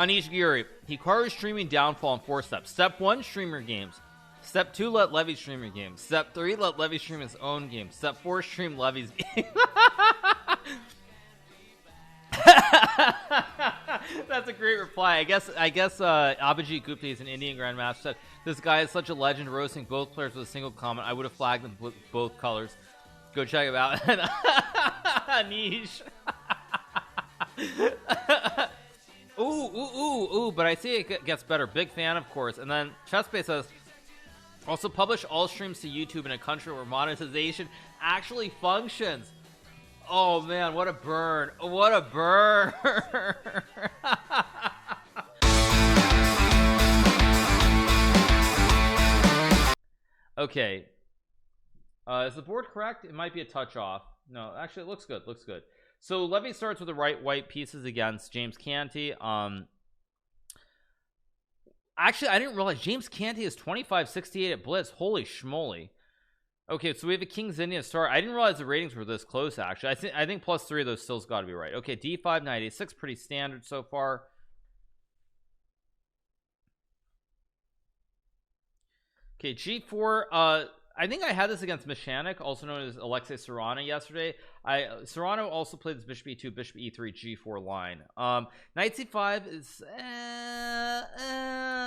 Anish Giri, Hikaru streaming downfall in 4 steps. Step 1, stream your games. Step 2, let Levy stream your games. Step 3, let Levy stream his own games. Step 4, stream Levy's game. That's a great reply. I guess Abhijit Gupta is an Indian Grandmaster said, this guy is such a legend, roasting both players with a single comment. I would have flagged them with both colors. Go check him out. Anish. Ooh, but I see it gets better. Big fan, of course. And then Chessbase says, also publish all streams to YouTube in a country where monetization actually functions. Oh man, what a burn. What a burn. Okay. Is the board correct? It might be a touch off. No, actually it looks good. Looks good. So Levy starts with the right white pieces against James Canty. Actually, I didn't realize James Canty is 25-68 at Blitz. Holy schmoly. Okay, so we have a King's Indian start. I didn't realize the ratings were this close, actually. I think plus 3 of those still's got to be right. Okay, D5, knight A6, pretty standard so far. Okay, G4. I think I had this against Mishanik, also known as Alexei Serrano, yesterday. Serrano also played this bishop e2, bishop e3, G4 line. Knight c5 is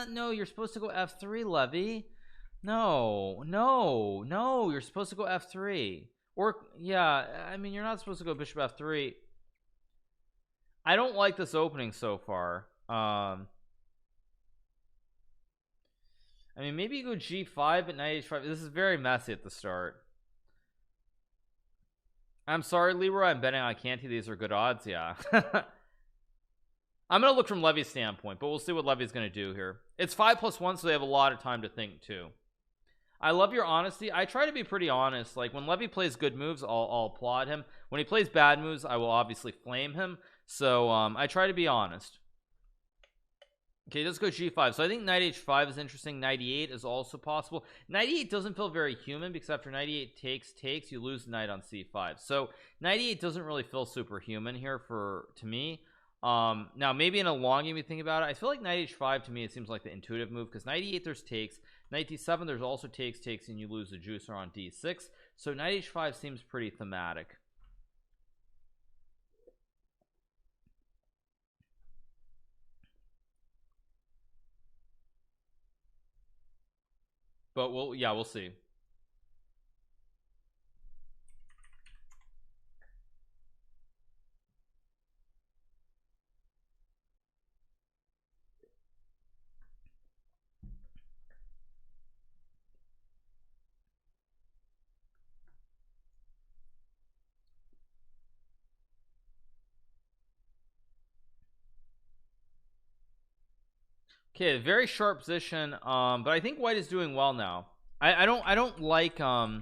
no, you're supposed to go f3, Levy. No, you're supposed to go f3. Or yeah, I mean, you're not supposed to go bishop f3. I don't like this opening so far. I mean, maybe you go g5 but knight h5. This is very messy at the start. I'm sorry, Leroy, I'm betting on Canty. These are good odds. Yeah. I'm gonna look from Levy's standpoint, but we'll see what Levy's gonna do here. It's 5+1, so they have a lot of time to think too. I love your honesty. I try to be pretty honest. Like when Levy plays good moves, I'll applaud him. When he plays bad moves, I will obviously flame him. So I try to be honest. Okay, let's go g5. So I think knight h5 is interesting. Knight e8 is also possible. Knight e8 doesn't feel very human because after knight e8 takes, you lose the knight on c5. So knight e8 doesn't really feel superhuman here to me. Now maybe in a long game you think about it, I feel like knight h5 to me, it seems like the intuitive move, because knight e8 there's takes, knight d7 there's also takes, and you lose the juicer on d6. So knight h5 seems pretty thematic. But we'll see. Okay, very sharp position, but I think white is doing well now. I don't like I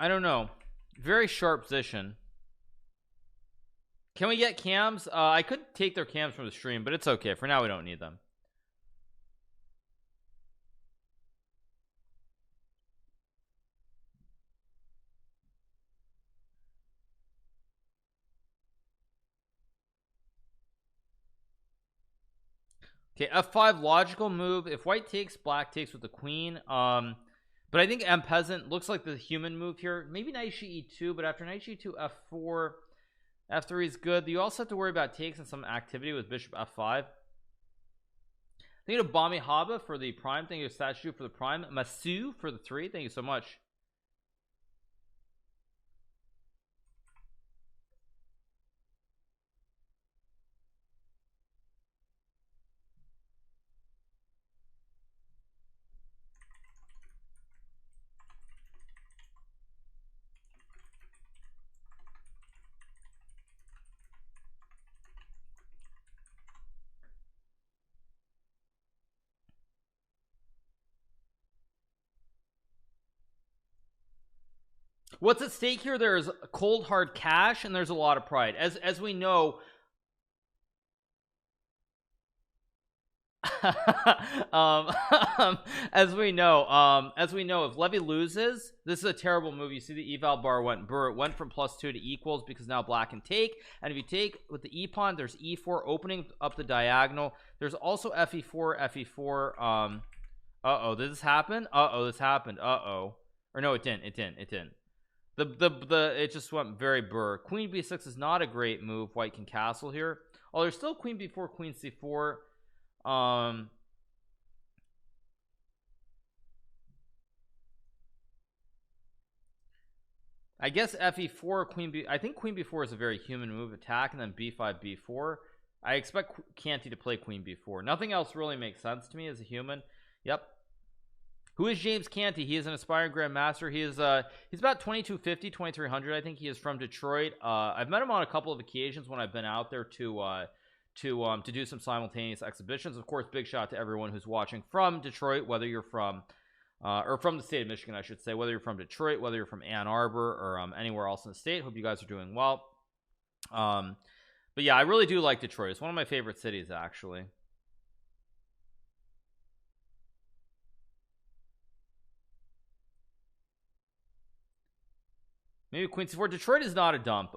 don't know, very sharp position. Can we get cams? I could take their cams from the stream, but it's okay for now. We don't need them. Okay, f5 logical move. If white takes, black takes with the queen. But I think M peasant looks like the human move here. Maybe knight e2, but after knight e2, f4, f3 is good. You also have to worry about takes and some activity with bishop f5. Thank you to Bami Haba for the prime. Thank you to Statue for the prime. Masu for the 3. Thank you so much. What's at stake here? There's cold hard cash and there's a lot of pride, as we know. um, as we know, if Levy loses, this is a terrible move. You see the eval bar went burr. It went from +2 to equals because now black can take, and if you take with the e pawn, there's e4 opening up the diagonal. There's also fe4. Uh-oh, did this happen? This happened. Or no, it didn't. It didn't. It just went very burr. Queen b6 is not a great move. White can castle here. Oh, there's still queen b4, queen c4. I guess fe4, queen b. I think queen b4 is a very human move. Attack and then b5, b4. I expect Canty to play queen b4. Nothing else really makes sense to me as a human. Yep. Who is James Canty? He is an aspiring grandmaster. He is he's about 2250, 2300. I think he is from Detroit. I've met him on a couple of occasions when I've been out there to do some simultaneous exhibitions. Of course, big shout out to everyone who's watching from Detroit, whether you're from or from the state of Michigan, I should say, whether you're from Detroit, whether you're from Ann Arbor, or anywhere else in the state. Hope you guys are doing well. But yeah, I really do like Detroit. It's one of my favorite cities, actually. Maybe queen c4. Detroit is not a dump.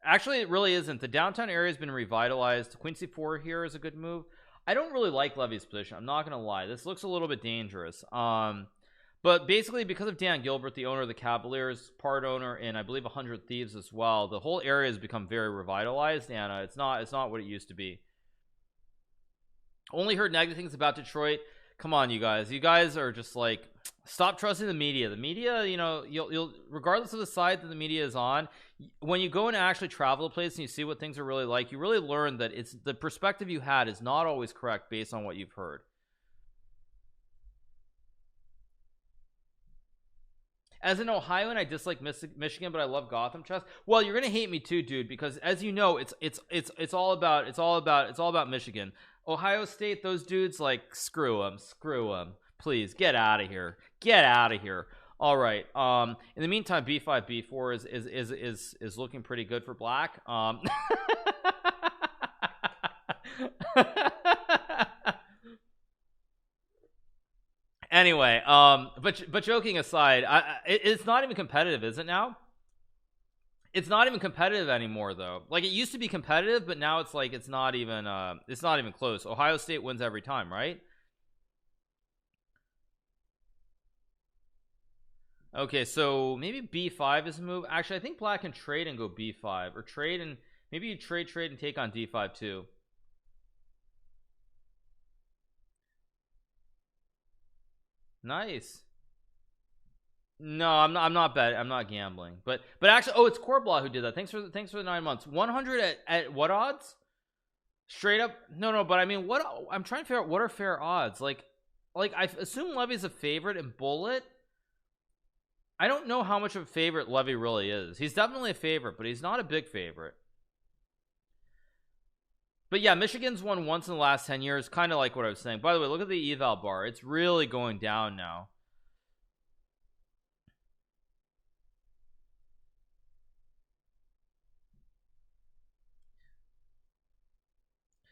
Actually, it really isn't. The downtown area has been revitalized. Queen c4 here is a good move. I don't really like Levy's position. I'm not gonna lie. This looks a little bit dangerous. But basically, because of Dan Gilbert, the owner of the Cavaliers, part owner in, I believe, 100 Thieves as well, the whole area has become very revitalized, and it's not what it used to be. Only heard negative things about Detroit. Come on, you guys are just like, stop trusting the media. The media, you know, you'll regardless of the side that the media is on, when you go and actually travel a place and you see what things are really like, you really learn that it's the perspective you had is not always correct based on what you've heard. As an Ohioan, I dislike Michigan, but I love Gotham chess. Well, you're gonna hate me too, dude, because as you know, it's all about Michigan. Ohio State, those dudes, like, screw them. Please get out of here. All right. In the meantime, b5, b4 is looking pretty good for black. Anyway, but joking aside, it's not even competitive, is it now? It's not even competitive anymore, though. Like, it used to be competitive, but now it's like it's not even close. Ohio State wins every time, right? Okay, so maybe b5 is a move. Actually, I think black can trade and go b5, or trade and maybe you trade and take on d5 too. Nice. No, I'm not betting. I'm not gambling. But actually, oh, it's Corblaw who did that. Thanks for the 9 months. 100 at what odds? Straight up? No. But I mean, what? I'm trying to figure out what are fair odds. Like I assume Levy's a favorite in Bullet. I don't know how much of a favorite Levy really is. He's definitely a favorite, but he's not a big favorite. But yeah, Michigan's won once in the last 10 years, kind of like what I was saying. By the way, look at the eval bar. It's really going down now.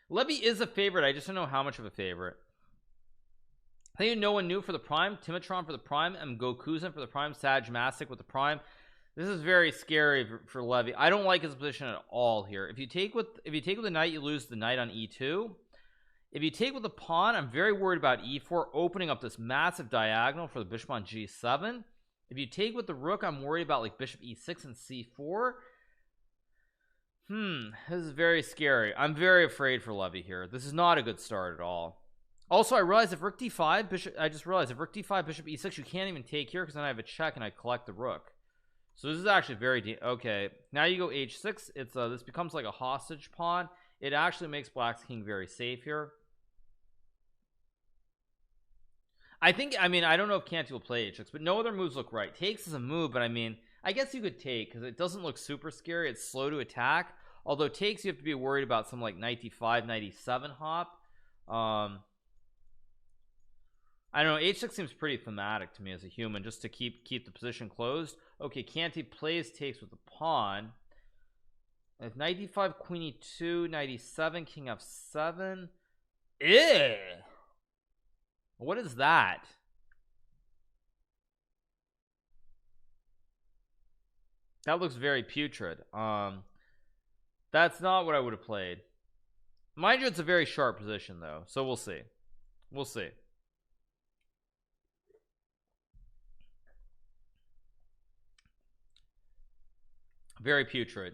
Levy is a favorite. I just don't know how much of a favorite. I think no one knew for the prime. Timatron for the prime. Gokuzan for the prime. Saj Mastic with the prime. This is very scary for Levy. I don't like his position at all here. If you take with the knight, you lose the knight on e2. If you take with the pawn, I'm very worried about e4 opening up this massive diagonal for the bishop on g7. If you take with the rook, I'm worried about like bishop e6 and c4. This is very scary. I'm very afraid for Levy here. This is not a good start at all. Also, I realized if rook d5 bishop, I just realized if rook d5 bishop e6, you can't even take here because then I have a check and I collect the rook. So this is actually very okay. Now you go h6. It's this becomes like a hostage pawn. It actually makes black's king very safe here. I mean, I don't know if Canty will play h6, but no other moves look right. Takes is a move, but I mean, I guess you could take because it doesn't look super scary. It's slow to attack. Although takes, you have to be worried about some like knight d5, knight e7 hop. I don't know. H6 seems pretty thematic to me as a human, just to keep the position closed. Okay, Canty plays takes with the pawn. If knight d5, queen e2, knight e7, king f7. Ew. What is that? That looks very putrid. That's not what I would have played. Mind you, it's a very sharp position though, so we'll see. We'll see. Very putrid.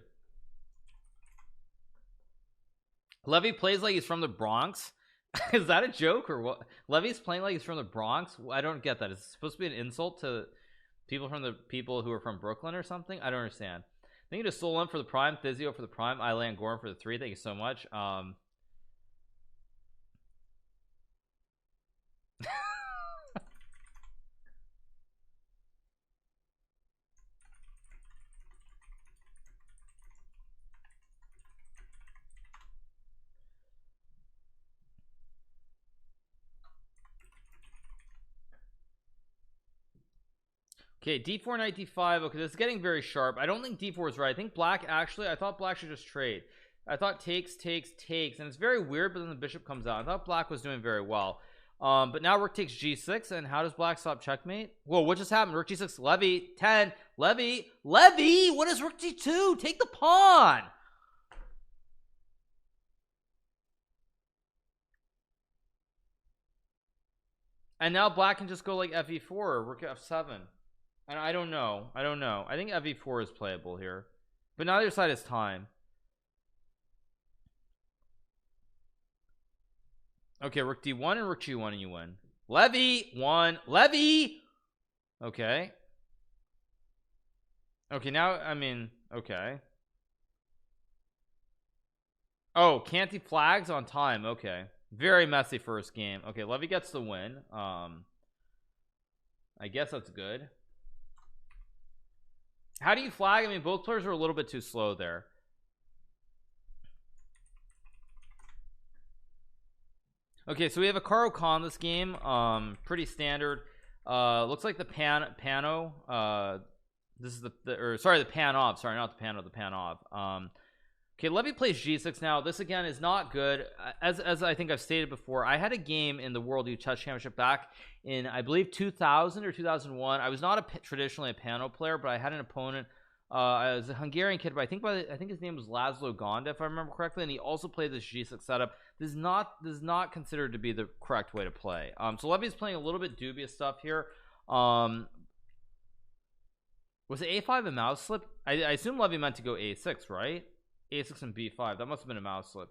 Levy plays like he's from the Bronx. Is that a joke or what? Levy's playing like he's from the Bronx? I don't get that. Is it supposed to be an insult to people who are from Brooklyn or something? I don't understand. Thank you to Solon for the prime, Thizio for the prime, Ilan Gorham for the 3. Thank you so much. Okay, d4 knight d5. Okay, this is getting very sharp. I don't think d4 is right. I think black actually, I thought black should just trade. I thought takes, and it's very weird, but then the bishop comes out. I thought black was doing very well. But now rook takes g6, and how does black stop checkmate? Whoa, what just happened? Rook g6, Levy, 10, Levy, what is rook g2? Take the pawn. And now black can just go like fe4 or rook f7. And I don't know. I think fe4 is playable here, but neither side has time. Okay, rook d1 and rook g1 and you win. Levy 1, Levy. Okay. Okay, now I mean, okay. Oh, Canty flags on time. Okay, very messy first game. Okay, Levy gets the win. I guess that's good. How do you flag? I mean, both players are a little bit too slow there. Okay, so we have a Hikaru Khan this game. Pretty standard. Looks like the Pano. This is the Panov. Sorry, not the Pano, the Panov. Okay, Levy plays g6 now. This again is not good. As I think I've stated before, I had a game in the World Youth Chess Championship back in, I believe, 2000 or 2001. I was not traditionally a Pano player, but I had an opponent. I was a Hungarian kid, but I think his name was Laszlo Gonda, if I remember correctly, and he also played this g6 setup. This is not considered to be the correct way to play. So Levy's playing a little bit dubious stuff here. Was it a5 a mouse slip? I assume Levy meant to go a6, right? a6 and b5. That must have been a mouse slip.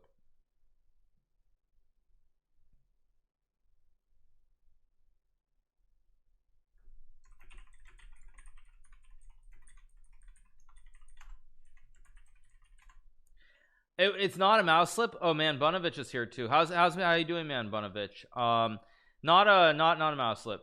It's not a mouse slip. Oh man, Bunovich is here too. How you doing, man, Bunovich? Not a mouse slip.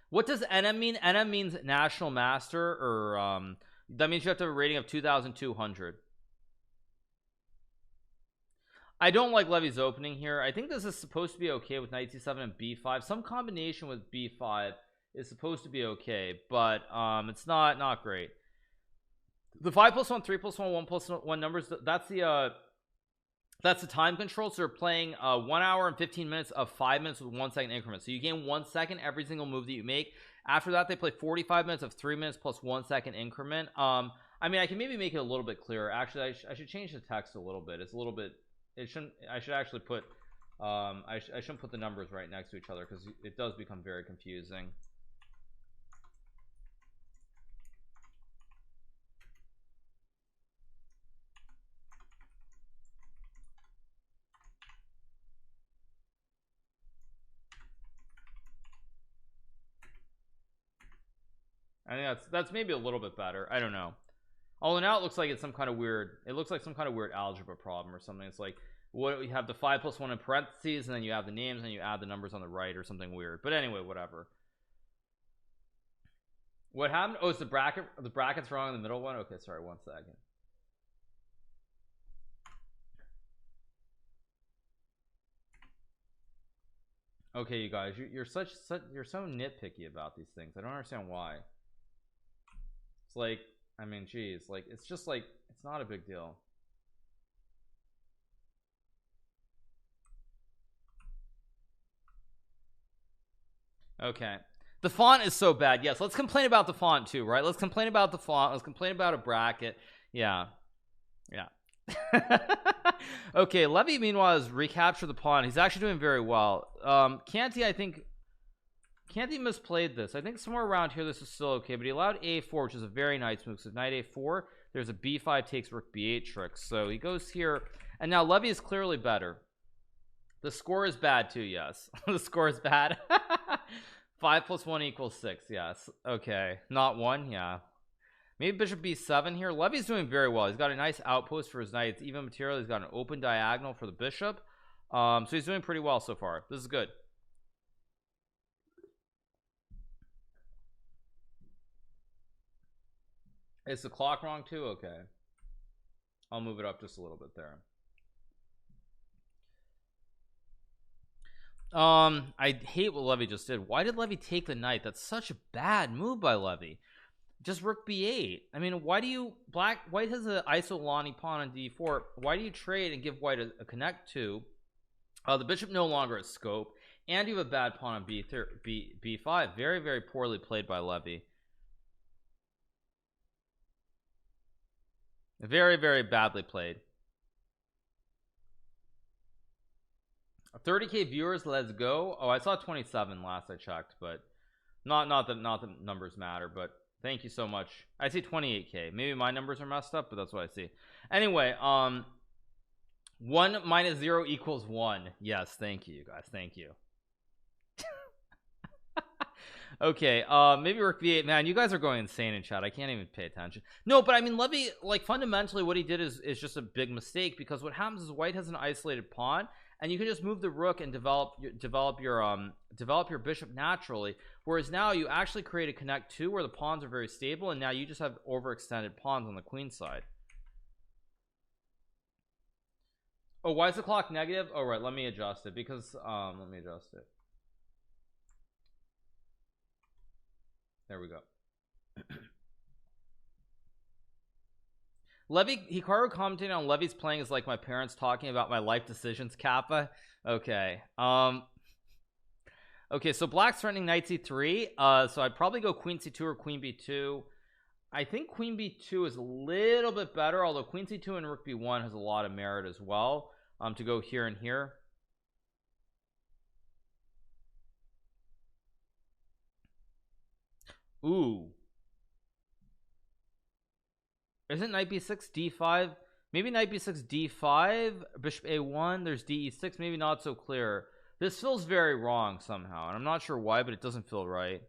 What does NM mean? NM means national master, or that means you have to have a rating of 2,200. I don't like Levy's opening here. I think this is supposed to be okay with knight c7 and b5. Some combination with b5 is supposed to be okay, but it's not great. The 5+1, 3+1, 1+1 numbers, that's the time control. So you're playing 1 hour and 15 minutes of 5 minutes with 1 second increments. So you gain 1 second every single move that you make. After that, they play 45 minutes of 3 minutes plus 1 second increment. I mean, I can maybe make it a little bit clearer. Actually, I should change the text a little bit. It's a little bit, I should actually put I shouldn't put the numbers right next to each other, because it does become very confusing. I think that's maybe a little bit better. I don't know. Although now it looks like it's some kind of weird, it looks like some kind of weird algebra problem or something. It's like, what, you have the 5+1 in parentheses, and then you have the names, and you add the numbers on the right, or something weird. But anyway, whatever. What happened? Oh, it's the bracket's wrong in the middle one. Okay, sorry, 1 second. Okay, you guys, you're you're so nitpicky about these things. I don't understand why. It's like, I mean, geez, like it's just like it's not a big deal. Okay, the font is so bad. Yes, let's complain about the font too, right? Let's complain about the font. Let's complain about a bracket. Yeah, yeah. Okay, Levy meanwhile has recaptured the pawn. He's actually doing very well. Canty, I think Canty misplayed this. I think somewhere around here this is still okay, but he allowed a4, which is a very nice move. So knight a4, there's a b5 takes rook b8 trick. So he goes here, and now Levy is clearly better. The score is bad too, yes. The score is bad. 5 + 1 = 6, yes. Okay, not 1, yeah. Maybe bishop b7 here. Levy's doing very well. He's got a nice outpost for his knight. It's even material. He's got an open diagonal for the bishop. So he's doing pretty well so far. This is good. Is the clock wrong too? Okay, I'll move it up just a little bit there. I hate what Levy just did. Why did Levy take the knight? That's such a bad move by Levy. Just rook b8. I mean, why do you white has an isolani pawn on d4? Why do you trade and give white a connect to? The bishop no longer has scope, and you have a bad pawn on b5. Very, very poorly played by Levy. Very, very badly played. 30k viewers, let's go. Oh, I saw 27 last I checked, but not the numbers matter, but thank you so much. I see 28k. Maybe my numbers are messed up, but that's what I see. Anyway, 1 - 0 = 1. Yes, thank you guys. Thank you. Okay, maybe rook b8. Man, you guys are going insane in chat. I can't even pay attention. No, but I mean, Levy, like, fundamentally what he did is just a big mistake, because what happens is white has an isolated pawn, and you can just move the rook and develop your bishop naturally, whereas now you actually create a connect 2 where the pawns are very stable, and now you just have overextended pawns on the queen side. Oh, why is the clock negative? Oh, right, let me adjust it, because let me adjust it. There we go. Levy Hikaru commenting on Levy's playing is like my parents talking about my life decisions, Kappa. Okay. Okay, so black's threatening knight c3. So I'd probably go queen c2 or queen b2. I think queen b2 is a little bit better, although queen c2 and rook b1 has a lot of merit as well. To go here and here. Ooh, isn't knight b6 d5? Maybe knight b6 d5, bishop a1, there's de6. Maybe not so clear. This feels very wrong somehow, and I'm not sure why, but it doesn't feel right.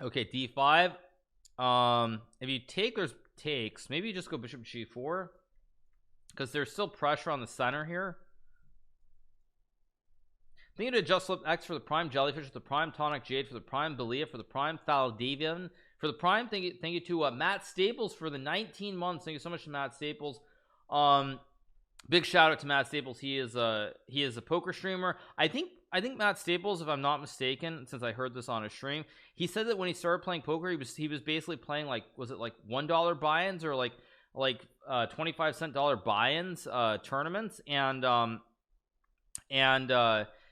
Okay, d5. If you take, there's takes. Maybe you just go bishop g4, because there's still pressure on the center here. Thinking to adjust flip X for the prime, jellyfish for the prime, tonic jade for the prime, Belia for the prime, Thaldavian for the prime. Thank you to Matt Staples for the 19 months. Thank you so much to Matt Staples. Big shout out to Matt Staples. He is a poker streamer. I think Matt Staples, if I'm not mistaken, since I heard this on a stream, he said that when he started playing poker, he was basically playing, like, was it like $1 buy-ins or like 25-cent buy-ins tournaments, and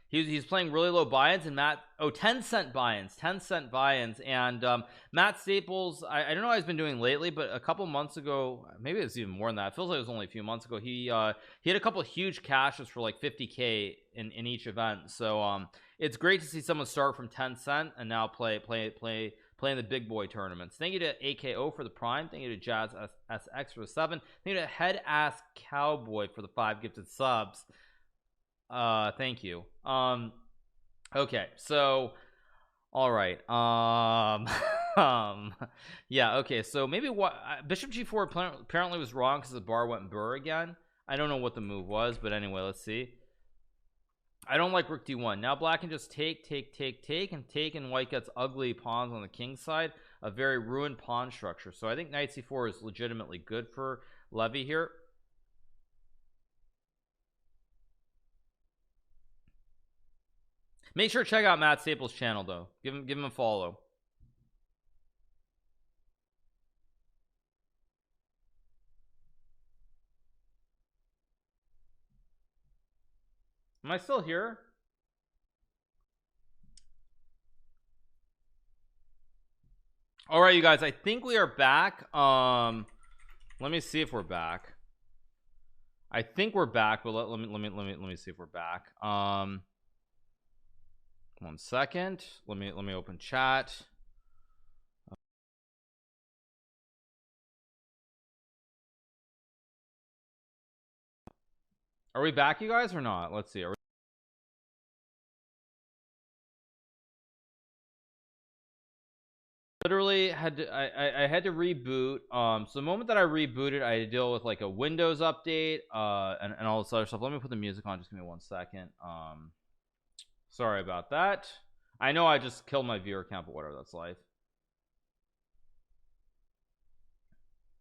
he's playing really low buy-ins, and 10-cent buy-ins, and Matt Staples, I don't know what he's been doing lately, but a couple months ago, maybe it's even more than that, it feels like it was only a few months ago, he had a couple of huge cashes for like 50k in each event. So it's great to see someone start from 10-cent and now playing the big boy tournaments. Thank you to AKO for the prime. Thank you to Jazz SX for the 7. Thank you to Head Ass Cowboy for the 5 gifted subs. Thank you. Okay, so all right, yeah, okay, so maybe what bishop g4 apparently was wrong because the bar went burr again. I don't know what the move was, but anyway, let's see. I don't like rook d1. Now black can just take, and white gets ugly pawns on the king side, a very ruined pawn structure. So I think knight c4 is legitimately good for Levy here. Make sure to check out Matt Staples' channel though. Give him a follow. Am I still here? All right, you guys, I think we are back. Let me see if we're back. I think we're back, but let me see if we're back. 1 second. Let me open chat. Are we back, you guys, or not? Let's see. Literally had to, I had to reboot. So the moment that I rebooted, I had to deal with like a Windows update and all this other stuff. Let me put the music on. Just give me 1 second. Sorry about that. I know I just killed my viewer count, but whatever, that's life.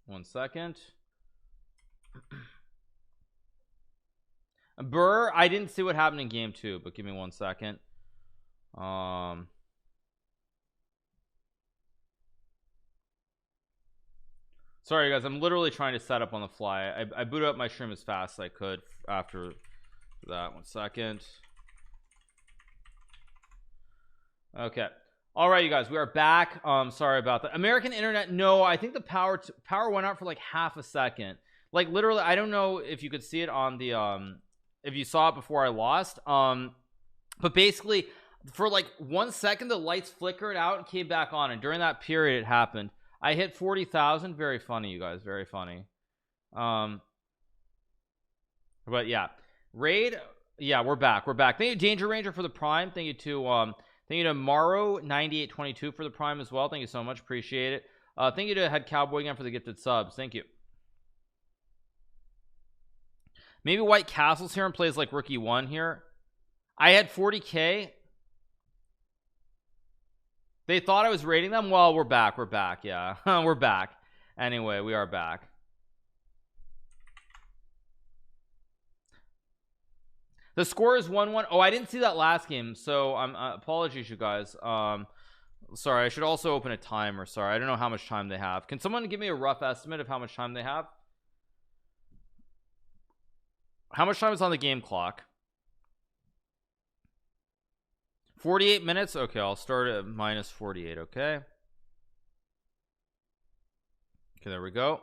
1 second. Burr, I didn't see what happened in game 2, but give me 1 second. Sorry guys, I'm literally trying to set up on the fly. I booted up my stream as fast as I could after that. 1 second. Okay. All right, you guys, we are back. Sorry about that. American internet, no, I think the power went out for like half a second. Like literally, I don't know if you could see it on the if you saw it before I lost. But basically for like 1 second the lights flickered out and came back on, and during that period it happened. I hit 40,000. Very funny, you guys, very funny. But yeah, raid, yeah, we're back. Thank you Danger Ranger for the prime. Thank you to Maro 9822 for the prime as well. Thank you so much, appreciate it. Thank you to Head Cowboy again for the gifted subs. Thank you. Maybe White Castle's here and plays like rookie 1 here. I had 40k. They thought I was raiding them. Well, we're back, yeah. We're back. Anyway, we are back. The score is 1-1. Oh, I didn't see that last game, so I'm apologies, you guys. Sorry, I should also open a timer. Sorry, I don't know how much time they have. Can someone give me a rough estimate of how much time they have? How much time is on the game clock? 48 minutes. Okay, I'll start at minus 48. Okay, there we go.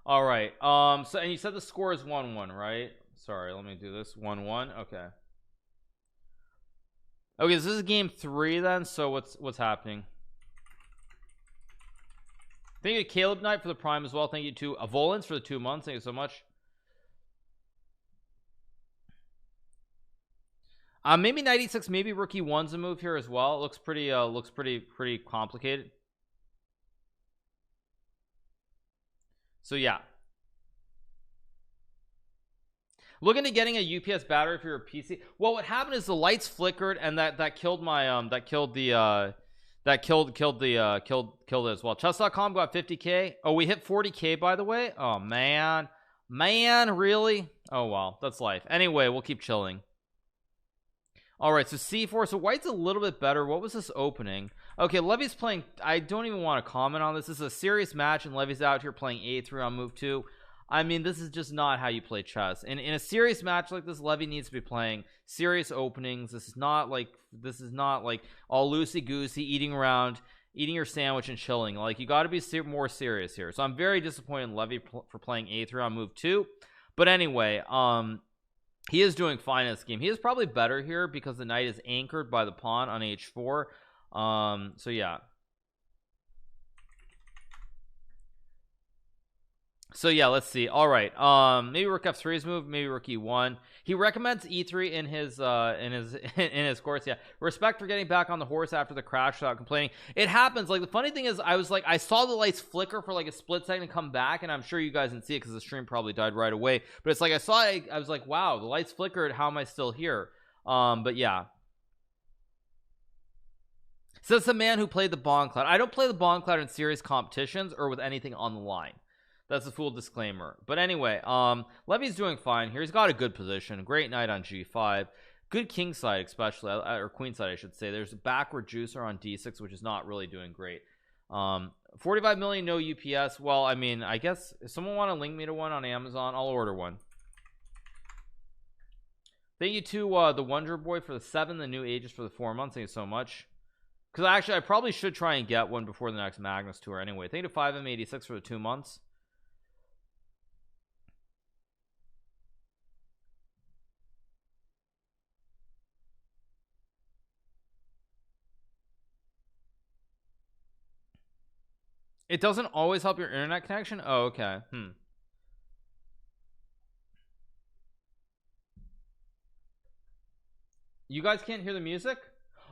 All right, so, and you said the score is 1-1, right? Sorry, let me do this. 1-1. Okay, this is game 3 then. So what's happening? Thank you to Caleb Knight for the prime as well. Thank you to Avolans for the 2 months. Thank you so much. Maybe 96, maybe rookie 1's a move here as well. It looks pretty complicated. So yeah, look into getting a UPS battery for your PC. Well, what happened is the lights flickered, and that killed my killed it as well. Chess.com got 50k. Oh, we hit 40k by the way. Oh man, really? Oh well, that's life. Anyway, we'll keep chilling. All right, so C4. So white's a little bit better. What was this opening? Okay, Levy's playing. I don't even want to comment on this. This is a serious match, and Levy's out here playing A3 on move 2. I mean, this is just not how you play chess. In a serious match like this, Levy needs to be playing serious openings. This is not like all loosey goosey, eating your sandwich and chilling. Like, you got to be more serious here. So I'm very disappointed in Levy for playing A3 on move 2. But anyway, he is doing fine in this game. He is probably better here because the knight is anchored by the pawn on h4. So yeah. So yeah, let's see. All right, maybe rook f3's move, maybe rook e1. He recommends e3 in his course. Yeah, respect for getting back on the horse after the crash without complaining. It happens. Like, the funny thing is, I saw the lights flicker for like a split second and come back, and I'm sure you guys didn't see it because the stream probably died right away. But it's like I saw it, I was like, wow, the lights flickered. How am I still here? But yeah. Says the man who played the Bomb Cloud. I don't play the Bomb Cloud in serious competitions or with anything on the line. That's a full disclaimer. But anyway, Levy's doing fine here. He's got a good position. Great knight on g5. Good king side, especially, or queen side, I should say. There's a backward juicer on d6, which is not really doing great. 45 million, no UPS. Well, I mean, I guess if someone want to link me to one on Amazon, I'll order one. Thank you to the Wonder Boy for the 7, the new ages for the 4 months. Thank you so much. Because actually, I probably should try and get one before the next Magnus tour anyway. Thank you to 5M86 for the 2 months. It doesn't always help your internet connection. Oh, okay. You guys can't hear the music?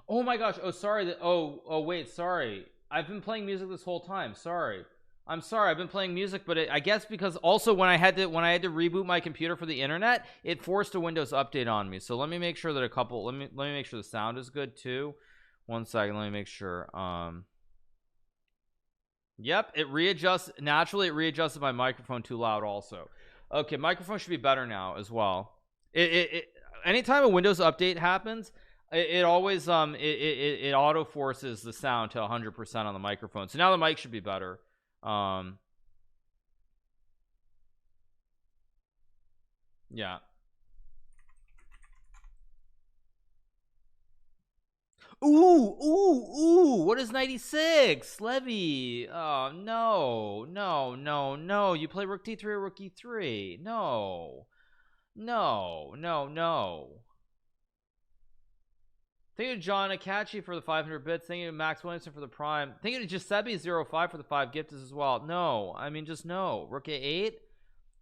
Oh my gosh. Oh, sorry. Oh wait, sorry. I've been playing music this whole time. Sorry. I'm sorry. I've been playing music, but I guess because also when I had to reboot my computer for the internet, it forced a Windows update on me. So let me make sure that let me make sure the sound is good too. 1 second. Let me make sure. Yep, it readjusts naturally. It readjusted my microphone too loud also. Okay, microphone should be better now as well. Anytime a Windows update happens, it always it auto forces the sound to 100% on the microphone. So now the mic should be better. Yeah. Ooh, what is 96? Levy. Oh, no. You play rook d3 or rook e3. No. Thank you to John Akachi for the 500 bits. Thank you to Max Williamson for the prime. Thank you to Giuseppe05 for the 5 gifts as well. No, I mean, just no. Rook a8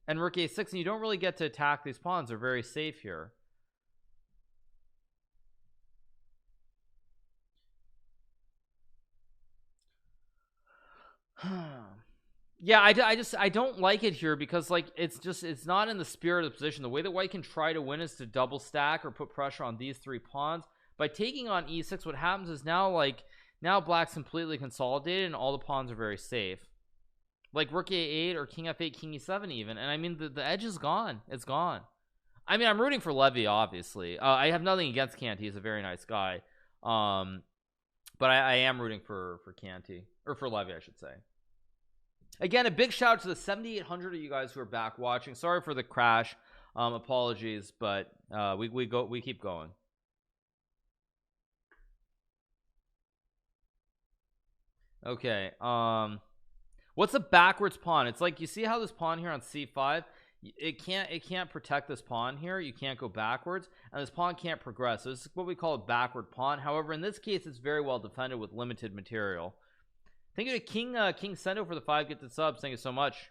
and rook a6, and you don't really get to attack these pawns. They're very safe here. Yeah, I don't like it here because like it's not in the spirit of the position. The way that white can try to win is to double stack or put pressure on these 3 pawns. By taking on e6, what happens is now black's completely consolidated and all the pawns are very safe, like rook a8 or king f8, king e7 even. And I mean the edge is gone. It's gone. I mean, I'm rooting for Levy, obviously. I have nothing against Canty. He's a very nice guy, but I am rooting for Canty, or for Levy, I should say. Again, a big shout out to the 7,800 of you guys who are back watching. Sorry for the crash. Apologies, but we keep going. Okay. What's a backwards pawn? It's like, you see how this pawn here on c5, it can't protect this pawn here. You can't go backwards, and this pawn can't progress. So this is what we call a backward pawn. However, in this case, it's very well defended with limited material. Thank you to King Sendo for the 5 gifted subs. Thank you so much.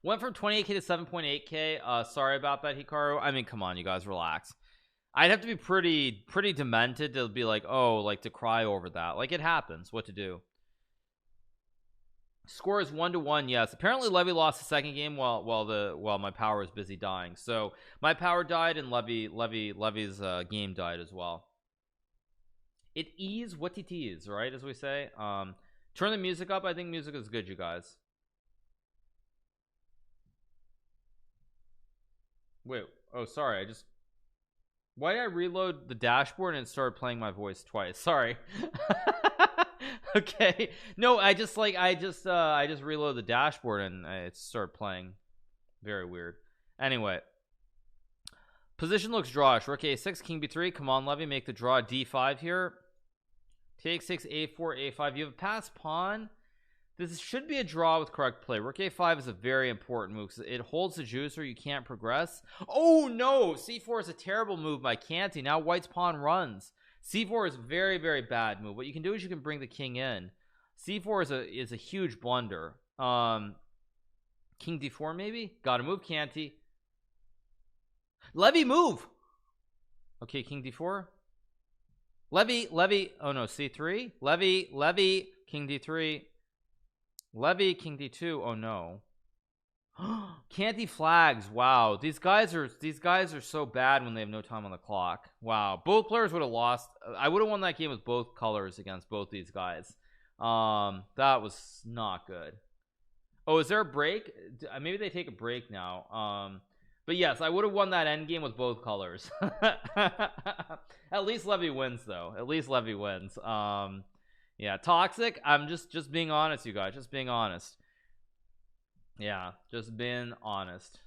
Went from 28k to 7.8k. Sorry about that, Hikaru. I mean, come on, you guys, relax. I'd have to be pretty demented to be like, oh, like to cry over that. Like, it happens. What to do? Score is 1-1. Yes, apparently Levy lost the second game while my power was busy dying. So my power died and Levy's game died as well. It is what it is, right? As we say. Turn the music up. I think music is good, you guys. Wait. Oh, sorry. Why did I reload the dashboard and it started playing my voice twice? Sorry. Okay. No, I just reloaded the dashboard and it started playing. Very weird. Anyway. Position looks drawish. Rook a6, king b3. Come on, Levy, make the draw. d5 here. Take 6, a4, a5. You have a passed pawn. This should be a draw with correct play. Rook a5 is a very important move because it holds the juicer. You can't progress. Oh no, c4 is a terrible move by Canty. Now white's pawn runs. c4 is a very, very bad move. What you can do is you can bring the king in. c4 is a huge blunder. King d4 maybe. Gotta move Canty. Levy, move. Okay, king d4. Levy. Oh no, c3. Levy, king d3. Levy, king d2. Oh no. Canty flags. Wow, these guys are so bad when they have no time on the clock. Wow, both players would have lost. I would have won that game with both colors against both these guys. That was not good. Oh, is there a break? Maybe they take a break now. But yes, I would have won that end game with both colors. At least Levy wins though. At least Levy wins. Yeah, toxic. I'm just being honest, you guys. Just being honest. Yeah, just being honest.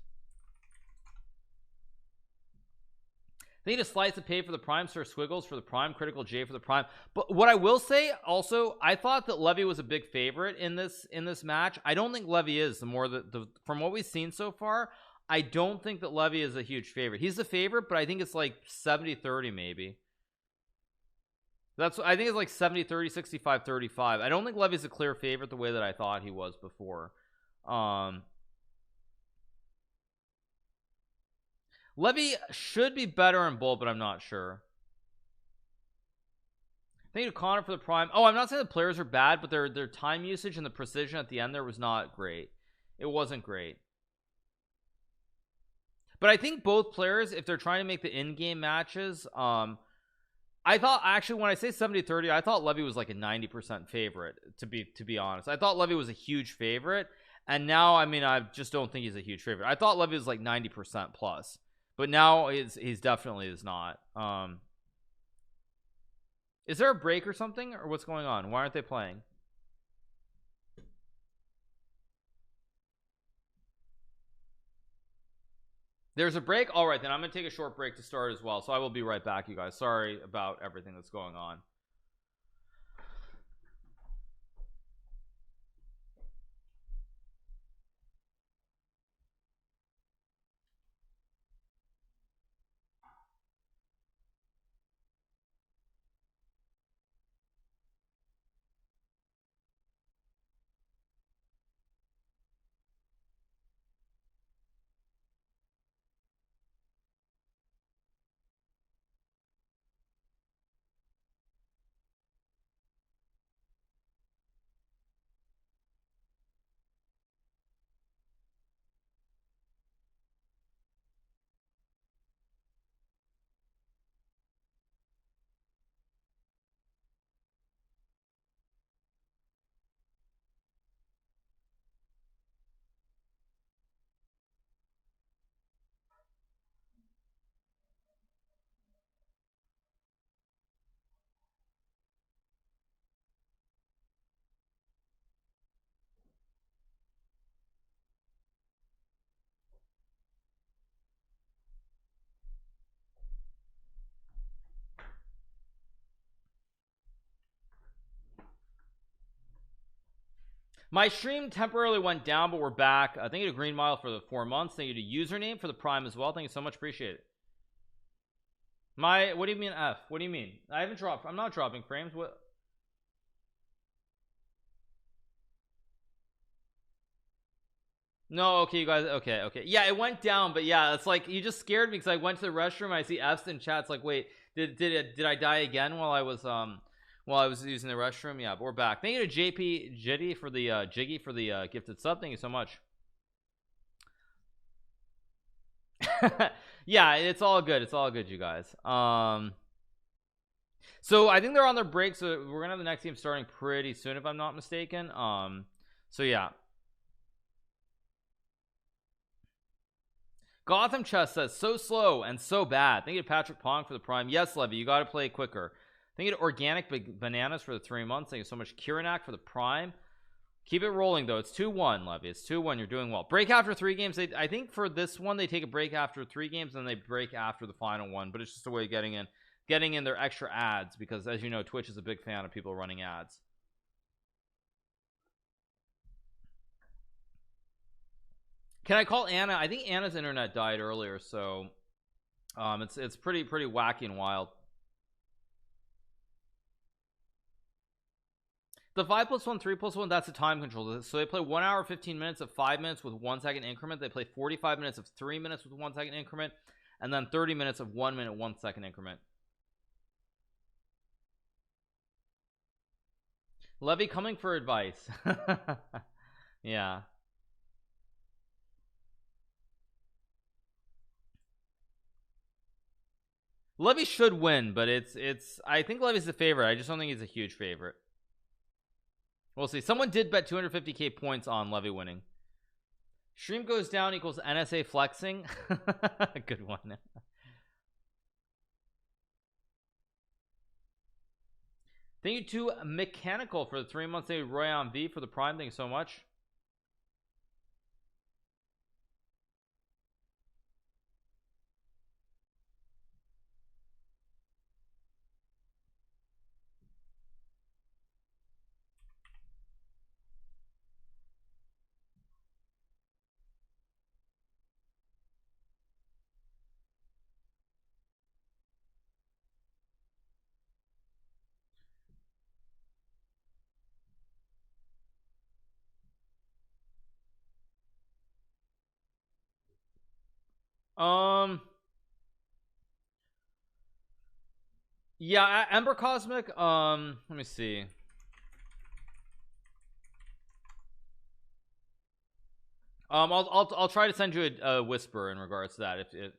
They need a slice of pay for the prime, Sir Squiggles for the prime, Critical J for the prime. But what I will say also, I thought that Levy was a big favorite in this match. I don't think Levy is. From what we've seen so far, I don't think that Levy is a huge favorite. He's the favorite, but I think it's like 70-30 maybe. I think it's like 70-30, 65-35. I don't think Levy's a clear favorite the way that I thought he was before. Levy should be better in both, but I'm not sure. Thank you to Connor for the prime. Oh, I'm not saying the players are bad, but their time usage and the precision at the end there was not great. It wasn't great. But I think both players, if they're trying to make the in-game matches, I thought actually when I say 70-30, I thought Levy was like a 90% favorite, to be honest. I thought Levy was a huge favorite, and now I mean I just don't think he's a huge favorite. I thought Levy was like 90% plus, but now he's definitely is not. Is there a break or something, or what's going on? Why aren't they playing? There's a break. All right, then I'm gonna take a short break to start as well, so I will be right back, you guys. Sorry about everything that's going on. My stream temporarily went down, but we're back. Thank you to Green Mile for the 4 months. Thank you to Username for the prime as well. Thank you so much. Appreciate it. What do you mean F? What do you mean? I haven't dropped. I'm not dropping frames. What? No, okay, you guys. Okay. Yeah, it went down, but yeah, it's like you just scared me because I went to the restroom. I see F's in chats. Like, wait, did I die again while I was using the restroom? Yeah, but we're back. Thank you to JP Jiggy for the gifted sub. Thank you so much. Yeah, it's all good. It's all good, you guys. So I think they're on their break, so we're gonna have the next team starting pretty soon, if I'm not mistaken. So yeah. Gotham Chess says so slow and so bad. Thank you to Patrick Pong for the prime. Yes, Levy, you got to play quicker. Thank you to Organic Bananas for the 3 months. Thank you so much, Kiranak, for the prime. Keep it rolling though. It's 2-1, Levy. It's 2-1. You're doing well. Break after 3 games. I think for this one they take a break after 3 games and they break after the final one. But it's just a way of getting in their extra ads, because as you know, Twitch is a big fan of people running ads. Can I call Anna? I think Anna's internet died earlier, so it's pretty wacky and wild. The 5+1 3+1, that's a time control. So they play 1 hour 15 minutes of 5 minutes with 1 second increment. They play 45 minutes of 3 minutes with 1 second increment, and then 30 minutes of 1 minute 1 second increment. Levy coming for advice. Yeah. Levy should win, but it's I think Levy's the favorite. I just don't think he's a huge favorite. We'll see. Someone did bet 250k points on Levy winning. Stream goes down equals NSA flexing. Good one. Thank you to Mechanical for the 3 months. They Roy on V for the Prime. Thank you so much. Yeah, Ember Cosmic. Let me see. I'll try to send you a whisper in regards to that if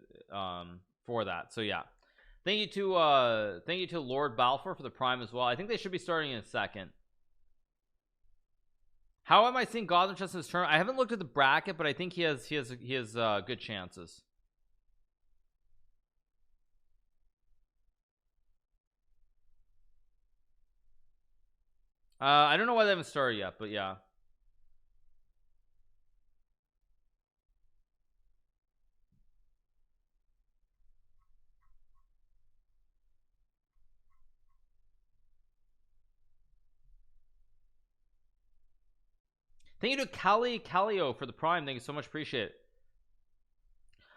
for that. So yeah, thank you to Lord Balfour for the Prime as well. I think they should be starting in a second. How am I seeing Gotham Chess in this tournament? I haven't looked at the bracket, but I think he has good chances. I don't know why they haven't started yet, but yeah. Thank you to Callio for the Prime. Thank you so much. Appreciate it.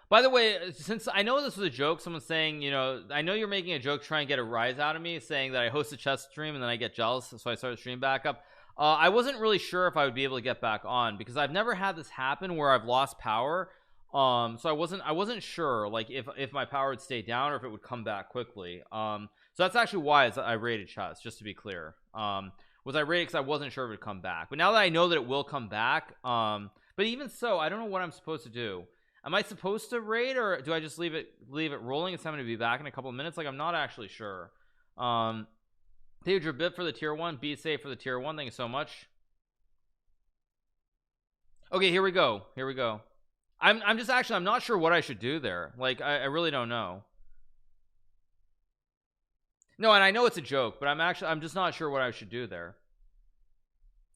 By the way, since I know this was a joke, someone's saying, you know, I know you're making a joke to try and get a rise out of me, saying that I host a chess stream and then I get jealous, so I start the stream back up. I wasn't really sure if I would be able to get back on because I've never had this happen where I've lost power. So I wasn't sure like if my power would stay down or if it would come back quickly. So that's actually why I rated chess, just to be clear. Was I rated because I wasn't sure if it would come back, but now that I know that it will come back, but even so, I don't know what I'm supposed to do. Am I supposed to raid or do I just leave it rolling? It's time to be back in a couple of minutes. Like I'm not actually sure. Thank you Drabit for the tier 1, be safe for the tier 1. Thank you so much. Okay, here we go. I'm just actually I'm not sure what I should do there. Like I really don't know. No, and I know it's a joke, but I'm just not sure what I should do there.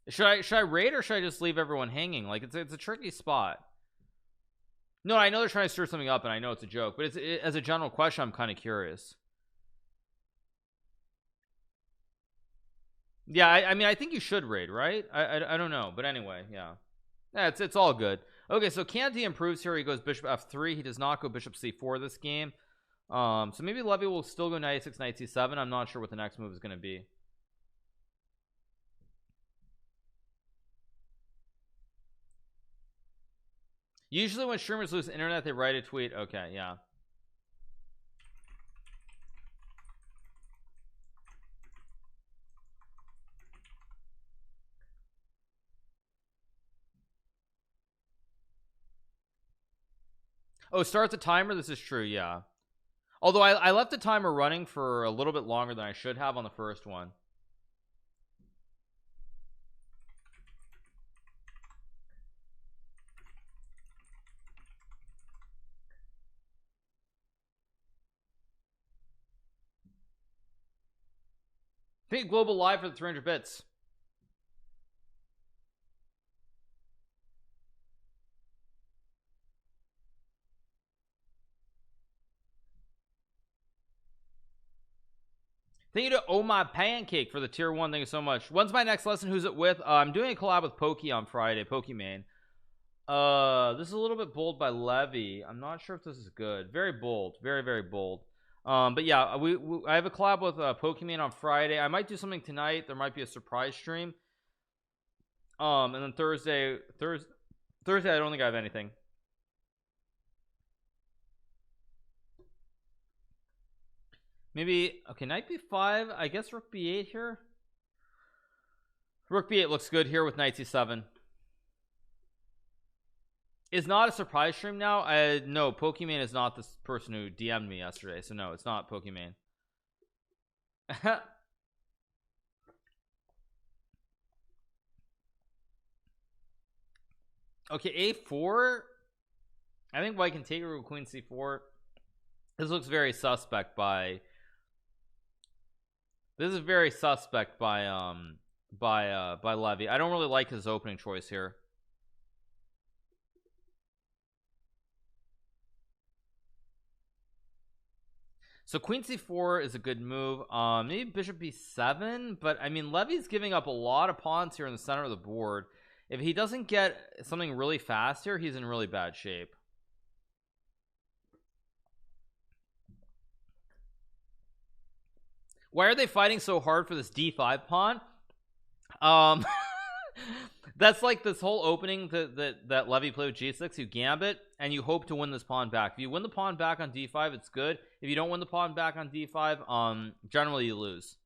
Should I raid or should I just leave everyone hanging? Like it's a tricky spot. No, I know they're trying to stir something up and I know it's a joke, but as a general question, I'm kind of curious. Yeah, I mean I think you should raid, right? I don't know, but anyway, yeah, it's all good. Okay, so Canty improves here. He goes bishop f3. He does not go bishop c4 this game. So maybe Levy will still go knight e6, knight c7. I'm not sure what the next move is going to be. Usually when streamers lose internet, they write a tweet. Okay, yeah. Oh, start the timer. This is true, yeah. Although I left the timer running for a little bit longer than I should have on the first one. Think global live for the 300 bits. Thank you to Oh My Pancake for the tier 1. Thank you so much. When's my next lesson? Who's it with? I'm doing a collab with Pokey on Friday. Pokemon. This is a little bit bold by Levy. I'm not sure if this is good. Very bold. Very, very bold. But yeah, I have a collab with Pokemon on Friday. I might do something tonight. There might be a surprise stream. And then Thursday, I don't think I have anything. Maybe okay, knight b5. I guess rook b8 here. Rook b8 looks good here with knight c7. Is not a surprise stream now. No, Pokemon is not this person who DM'd me yesterday, so no, it's not Pokemon. Okay, a4. I think white can take it with queen c4. This looks very suspect by this is very suspect by Levy. I don't really like his opening choice here. So queen c4 is a good move. Maybe bishop b7, but I mean Levy's giving up a lot of pawns here in the center of the board. If he doesn't get something really fast here, he's in really bad shape. Why are they fighting so hard for this d5 pawn? That's like this whole opening that Levy played with g6. You gambit and you hope to win this pawn back. If you win the pawn back on d5, it's good. If you don't win the pawn back on d5, generally you lose.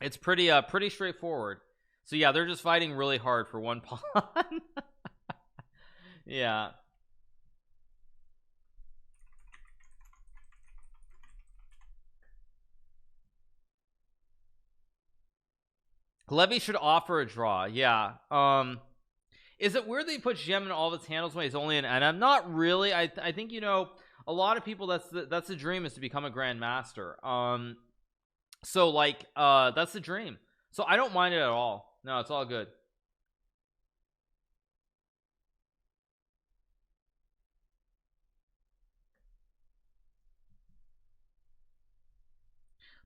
It's pretty straightforward. So yeah, they're just fighting really hard for one pawn. Yeah. Levy should offer a draw. Yeah. Is it weird that he puts Gem in all of its handles when he's only an NM? Not really. I think, you know, a lot of people, that's the dream, is to become a grandmaster. So like that's the dream. So I don't mind it at all. No, it's all good.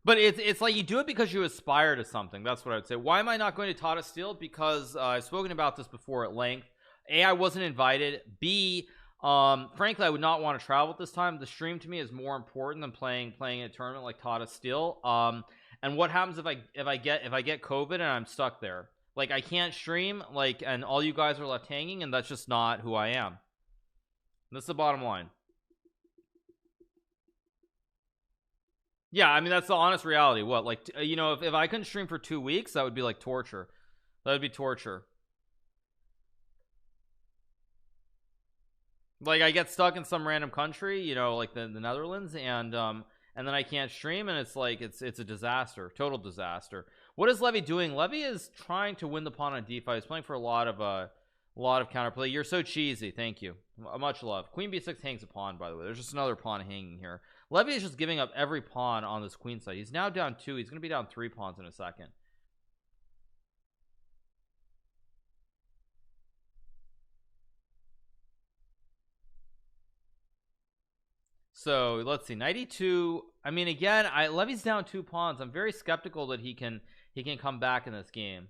But it's like you do it because you aspire to something. That's what I would say. Why am I not going to Tata Steel? Because I've spoken about this before at length. A, I wasn't invited. B, frankly, I would not want to travel at this time. The stream to me is more important than playing a tournament like Tata Steel. And what happens if I get COVID and I'm stuck there? Like I can't stream, like, and all you guys are left hanging, and that's just not who I am. That's the bottom line. Yeah, I mean that's the honest reality. What, like, you know, if I couldn't stream for 2 weeks, that would be like torture. That would be torture. Like I get stuck in some random country, you know, like the Netherlands, and then I can't stream, and it's like it's a disaster, total disaster. What is Levy doing? Levy is trying to win the pawn on d5. He's playing for a lot of counterplay. You're so cheesy. Thank you. Much love. Queen b6 hangs a pawn, by the way. There's just another pawn hanging here. Levy is just giving up every pawn on this queen side. He's now down 2. He's going to be down 3 pawns in a second. So let's see, 92. I mean, again, Levy's down 2 pawns. I'm very skeptical that he can come back in this game.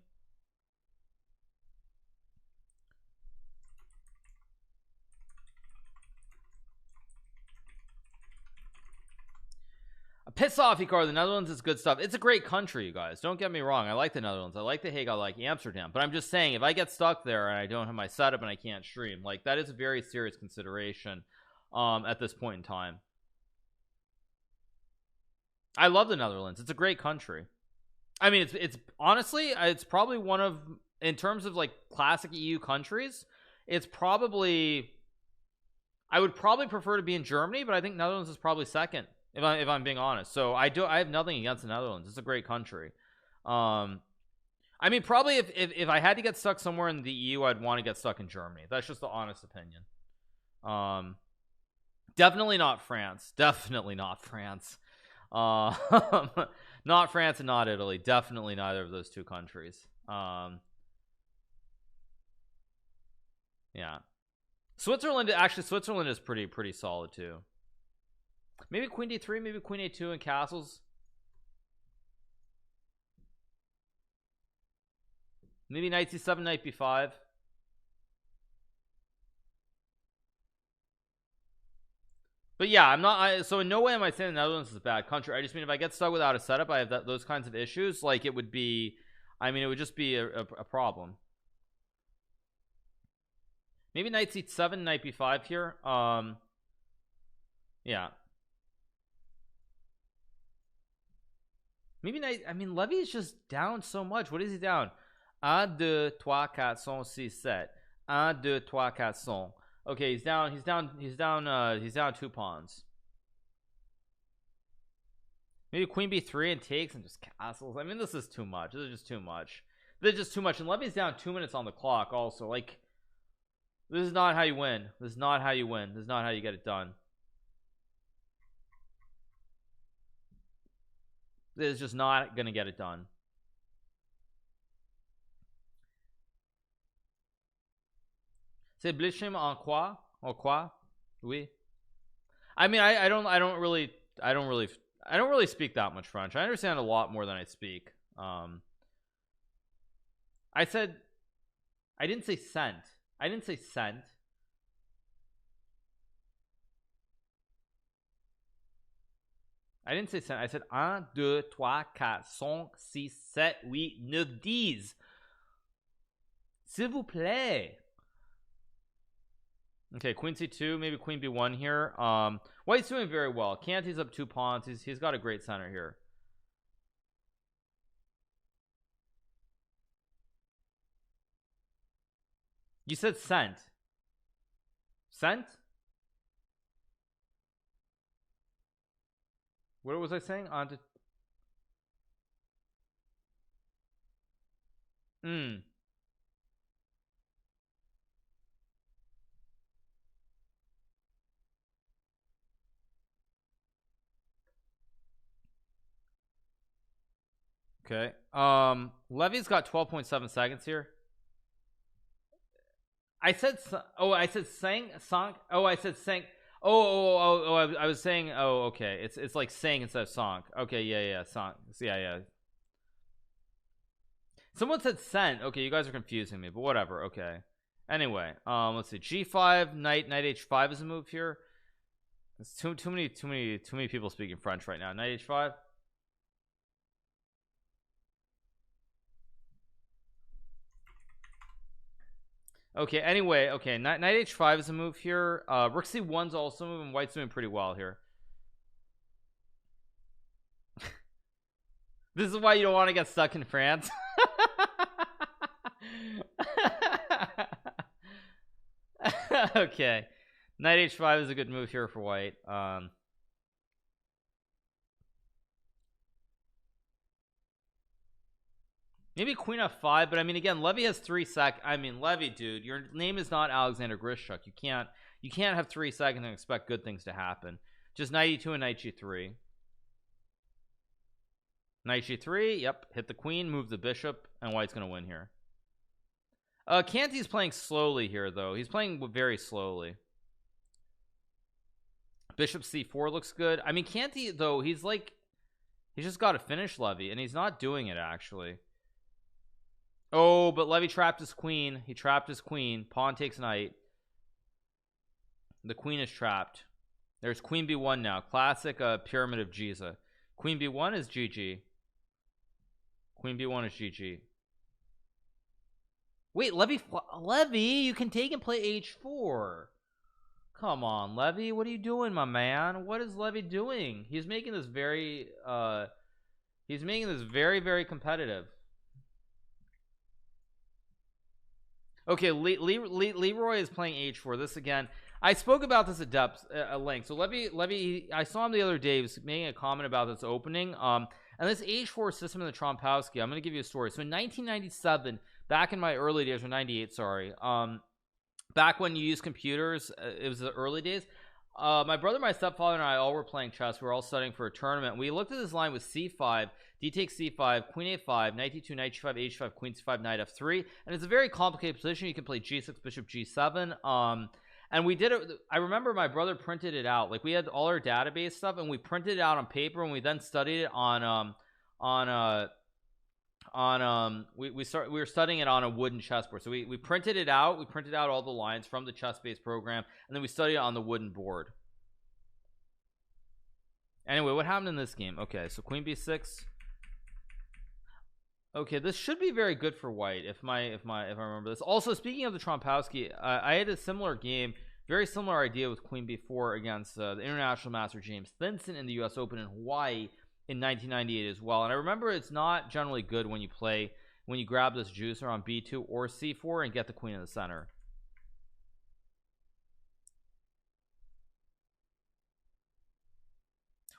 Piss off, Hikaru. The Netherlands is good stuff. It's a great country, you guys. Don't get me wrong. I like the Netherlands. I like The Hague. I like Amsterdam. But I'm just saying, if I get stuck there and I don't have my setup and I can't stream, like, that is a very serious consideration at this point in time. I love the Netherlands. It's a great country. I mean, it's honestly, it's probably one of, in terms of like classic EU countries, it's probably, I would probably prefer to be in Germany, but I think Netherlands is probably second. If I'm being honest. So I have nothing against the Netherlands. It's a great country. I mean, probably if I had to get stuck somewhere in the EU, I'd want to get stuck in Germany. That's just the honest opinion. Definitely not France. Definitely not France. Not France and not Italy. Definitely neither of those two countries. Yeah. Switzerland is pretty solid too. Maybe queen d3, maybe queen a2 and castles. Maybe knight c7, knight b5. But yeah, I'm not, so in no way am I saying the Netherlands is a bad country. I just mean if I get stuck without a setup, I have those kinds of issues, like it would be, I mean, it would just be a problem. Maybe knight c7, knight b5 here. Yeah. Maybe knight, I mean, Levy is just down so much. What is he down? 1, 2, 3, 4, 5, 6, 7. 1, 2, 3, 4, 5. Okay, he's down 2 pawns. Maybe queen b3 and takes and just castles. I mean, this is too much. This is just too much. This is just too much. And Levy's down 2 minutes on the clock also. Like, This is not how you win. This is not how you win. This is not how you get it done. This is just not gonna get it done. C'est blessé en quoi? En quoi? Oui. I mean, I don't really speak that much French. I understand a lot more than I speak. I said, I didn't say cent. I didn't say cent. I didn't say cent. I said 1, 2, 3, 4, 5, 6, 7, 8, 9, 10. S'il vous plaît. Okay, queen c2, maybe queen b1 here. White's doing very well. Canty's up 2 pawns. He's got a great center here. You said cent. Cent? What was I saying? On to Okay. Levy's got 12.7 seconds here. I said I said sang. Oh, I said sang. I was saying, oh, okay. It's like sang instead of song. Okay, yeah, song. Yeah. Someone said sent. Okay, you guys are confusing me, but whatever. Okay. Anyway, let's see. G5, knight h5 is a move here. It's too many people speaking French right now. Knight h5. Okay, anyway, okay, knight h5 is a move here. Rook c1's also moving. White's doing pretty well here. This is why you don't want to get stuck in France. Okay, knight h5 is a good move here for White. Maybe queen f5, but I mean, again, Levy has 3 sec. I mean, Levy, dude, your name is not Alexander Grishchuk. You can't have 3 seconds and expect good things to happen. Just knight e2 and knight g3. Knight g3, yep, hit the queen, move the bishop, and White's gonna win here. Canty's playing slowly here, though. He's playing very slowly. Bishop c4 looks good. I mean, Canty, though, he's just got to finish Levy, and he's not doing it, actually. Oh, but Levy trapped his queen. He trapped his queen. Pawn takes knight. The queen is trapped. There's queen b1 now. Classic pyramid of Giza. Queen b1 is GG. Queen b1 is GG. Wait, Levy, you can take and play h4. Come on, Levy, what are you doing, my man? What is Levy doing? He's making this very very competitive. Okay, Leroy is playing h4. This again, I spoke about this at depth, at length. So Levy, I saw him the other day. He was making a comment about this opening. And this h4 system in the Trompowsky, I'm going to give you a story. So in 1997, back in my early days, or 98, sorry, back when you used computers, it was the early days. My brother, my stepfather, and I all were playing chess. We were all studying for a tournament. We looked at this line with c5, d takes c5, queen a5, knight d2, knight g5, h5, queen c5, knight f3, and it's a very complicated position. You can play g6, bishop g7. And we did it. I remember my brother printed it out. Like, we had all our database stuff, and we printed it out on paper, and we then studied it we were studying it on a wooden chessboard. So we printed it out. We printed out all the lines from the chess-based program, and then we studied it on the wooden board. Anyway, what happened in this game? Okay, so queen b6. Okay, this should be very good for White if I remember this. Also, speaking of the Trompowsky, I had a similar game, very similar idea with queen b4 against the international master James Thinson in the US Open in Hawaii in 1998 as well. And I remember it's not generally good when you grab this juicer on b2 or c4 and get the queen in the center.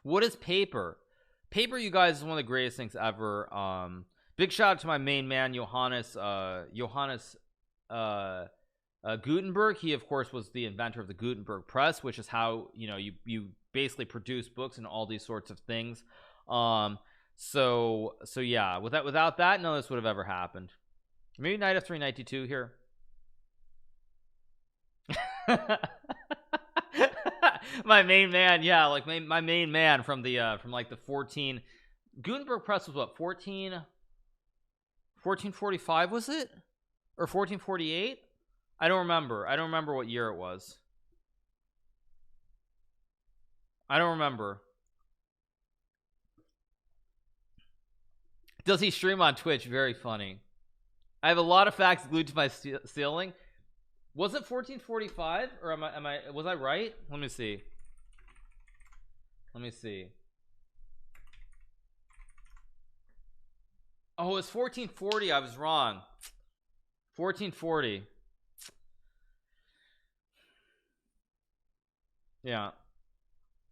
What is paper? Paper, you guys, is one of the greatest things ever. Big shout out to my main man Johannes Gutenberg. He of course was the inventor of the Gutenberg press, which is how you basically produce books and all these sorts of things. So yeah, without that, none of this would have ever happened. Maybe knight f3, knight d2 here. My main man, yeah, like my main man from the from like the 14 Gutenberg press was what, 1445 was it, or 1448? I don't remember what year it was. I don't remember. Does he stream on Twitch? Very funny. I have a lot of facts glued to my ceiling. Was it 1445, or was I right? Let me see. Oh, it's 1440. I was wrong. 1440. Yeah.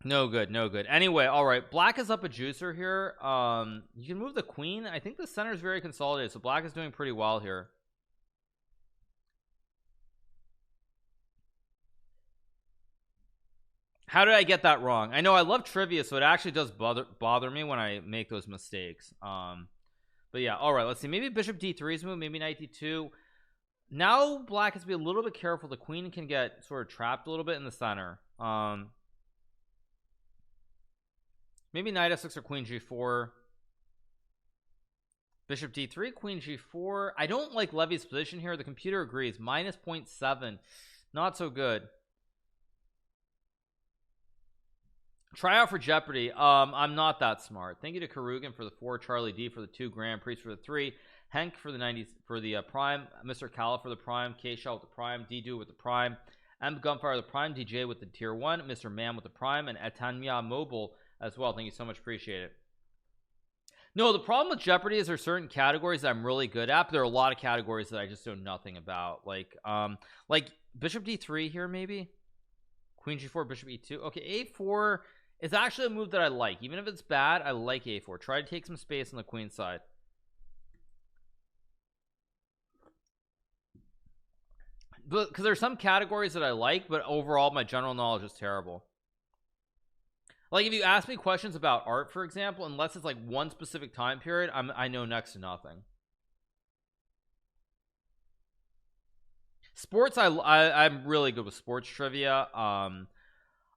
No good. Anyway, all right. Black is up a juicer here. You can move the queen. I think the center is very consolidated, so black is doing pretty well here. How did I get that wrong? I know I love trivia, so it actually does bother me when I make those mistakes. But yeah, all right. Let's see. Maybe bishop d3 is move. Maybe knight d2. Now black has to be a little bit careful. The queen can get sort of trapped a little bit in the center. Maybe knight f6 or queen g4. Bishop d3, queen g4. I don't like Levy's position here. The computer agrees. Minus 0.7. Not so good. Try out for Jeopardy. I'm not that smart. Thank you to Karugan for the 4, Charlie D for the 2, Grand Priest for the 3, Henk for the 90 for the prime, Mr. Calla for the prime, K-Shell with the prime, D-Do with the prime, M Gunfire with the prime, DJ with the tier 1, Mr. Man with the prime, and Etanya Mobile as well. Thank you so much. Appreciate it. No, the problem with Jeopardy is there's certain categories that I'm really good at, but there are a lot of categories that I just know nothing about. Like Bishop D3 here, maybe Queen G4, Bishop E2. Okay, A4 is actually a move that I like. Even if it's bad, I like A4. Try to take some space on the queen side. But because there's some categories that I like, but overall my general knowledge is terrible. Like if you ask me questions about art, for example, unless it's like one specific time period, I know next to nothing. Sports, I'm really good with sports trivia.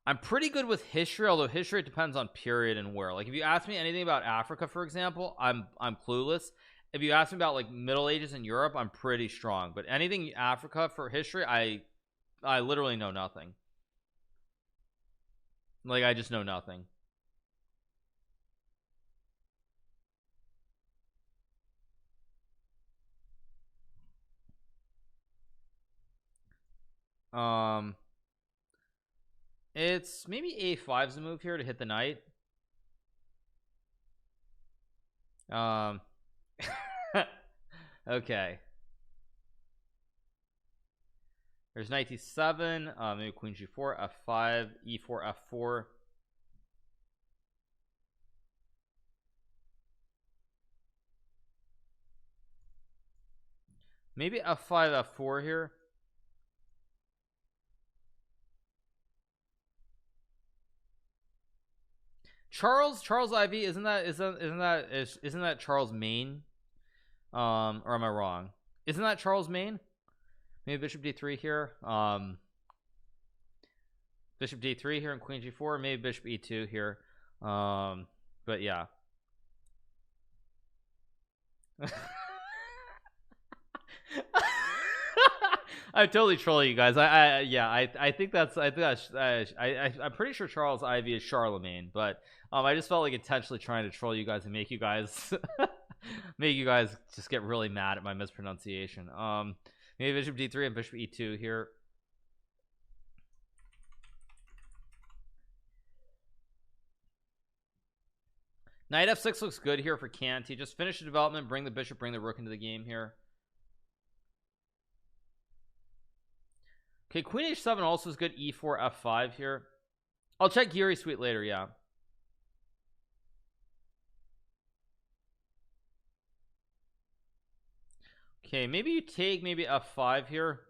I'm pretty good with history, although history depends on period and where. Like if you ask me anything about Africa, for example, I'm clueless. If you ask me about like Middle Ages in Europe, I'm pretty strong. But anything Africa for history, I literally know nothing. Like I just know nothing. It's maybe A5's the move here to hit the knight. Okay. There's knight d7, maybe queen g4, f5, e4, f4. Maybe f5, f4 here. Charles Ivy, isn't that Charles Maine? Or am I wrong? Isn't that Charles Maine? Maybe bishop d3 here. Bishop d3 here and queen g4. Maybe bishop e2 here. But yeah. I'm totally trolling you guys. I think that's I'm pretty sure Charles Ivy is Charlemagne, but I just felt like intentionally trying to troll you guys and make you guys just get really mad at my mispronunciation. Maybe bishop d3 and bishop e2 here. Knight f6 looks good here for Canty. Just finish the development, bring the bishop, bring the rook into the game here. Okay, queen h7 also is good. E4, f5 here. I'll check Geary Suite later. Yeah. Okay, maybe you take maybe f5 here.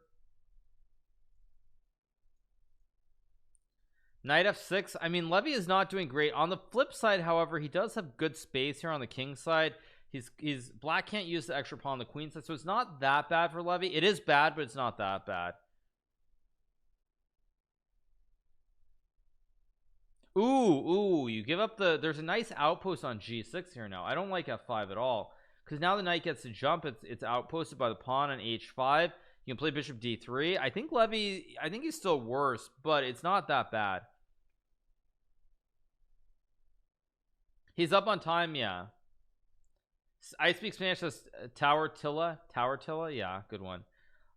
Knight f6. I mean, Levy is not doing great. On the flip side, however, he does have good space here on the king side. He's black can't use the extra pawn on the queen side, so it's not that bad for Levy. It is bad, but it's not that bad. Ooh, you give up the, there's a nice outpost on g6 here now. I don't like f5 at all, because now the knight gets to jump. It's outposted by the pawn on h5. You can play bishop d3. I think Levy, I think he's still worse, but it's not that bad. He's up on time. Yeah, I speak Spanish as Tower Tilla. Yeah, good one.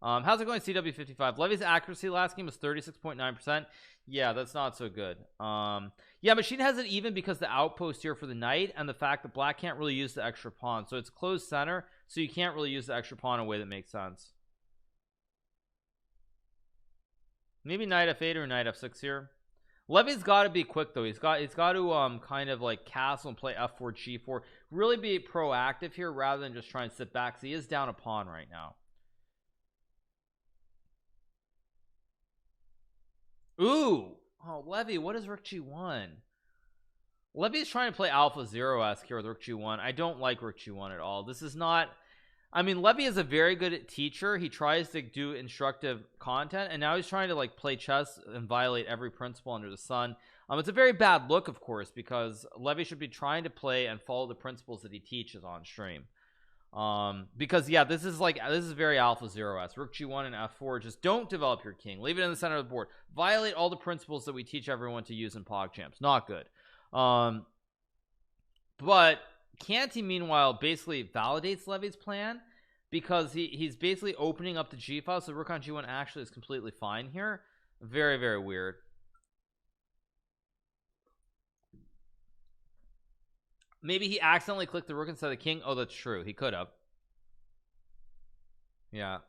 How's it going, CW55? Levy's accuracy last game was 36.9%. Yeah, that's not so good. Yeah, machine has it even because the outpost here for the knight and the fact that black can't really use the extra pawn, so it's closed center, so you can't really use the extra pawn in a way that makes sense. Maybe knight f8 or knight f6 here. Levy's got to be quick though. He's got to kind of like castle and play f4 g4, really be proactive here rather than just try and sit back, because he is down a pawn right now. Ooh, oh, Levy, what is rook g1? Levy's trying to play alpha 0-esque here with rook g1. I don't like rook g1 at all. This is not, I mean, Levy is a very good teacher. He tries to do instructive content, and now he's trying to like play chess and violate every principle under the sun. It's a very bad look, of course, because Levy should be trying to play and follow the principles that he teaches on stream. Because yeah, this is very alpha 0-esque. Rook g1 and f4, just don't develop your king, leave it in the center of the board, violate all the principles that we teach everyone to use in PogChamps. Not good. But Canty meanwhile basically validates Levy's plan, because he's basically opening up the g file, so rook on g1 actually is completely fine here. Very, very weird. Maybe he accidentally clicked the rook instead of the king. Oh, that's true, he could have. Yeah,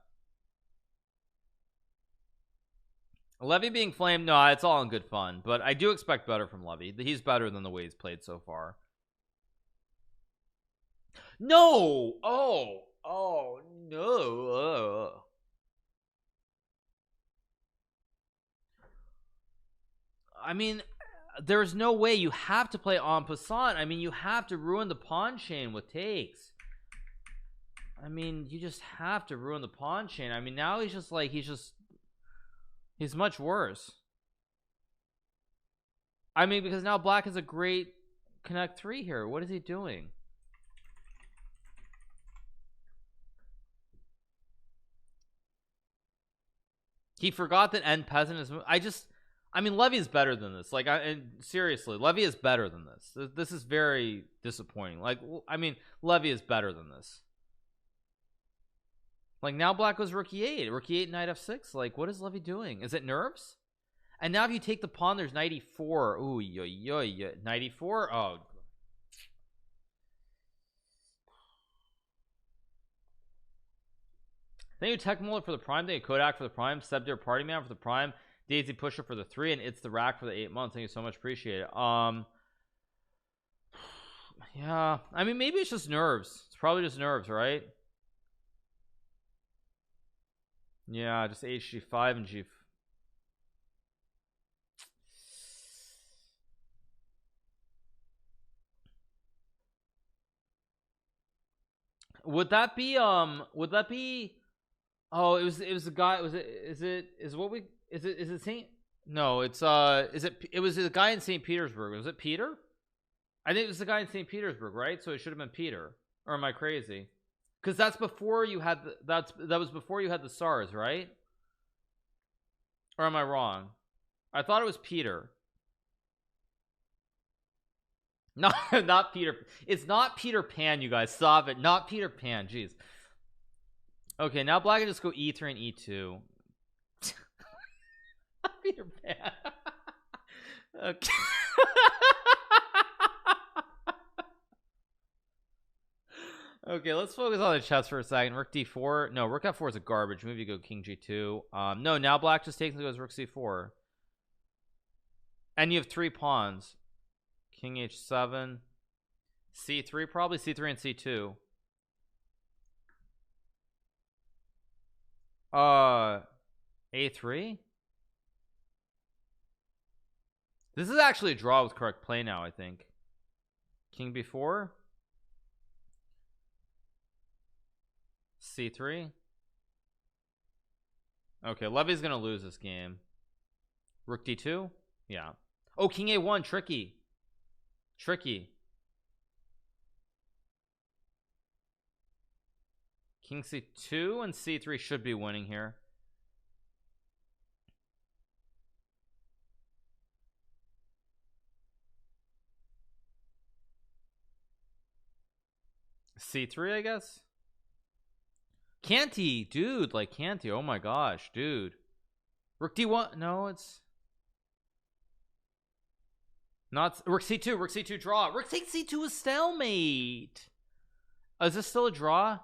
Levy being flamed, no, it's all in good fun, but I do expect better from Levy. He's better than the way he's played so far. No, oh no. I mean, there's no way. You have to play en passant. I mean, you have to ruin the pawn chain with takes. I mean, you just have to ruin the pawn chain. I mean, now he's just like, he's much worse. I mean, because now black has a great connect 3 here. What is he doing? He forgot that end peasant is, I mean, Levy is better than this. Like, seriously, Levy is better than this. This is very disappointing. Like, I mean, Levy is better than this. Like, now black goes rook e8 knight f6. Like, what is Levy doing? Is it nerves? And now if you take the pawn, there's knight e4. Ooh, knight e4. Oh, thank you, Tech Mullet, for the prime. Thank you, Kodak, for the prime. Sebdir Party Man for the prime. Daisy Pusher for the 3, and It's the Rack for the 8 months. Thank you so much, appreciate it. Yeah, I mean, maybe it's just nerves. It's probably just nerves, right? Yeah, just hg5 and g. Would that be oh, it was the guy, is it Saint, no, it's it was the guy in St. Petersburg. Was it Peter? I think it was the guy in St. Petersburg, right? So it should have been Peter, or am I crazy? Because that's before you had that was before you had the SARS, right? Or am I wrong? I thought it was Peter. No, not Peter. It's not Peter Pan, you guys. Stop it. Not Peter Pan. Jeez. Okay, now black can just go e3 and e2. Peter Pan. Okay. Okay, let's focus on the chess for a second. Rook d4. No, rook f4 is a garbage move. You go king g2. No, now black just takes and goes rook c4. And you have 3 pawns. King h7. c3, probably c3 and c2. A3. This is actually a draw with correct play now, I think. King b4, c3. Okay, Levy's gonna lose this game. Rook d2. Yeah. Oh, king a1. Tricky. King c2 and c3 should be winning here. c3, I guess. Canty, dude, like Canty. Oh my gosh, dude. Rook d1. No, it's not. Rook c2 draw. Rook takes c2 is stalemate. Is this still a draw?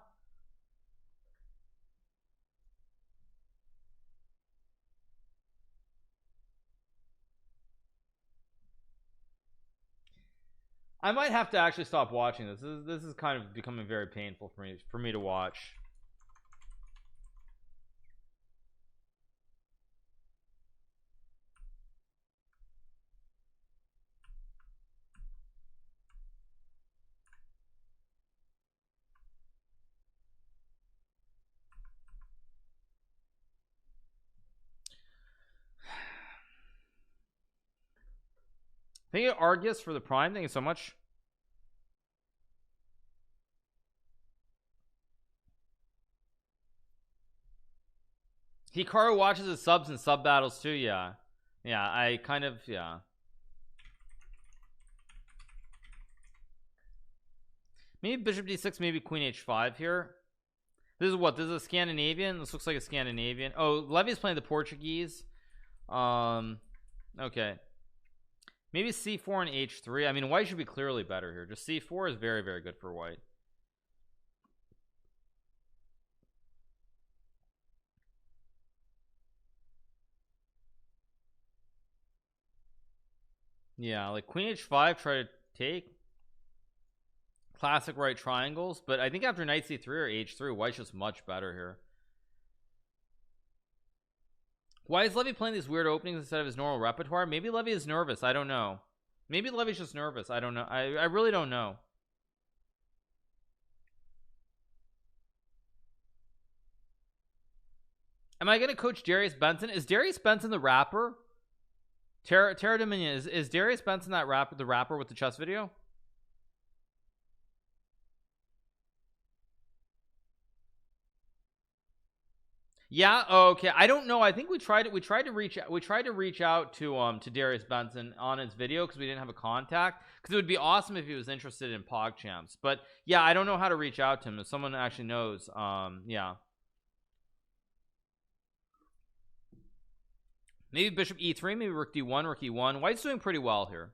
I might have to actually stop watching this. This is kind of becoming very painful for me to watch. Thank you, Argus, for the prime. Thank you so much. Hikaru watches his subs and sub battles too. Yeah, I kind of, yeah. Maybe bishop d6, maybe queen h5 here. This is what? This is a Scandinavian. This looks like a Scandinavian. Oh, Levy's playing the Portuguese. Okay. Maybe c4 and h3. I mean, white should be clearly better here. Just c4 is very, very good for white. Yeah, like queen h5, try to take classic right triangles, but I think after knight c3 or h3, white's just much better here. Why is Levy playing these weird openings instead of his normal repertoire? Maybe Levy is nervous. I don't know. Maybe Levy's just nervous. I don't know. I really don't know. Am I gonna coach Darius Benson? Is Darius Benson the rapper? Terra Dominion, is Darius Benson that rapper, the rapper with the chess video? Yeah. Oh, okay. I don't know. I think we tried to reach out to Darius Benson on his video because we didn't have a contact, because it would be awesome if he was interested in PogChamps. But yeah, I don't know how to reach out to him. If someone actually knows, yeah. Maybe bishop e3, maybe rook d1, rook e1. White's doing pretty well here.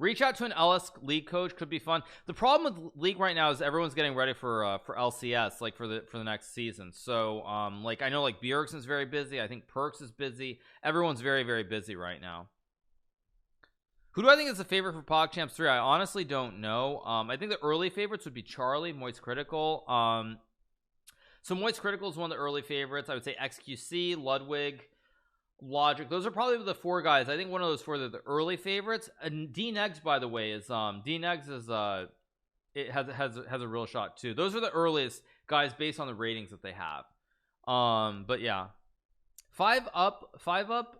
Reach out to an LS league coach, could be fun. The problem with league right now is everyone's getting ready for LCS, like for the next season. So like I know like Bjergsen's very busy. I think Perks is busy. Everyone's very, very busy right now. Who do I think is the favorite for PogChamps 3? I honestly don't know. I think the early favorites would be Charlie, Moist Critical. So Moist Critical is one of the early favorites. I would say XQC, Ludwig, Logic. Those are probably the four guys. I think one of those four are the early favorites. And D-Negs, by the way, is D-Negs is it has a real shot too. Those are the earliest guys based on the ratings that they have. But yeah, 5 up.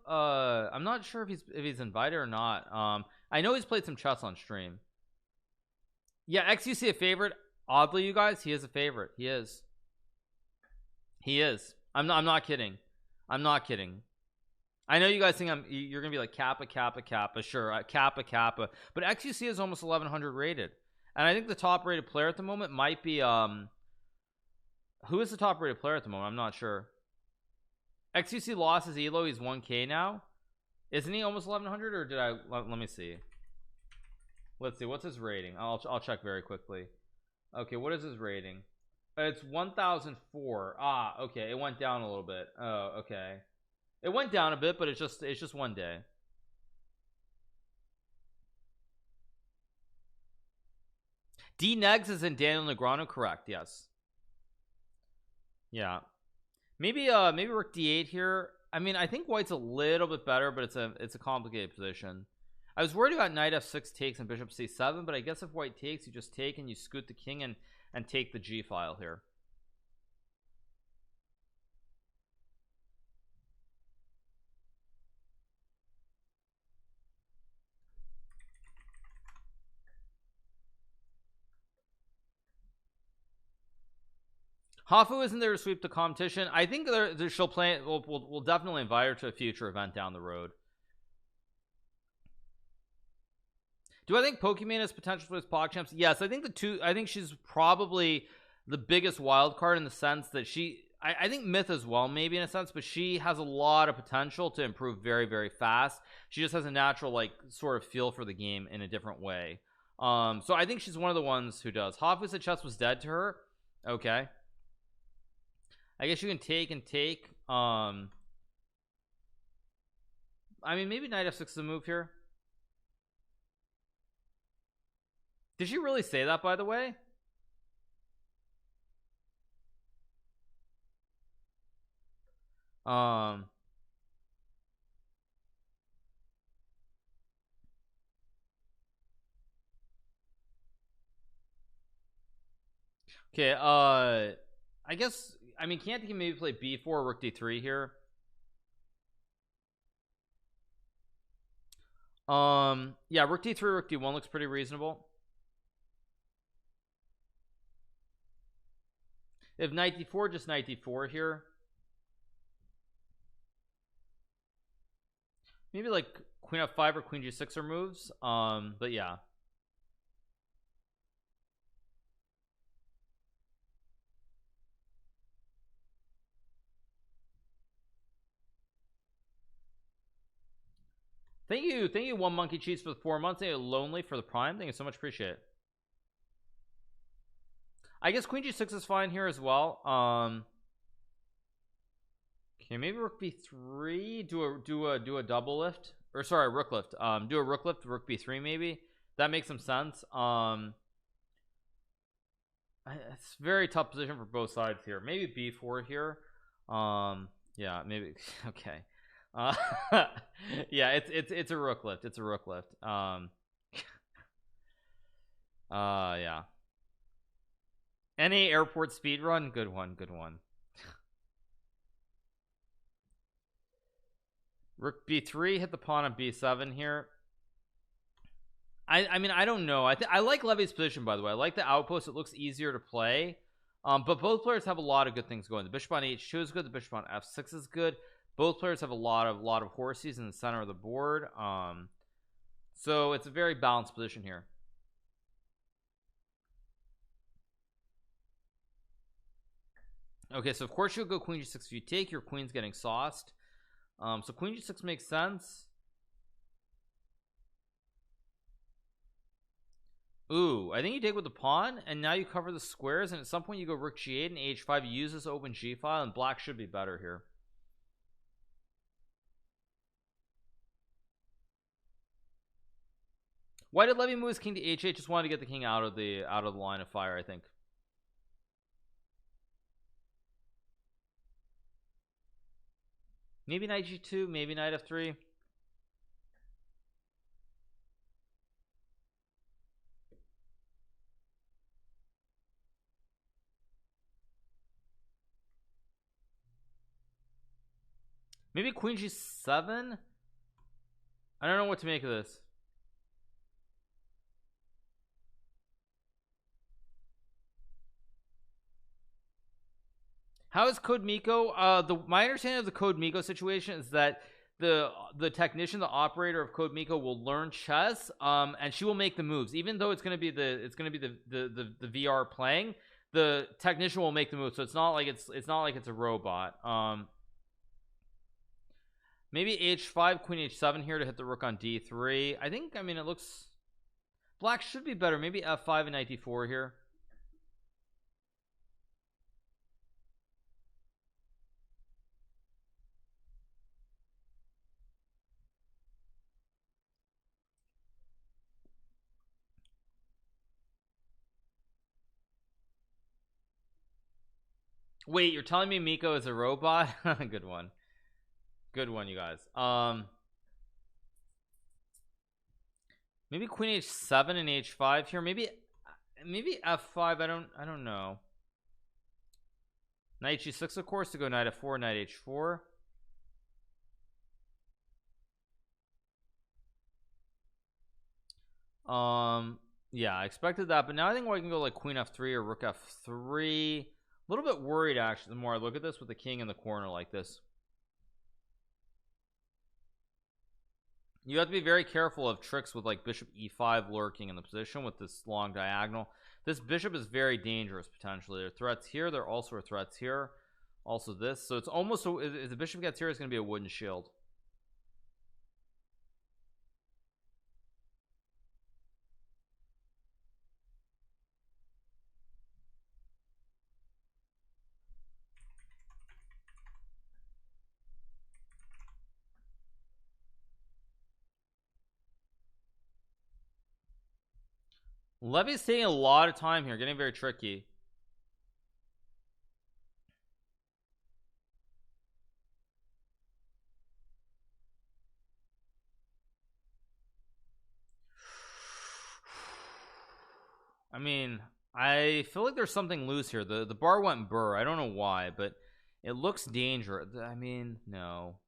I'm not sure if he's invited or not. I know he's played some chess on stream. Yeah, XQC a favorite. Oddly, you guys, he is a favorite. He is. I'm not kidding. I'm not kidding. I know you guys think you're gonna be like Kappa. Sure, Kappa, but XQC is almost 1100 rated, and I think the top rated player at the moment might be who is the top rated player at the moment? I'm not sure. XQC lost his elo. He's 1k now. Isn't he almost 1100, or did I let me see. Let's see, what's his rating? I'll check very quickly. Okay, what is his rating? It's 1004. Okay, it went down a little bit. Oh, okay, it went down a bit, but it's just one day. D-Negs is in Daniel Negreanu, correct? Yes. Yeah. Maybe rook d8 here. I mean, I think white's a little bit better, but it's a complicated position. I was worried about knight f6 takes and bishop c7, but I guess if white takes, you just take and you scoot the king and take the g file here. Hafu isn't there to sweep the competition. I think she'll play it. We'll definitely invite her to a future event down the road. Do I think Pokemon has potential for his PogChamps? Yes, I think she's probably the biggest wild card in the sense that I think Myth as well, maybe in a sense, but she has a lot of potential to improve very, very fast. She just has a natural, like, sort of feel for the game in a different way. So I think she's one of the ones who does. Hafu said chess was dead to her. Okay. I guess you can take and take. I mean, maybe knight f6 is a move here. Did she really say that, by the way? Okay, I guess, I mean, Canty can maybe play b4, rook d3 here. Yeah, rook d3, rook d1 looks pretty reasonable. If knight d4, just knight d4 here. Maybe like queen f5 or queen g6 are moves. But yeah. Thank you, One Monkey Cheese for the 4 months. Thank you, Lonely for the prime. Thank you so much, appreciate it. I guess queen g6 is fine here as well. Okay, maybe rook b3. Do a double lift, or sorry, rook lift. Do a rook lift, rook b3 maybe. That makes some sense. It's a very tough position for both sides here. Maybe b4 here. Yeah, maybe. Okay. Yeah, it's a rook lift. It's a rook lift. Yeah. Any airport speed run? Good one, good one. Rook b3, hit the pawn on b7 here. I mean, I don't know. I like Levy's position, by the way. I like the outpost. It looks easier to play. But both players have a lot of good things going. The bishop on h2 is good. The bishop on f6 is good. Both players have a lot of horses in the center of the board. So it's a very balanced position here. Okay, so of course you'll go queen g6 if you take. Your queen's getting sauced. So queen g6 makes sense. Ooh, I think you take with the pawn, and now you cover the squares, and at some point you go rook g8 and h5. You use this open g file, and black should be better here. Why did Levy move his king to h8? Just wanted to get the king out of the line of fire, I think. Maybe knight g2, maybe knight f3. Maybe queen g7. I don't know what to make of this. How is Code Miko? My understanding of the Code Miko situation is that the technician, the operator of Code Miko, will learn chess, and she will make the moves, even though it's going to be the VR playing. The technician will make the moves, so it's not like it's a robot. Maybe h5, queen h7 here to hit the rook on d3. I mean, it looks black should be better. Maybe f5 and knight d4 here. Wait, you're telling me Miko is a robot? Good one. Good one, you guys. Maybe queen h7 and h5 here. Maybe f5. I don't know. Knight g6, of course, to go knight f4, knight h4. Yeah, I expected that, but now I think I can go like queen f3 or rook f3. A little bit worried actually the more I look at this with the king in the corner like this. You have to be very careful of tricks with like bishop e5 lurking in the position with this long diagonal. This bishop is very dangerous potentially. There are threats here, there also are threats here, also this, so it's almost so if the bishop gets here, it's going to be a wooden shield. Levy's taking a lot of time here, getting very tricky. I mean, I feel like there's something loose here. The bar went burr. I don't know why, but it looks dangerous. I mean, no.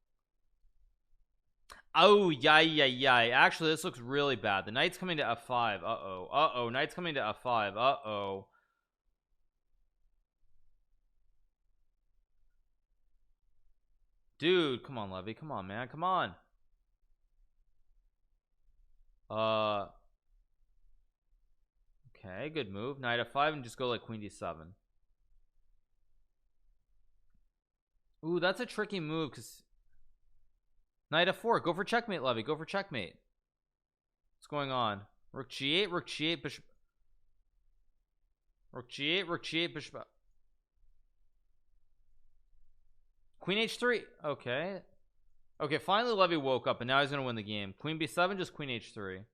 Oh, yeah. Actually, this looks really bad. The knight's coming to f5. Uh-oh. Knight's coming to f5. Uh-oh. Dude, come on, Levy. Come on, man. Come on. Okay, good move. Knight f5 and just go like queen d7. Ooh, that's a tricky move because knight f4. Go for checkmate, Levy. Go for checkmate. What's going on? Rook g8, bishop. Rook g8, bishop. Queen h3. Okay. Okay, finally Levy woke up and now he's gonna win the game. Queen b7, just queen h3.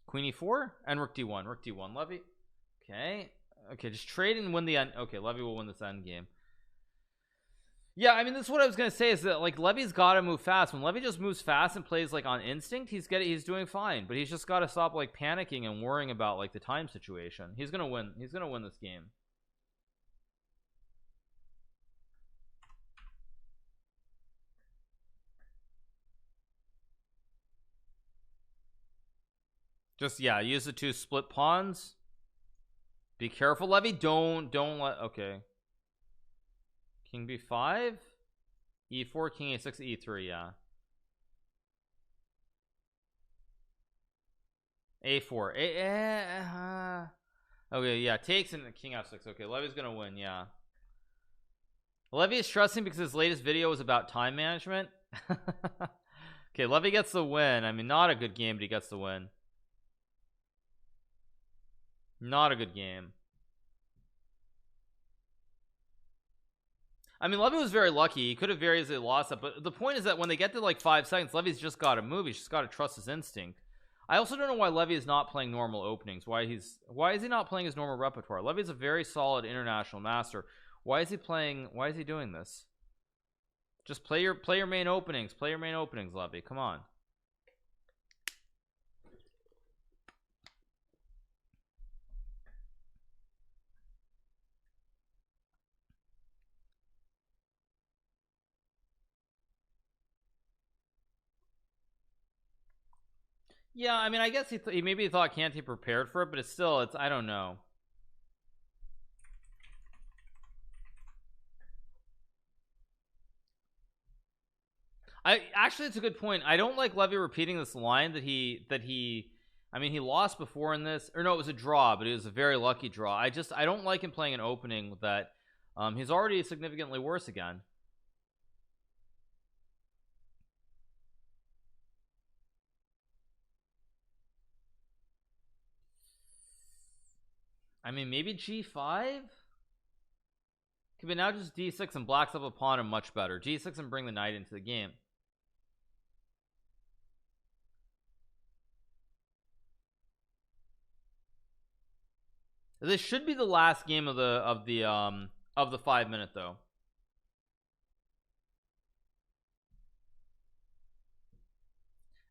Queen e4 and rook d1, Levy. Okay, just trade and win the end. Okay, Levy will win this end game. Yeah, I mean, this is what I was gonna say is that like Levy's got to move fast. When Levy just moves fast and plays like on instinct, he's doing fine, but he's just got to stop like panicking and worrying about like the time situation. He's gonna win this game. Just, yeah, use the two split pawns. Be careful, Levy. Don't let. Okay, king b5, e4, king a6, e3. Yeah, a4. Okay, yeah, takes and king f6. Okay, Levy's gonna win. Yeah, Levy is stressing because his latest video was about time management. Okay, Levy gets the win. I mean, not a good game, but he gets the win. Not a good game. I mean, Levy was very lucky. He could have very easily lost it, but the point is that when they get to like 5 seconds, Levy's just got to move. He's just got to trust his instinct. I also don't know why Levy is not playing normal openings. Why is he not playing his normal repertoire? Levy is a very solid international master. Why is he doing this? Just play your main openings. Play your main openings, Levy. Come on. Yeah, I mean, I guess he maybe thought Canty prepared for it, but it's I don't know. Actually, it's a good point. I don't like Levy repeating this line that he I mean, he lost before in this, or no, it was a draw, but it was a very lucky draw. I don't like him playing an opening with that. He's already significantly worse again. I mean, maybe g5. Okay, but now just d6 and blacks up a pawn are much better. g6 and bring the knight into the game. This should be the last game of the 5 minute though.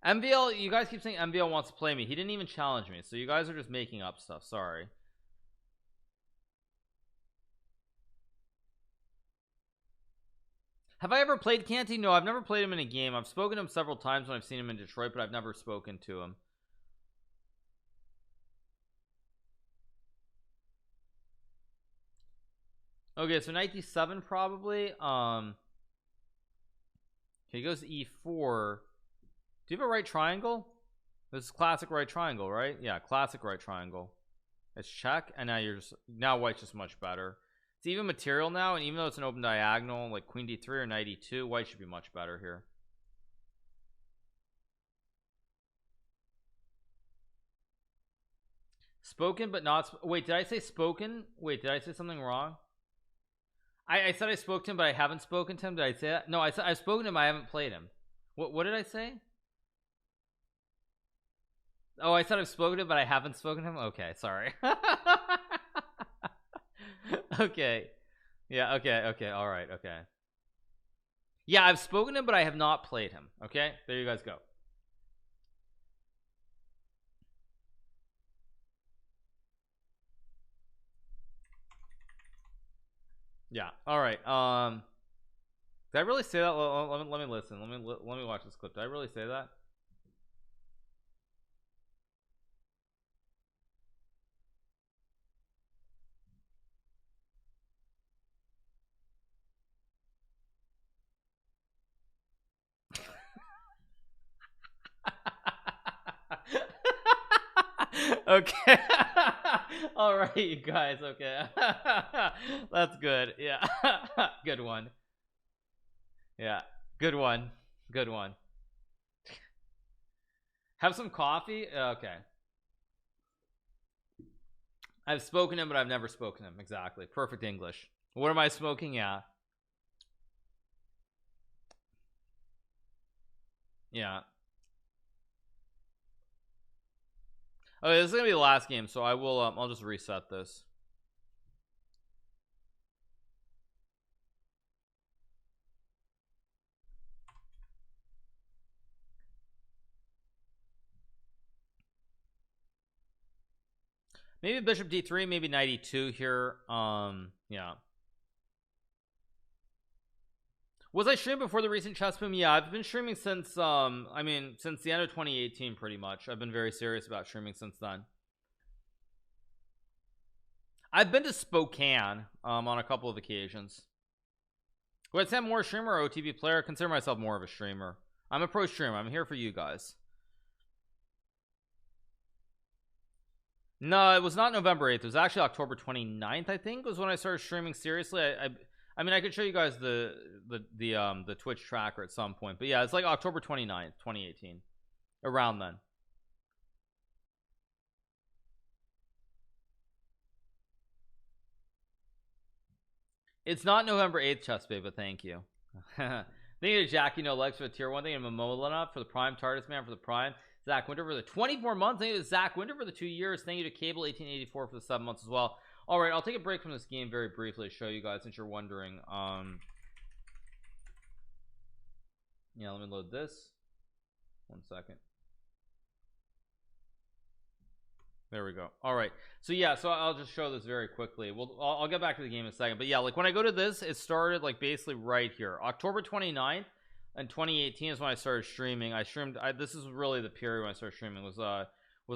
MVL, you guys keep saying MVL wants to play me. He didn't even challenge me, so you guys are just making up stuff. Sorry. Have I ever played Canty? No, I've never played him in a game. I've spoken to him several times when I've seen him in Detroit, but I've never spoken to him. Okay, so knight d7 probably. Okay, he goes to e4. Do you have a right triangle? This is classic right triangle, right? Yeah, classic right triangle. It's check, and now white's just much better. It's even material now, and even though it's an open diagonal, like queen d3 or knight e2, white should be much better here. Spoken but not wait, did I say spoken? Wait, did I say something wrong? I said I spoke to him, but I haven't spoken to him. Did I say that? No, I said I've spoken to him, I haven't played him. What did I say? Oh, I said I've spoken to him, but I haven't spoken to him. Okay, sorry. Okay, yeah, okay, all right, okay, yeah, I've spoken to him, but I have not played him. Okay, there you guys go. Yeah, all right. Did I really say that? Let me listen. Let me watch this clip. Did I really say that? Okay. All right, you guys. Okay. That's good. Yeah. Good one. Yeah, good one. Good one. Have some coffee. Okay, I've spoken to him, but I've never spoken to him. Exactly, perfect English. What am I smoking? Yeah, yeah. Okay, this is gonna be the last game, so I will I'll just reset this. Maybe bishop d3, maybe knight e2 here. Yeah. Was I streaming before the recent chess boom? Yeah, I've been streaming since I mean since the end of 2018 pretty much. I've been very serious about streaming since then. I've been to Spokane on a couple of occasions. Would I say I'm more a streamer or OTV player? I consider myself more of a streamer. I'm a pro streamer. I'm here for you guys. No, it was not November 8th. It was actually October 29th, I think, was when I started streaming seriously. I mean, I could show you guys the Twitch tracker at some point, but yeah, it's like October 29th, 2018, around then. It's not November 8th, Chess Babe, but thank you. Thank you to Jackie No Legs for the tier 1. Thank you to Momola for the prime, TARDIS Man for the prime, Zach Winter for the 24 months. Thank you to Zach Winter for the 2 years. Thank you to Cable 1884 for the 7 months as well. All right, I'll take a break from this game very briefly to show you guys, since you're wondering. Yeah, let me load this. 1 second. There we go. All right, so yeah, so I'll just show this very quickly. I'll get back to the game in a second, but yeah, like when I go to this, it started like basically right here, October 29th and 2018 is when I started streaming. This is really the period when I started streaming, was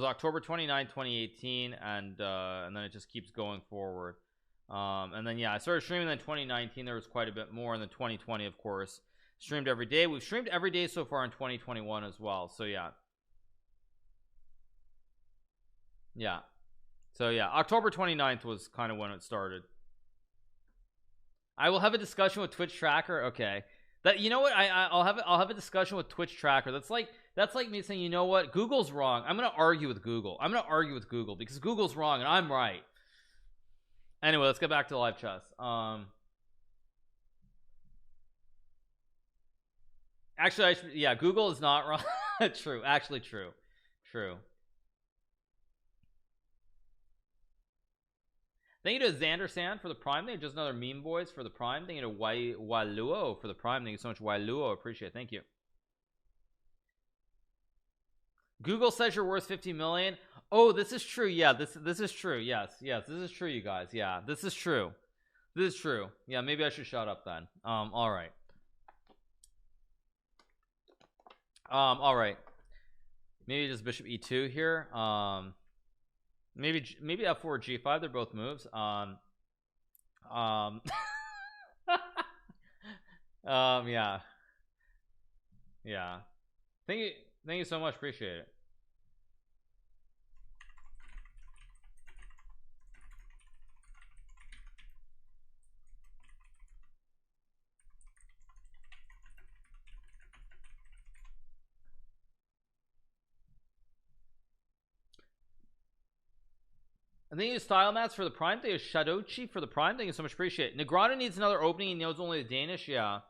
October 29th, 2018, and then it just keeps going forward. And then yeah, I started streaming in 2019. There was quite a bit more, and then 2020, of course, streamed every day. We've streamed every day so far in 2021 as well. So yeah. Yeah, so yeah, October 29th was kind of when it started. I will have a discussion with Twitch Tracker. Okay, that, you know what, I'll have a discussion with Twitch Tracker. That's like me saying, you know what, Google's wrong. I'm gonna argue with Google. Because Google's wrong and I'm right. Anyway, let's get back to live chess. Actually, yeah, Google is not wrong. True, actually true. Thank you to Xander Sand for the prime. Thank you, just another meme boys for the prime. Thank you to Wailuo for the prime. Thank you so much, Wailuo. Appreciate it. Thank you. Google says you're worth 50 million. Oh, this is true. Yeah, this is true. Yes, this is true, you guys. Yeah, this is true. This is true. Yeah, maybe I should shut up then. All right. All right. Maybe just bishop e2 here. Maybe f4 g5. They're both moves. Yeah. Yeah. Thank you so much. Appreciate it. I think you style mats for the prime. Thank you Shadochi for the prime. Thank you so much. Appreciate it. Negrano needs another opening. He knows only the Danish. Yeah.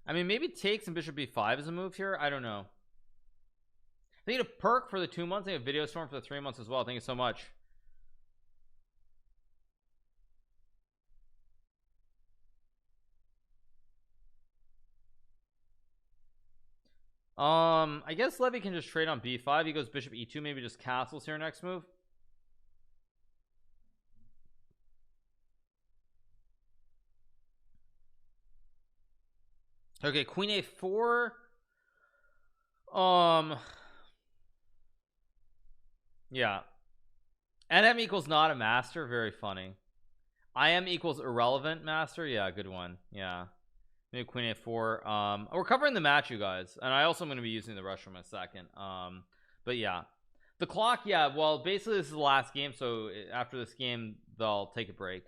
I mean, maybe takes and bishop b5 is a move here. I don't know. I need a perk for the 2 months. I have video storm for the 3 months as well. Thank you so much. I guess Levy can just trade on b5. He goes bishop e2, maybe just castles here next move. Okay, queen a4. Yeah. NM equals not a master. Very funny. IM equals irrelevant master. Yeah, good one. Yeah. Maybe queen a4. We're covering the match, you guys, and I also am going to be using the rush room in a second. But yeah, the clock. Yeah, well, basically this is the last game, so after this game they'll take a break.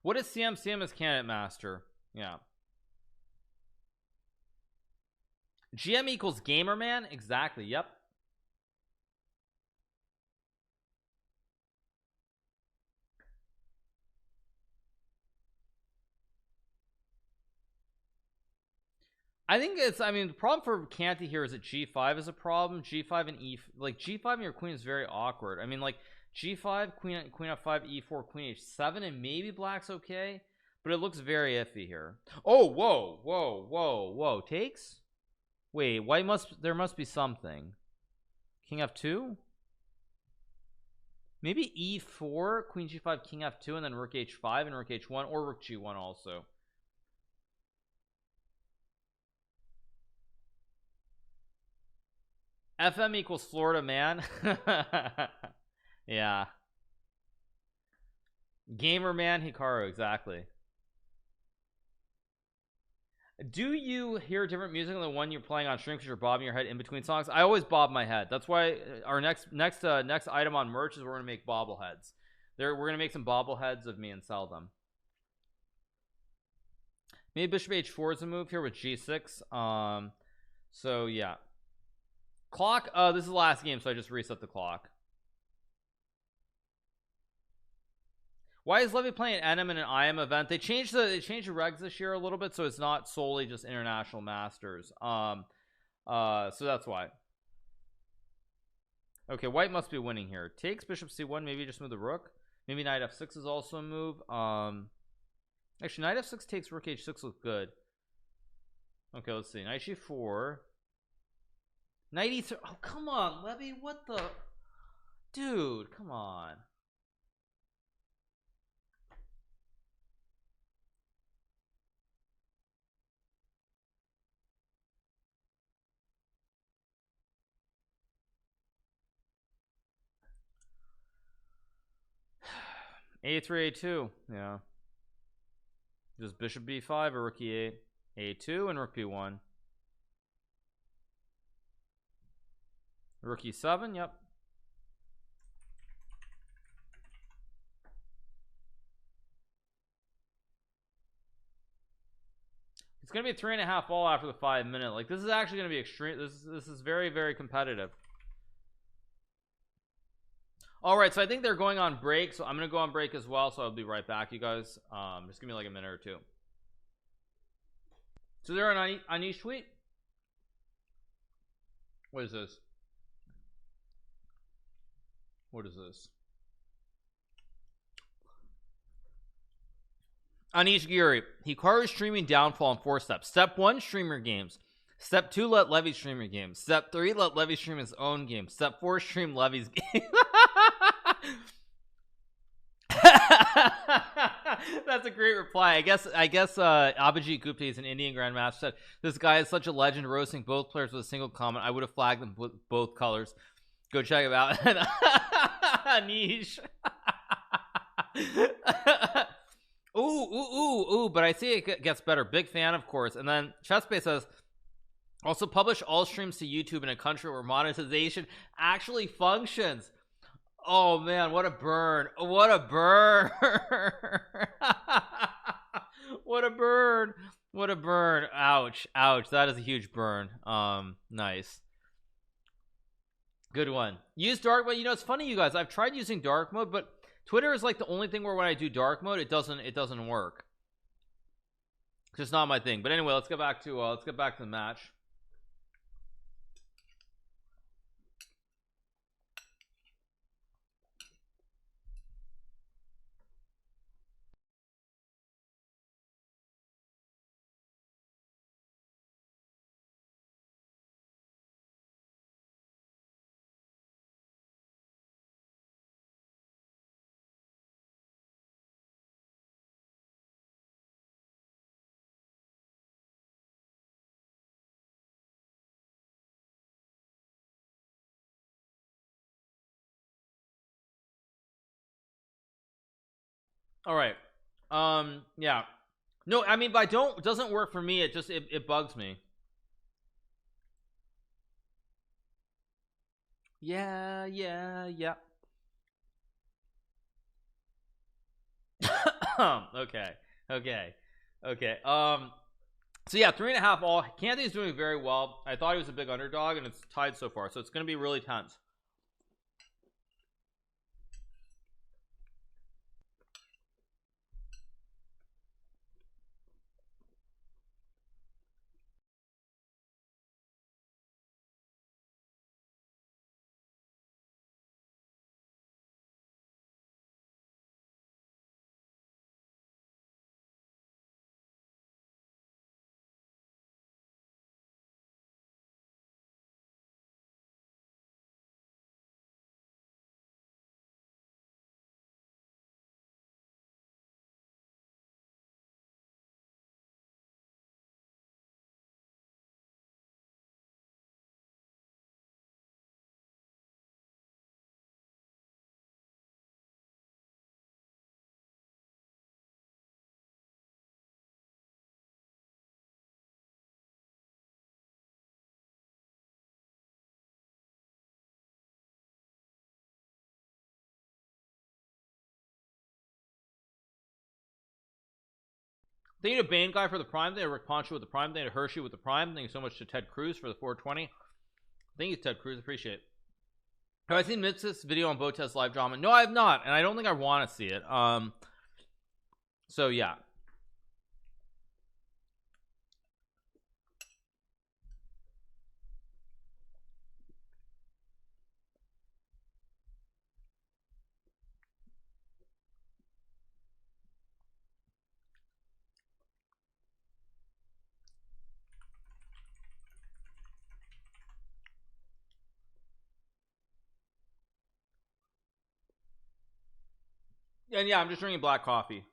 What is CM? CM is candidate master. Yeah. GM equals gamer man. Exactly. Yep. I think it's, I mean, the problem for Canty here is that g5 is a problem. G5 and e, like g5 and your queen is very awkward. I mean, like g5, queen f5, e4, queen h7, and maybe black's okay, but it looks very iffy here. Oh, whoa, takes. Wait, white there must be something. King f2, maybe e4, queen g5, king f2, and then rook h5 and rook h1, or rook g1 also. FM equals Florida man. Yeah. Gamer man Hikaru, exactly. Do you hear different music than the one you're playing on stream because you're bobbing your head in between songs? I always bob my head. That's why our next item on merch is we're gonna make bobbleheads. We're gonna make some bobbleheads of me and sell them. Maybe bishop h4 is a move here with g6. So yeah. Clock, this is the last game, so I just reset the clock. Why is Levy playing an NM and an IM event? They changed the regs this year a little bit, so it's not solely just international masters. So that's why. Okay, white must be winning here. Takes bishop c1, maybe just move the rook. Maybe knight f6 is also a move. Actually, knight f6 takes rook h6 looks good. Okay, let's see. Knight g4. Knight e3. Oh, come on, Levy. What the? Dude, come on. a3, a2. Yeah. Just bishop b5 or rook e8. a2 and rook b1. Rook e7, yep. It's gonna be 3.5 all after the 5 minute. Like, this is actually gonna be extreme. This is very, very competitive. All right, so I think they're going on break, so I'm gonna go on break as well, so I'll be right back, you guys. Just give me like a minute or two. So they're on Anish tweet. What is this? What is this? Anish Giri, Hikaru streaming downfall in 4 steps. Step 1, stream your games. Step 2, let Levy stream your games. Step 3, let Levy stream his own game. Step 4, stream Levy's game. That's a great reply. I guess Abhijit Gupta is an Indian grandmaster, said this guy is such a legend, roasting both players with a single comment. I would have flagged them with both colors. Go check him out. Anish. Ooh, but I see it gets better. Big fan, of course. And then Chessbase says, also publish all streams to YouTube in a country where monetization actually functions. Oh man, what a burn. What a burn. What a burn. What a burn. Ouch. That is a huge burn. Nice. Good one. Use dark mode. You know, it's funny, you guys, I've tried using dark mode, but Twitter is like the only thing where when I do dark mode, it doesn't work. It's just not my thing. But anyway, let's get back to the match. All right. Yeah. No, I mean, but it doesn't work for me. It bugs me. Yeah. Okay. So yeah, 3.5 all. Canty is doing very well. I thought he was a big underdog, and it's tied so far, so it's going to be really tense. They need a Bane guy for the Prime. They had Rick Poncho with the Prime. They had Hershey with the Prime. Thank you so much to Ted Cruz for the 420. Thank you, Ted Cruz. Appreciate it. Have I seen Mitz's video on Botez live drama? No, I have not, and I don't think I want to see it. So yeah. And yeah, I'm just drinking black coffee.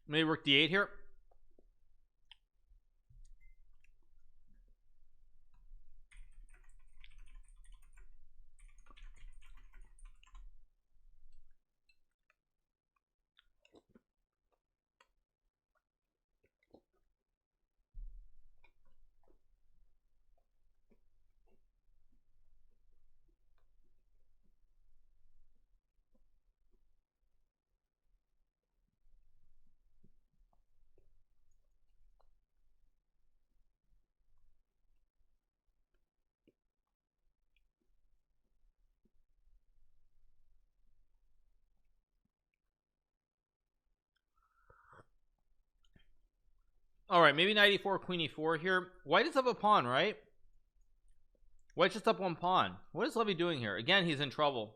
Maybe work D8 here. All right, maybe knight e4, queen e4 here. White is up a pawn, right? White's just up one pawn. What is Levy doing here? Again, he's in trouble.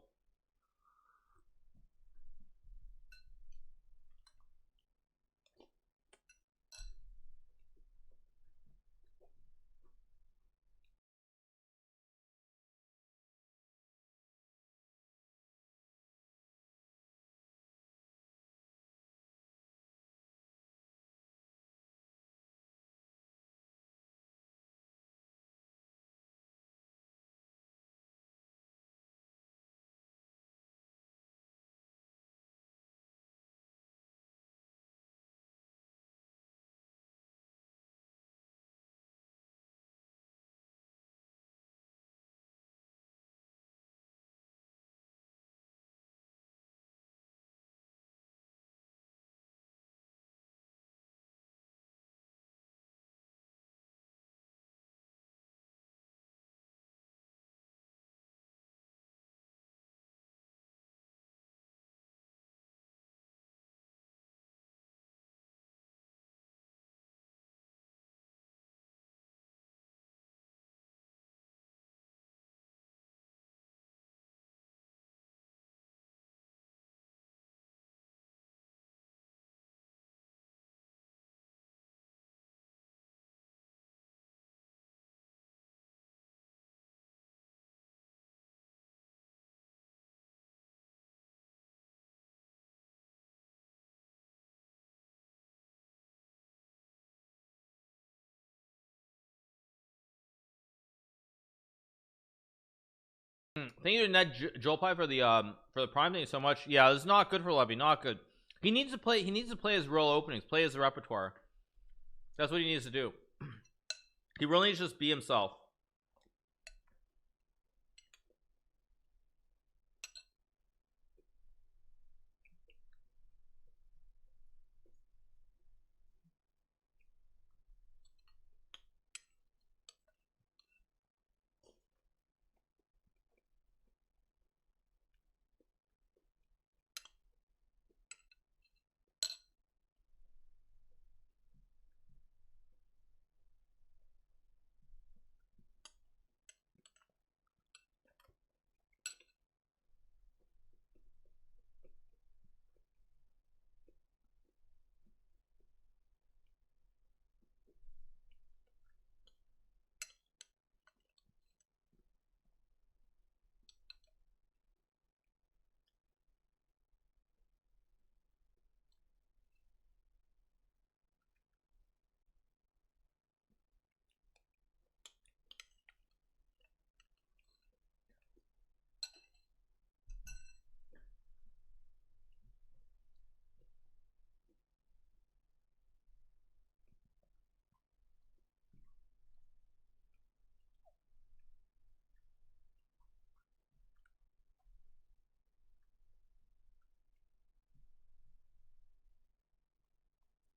Thank you to Ned Jolpai for the prime. Thank you so much. Yeah, this is not good for Levy. Not good. He needs to play. He needs to play his real openings. Play his repertoire. That's what he needs to do. He really needs to just be himself.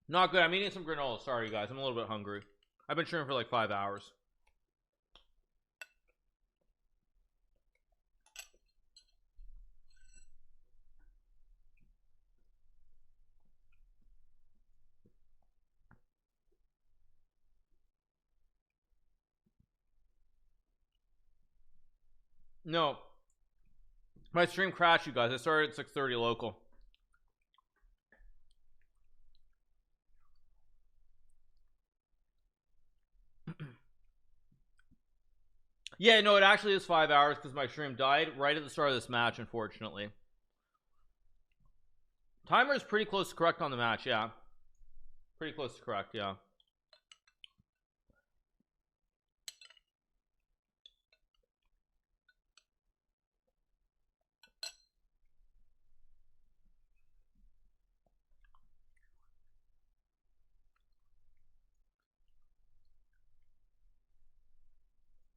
Not good. I'm eating some granola. Sorry, guys. I'm a little bit hungry. I've been streaming for like 5 hours. No, my stream crashed, you guys. I started at 6:30 local. Yeah, no, it actually is 5 hours because my stream died right at the start of this match, unfortunately. Timer is pretty close to correct on the match, yeah. Pretty close to correct, yeah.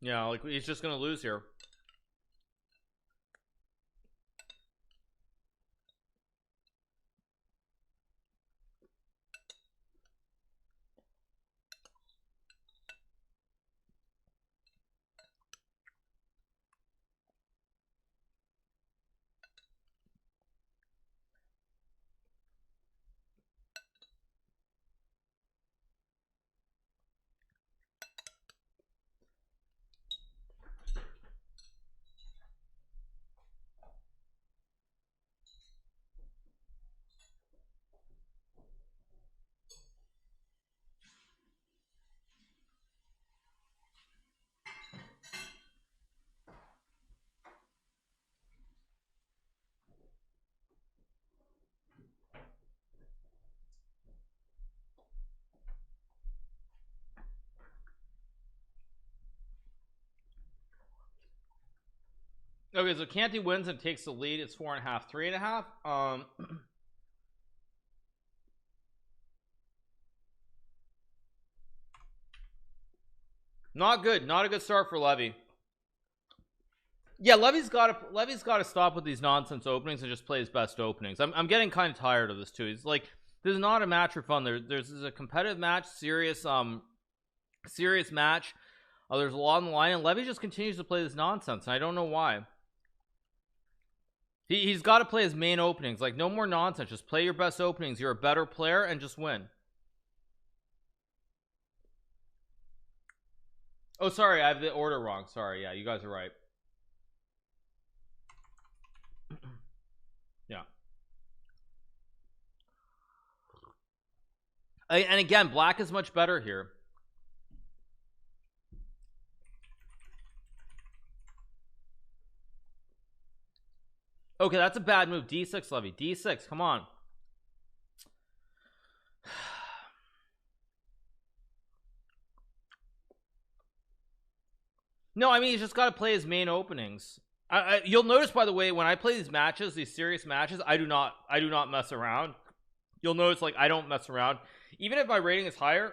Yeah, like he's just gonna lose here. Okay, so Canty wins and takes the lead. It's 4.5, 3.5. Not good. Not a good start for Levy. Yeah, Levy's got to stop with these nonsense openings and just play his best openings. I'm getting kind of tired of this too. He's like, this is not a match for fun. There's a competitive match, serious match. There's a lot on the line, and Levy just continues to play this nonsense, and I don't know why. He's got to play his main openings. Like, no more nonsense. Just play your best openings. You're a better player, and just win. Oh, sorry, I have the order wrong. Sorry, yeah, you guys are right. Yeah. And again, black is much better here. Okay, that's a bad move. D6, Levy. D6, come on. No, I mean, he's just got to play his main openings. You'll notice, by the way, when I play these matches, these serious matches, I do not mess around. You'll notice, like, I don't mess around. Even if my rating is higher,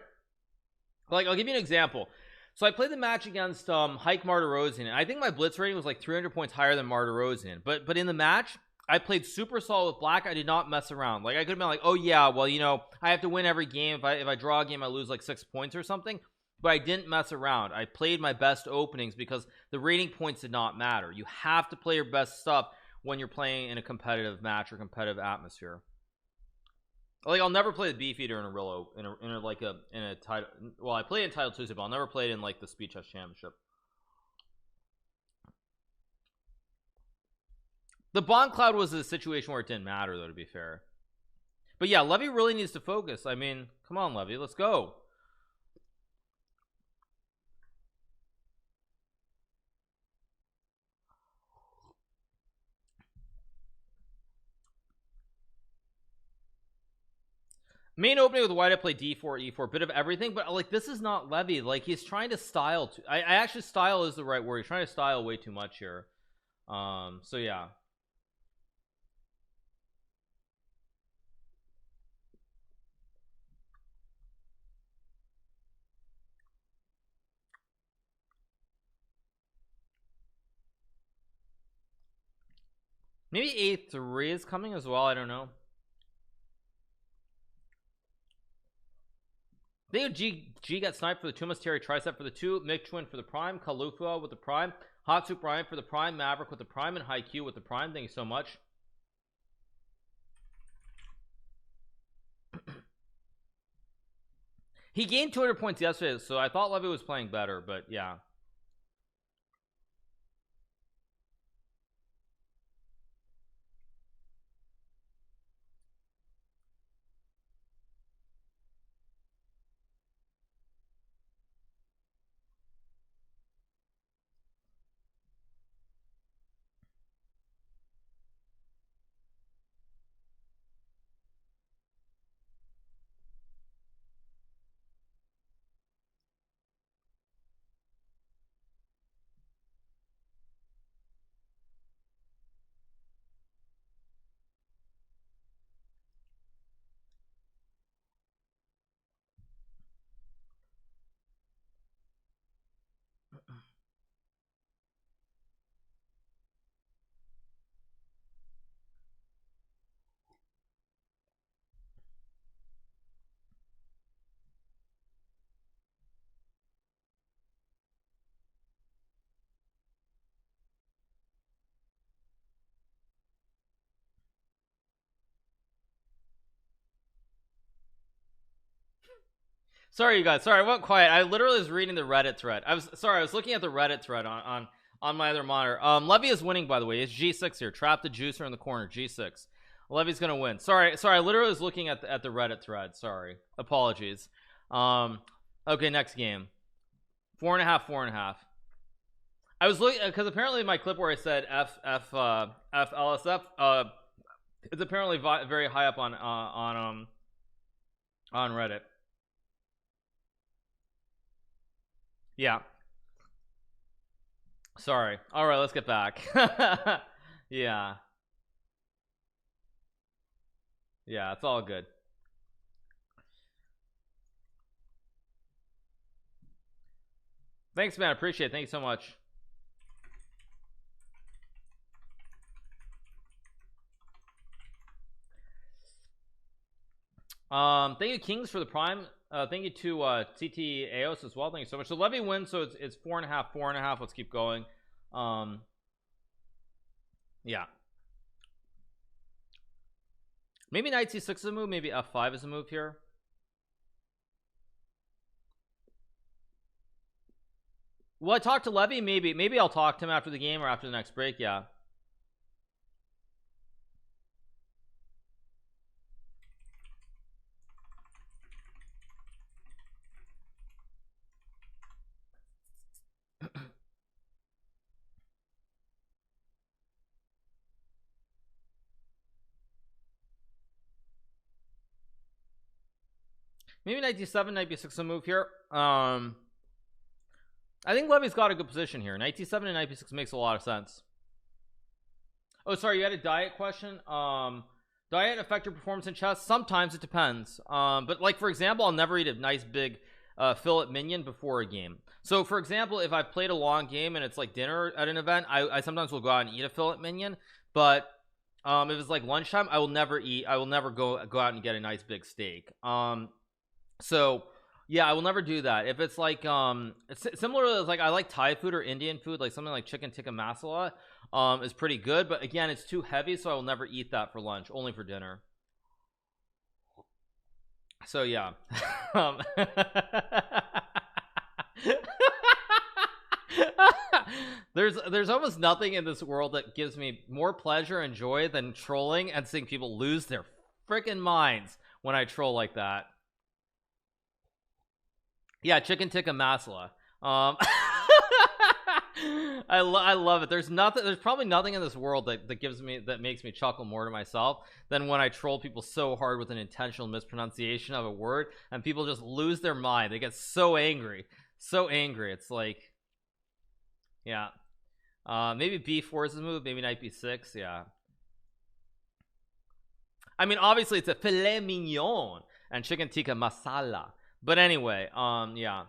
like, I'll give you an example. So I played the match against Hike Martirosian, and I think my blitz rating was like 300 points higher than Martirosian. But in the match, I played super solid with black. I did not mess around. Like, I could have been like, oh yeah, well, you know, I have to win every game. If I draw a game, I lose like 6 points or something. But I didn't mess around. I played my best openings because the rating points did not matter. You have to play your best stuff when you're playing in a competitive match or competitive atmosphere. Like, I'll never play the Beefeater in a real in a title. Well, I play in Title Tuesday, but I'll never play it in like the Speed Chess Championship. The Bond Cloud was a situation where it didn't matter, though, to be fair. But yeah, Levy really needs to focus. I mean, come on, Levy, let's go. Main opening with white, I play d4, e4, bit of everything, but like, this is not Levy. Like, he's trying to style. I actually, style is the right word. He's trying to style way too much here. So yeah. Maybe a3 is coming as well. I don't know. They G got sniped for the 2, Musteri tricep for the 2, Mictwin for the prime, Kalufua with the prime, Hatsu Bryant for the prime, Maverick with the prime, and Haikyuu with the prime. Thank you so much. He gained 200 points yesterday, so I thought Levy was playing better, but yeah. Sorry, you guys. Sorry, I went quiet. I literally was reading the Reddit thread. I was looking at the Reddit thread on my other monitor. Levy is winning, by the way. It's G6 here. Trap the juicer in the corner. G6. Levy's gonna win. Sorry. I literally was looking at the Reddit thread. Sorry. Apologies. Okay, next game. 4.5, 4.5. I was looking because apparently my clip where I said F LSF it's apparently very high up on Reddit. Yeah. Sorry. All right, let's get back. Yeah. Yeah, it's all good. Thanks, man. Appreciate it. Thank you so much. Thank you, Kings, for the prime. Thank you to CT Aos as well. Thank you so much. So Levy wins, so it's 4.5. Let's keep going. Yeah. Maybe knight c6 is a move. Maybe f5 is a move here. Will I talk to Levy? Maybe I'll talk to him after the game or after the next break. Yeah. Maybe knight d7, knight b6 a move here. I think Levy's got a good position here. Knight d7 and knight b6 makes a lot of sense. Oh, sorry, you had a diet question. Diet affect your performance in chess? Sometimes it depends. But like for example, I'll never eat a nice big fillet minion before a game. So for example, if I've played a long game and it's like dinner at an event, I sometimes will go out and eat a fillet minion. But if it's like lunchtime, I will never go out and get a nice big steak. So yeah, I will never do that. If it's like it's similar to like I like Thai food or Indian food, like something like chicken tikka masala is pretty good, but again, it's too heavy, so I will never eat that for lunch, only for dinner. So yeah. There's almost nothing in this world that gives me more pleasure and joy than trolling and seeing people lose their freaking minds when I troll like that. Yeah, chicken tikka masala. I love it. There's probably nothing in this world that makes me chuckle more to myself than when I troll people so hard with an intentional mispronunciation of a word and people just lose their mind. They get so angry. It's like, yeah. Maybe b4 is the move, maybe knight b6. Yeah. I mean, obviously it's a filet mignon and chicken tikka masala. But anyway, yeah.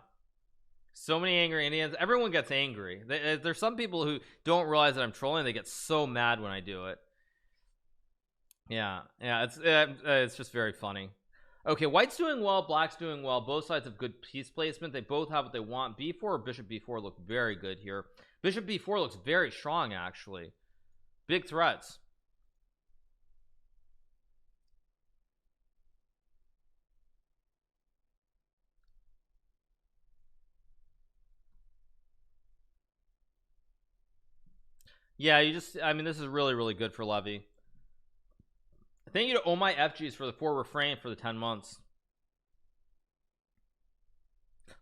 So many angry Indians. Everyone gets angry. There's some people who don't realize that I'm trolling. They get so mad when I do it. Yeah, it's just very funny. Okay, white's doing well, black's doing well. Both sides have good piece placement. They both have what they want. b4 or bishop b4 look very good here. Bishop b4 looks very strong, actually. Big threats. Yeah, I mean, this is really good for Levy. Thank you to Oh My FGs for the 4 refrain for the 10 months.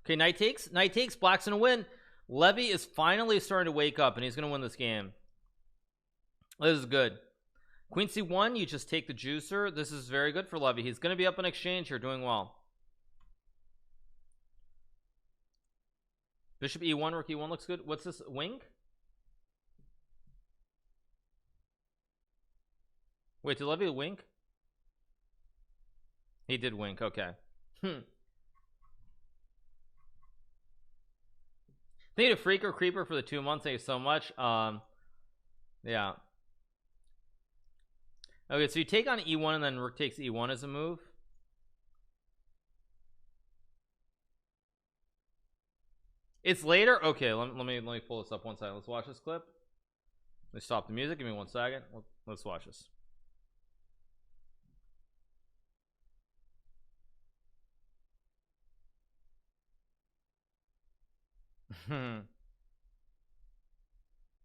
Okay, knight takes, black's gonna win. Levy is finally starting to wake up and he's gonna win this game. This is good. Queen c1, you just take the juicer. This is very good for Levy. He's gonna be up in exchange here, doing well. Bishop e1, rook e1 looks good. What's this, wing? Wait, did Levy wink? He did wink, okay. Thank you to Freaker Creeper for the 2 months. Thank you so much. Yeah. Okay, so you take on e1 and then rook takes e1 as a move. It's later. Okay, let me pull this up one second. Let's watch this clip. Let me stop the music. Give me 1 second. Let's watch this.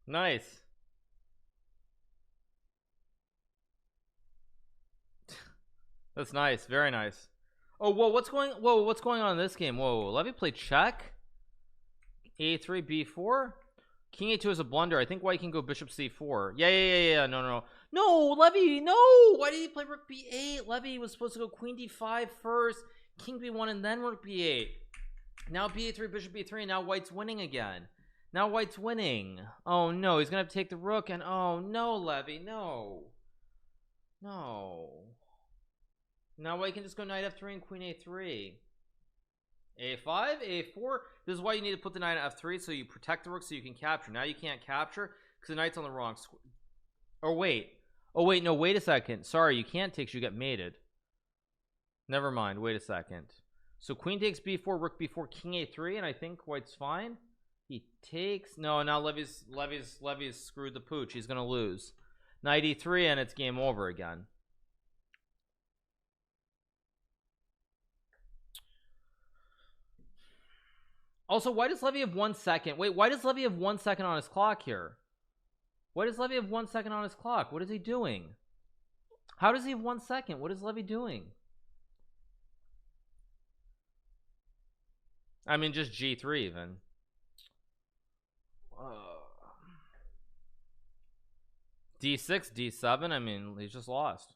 Nice. That's nice. Very nice. Oh, whoa, what's going on in this game? Whoa, Levy played check. a3 b4. King a2 is a blunder. I think white can go bishop c4. Yeah. No, Levy, no. Why did he play rook b8? Levy was supposed to go queen d5 first, king b1, and then rook b8. Now b8 3, bishop b3, and now white's winning again. Now white's winning. Oh no, he's gonna have to take the rook, and oh no, Levy, no. Now white can just go knight f3 and queen a3. a5, a4. This is why you need to put the knight at f3, so you protect the rook so you can capture. Now you can't capture because the knight's on the wrong square. Or wait. Oh wait, no, wait a second. Sorry, you can't take, you get mated. Never mind, wait a second. So queen takes b4, rook b4, king a3, and I think white's fine. He takes, no, now Levy's screwed the pooch. He's gonna lose. Knight e3, and it's game over again. Also, why does Levy have 1 second? Wait, why does Levy have 1 second on his clock here? Why does Levy have 1 second on his clock? What is he doing? How does he have 1 second? What is Levy doing? I mean, just g3 even. D6, D7. I mean, he's just lost.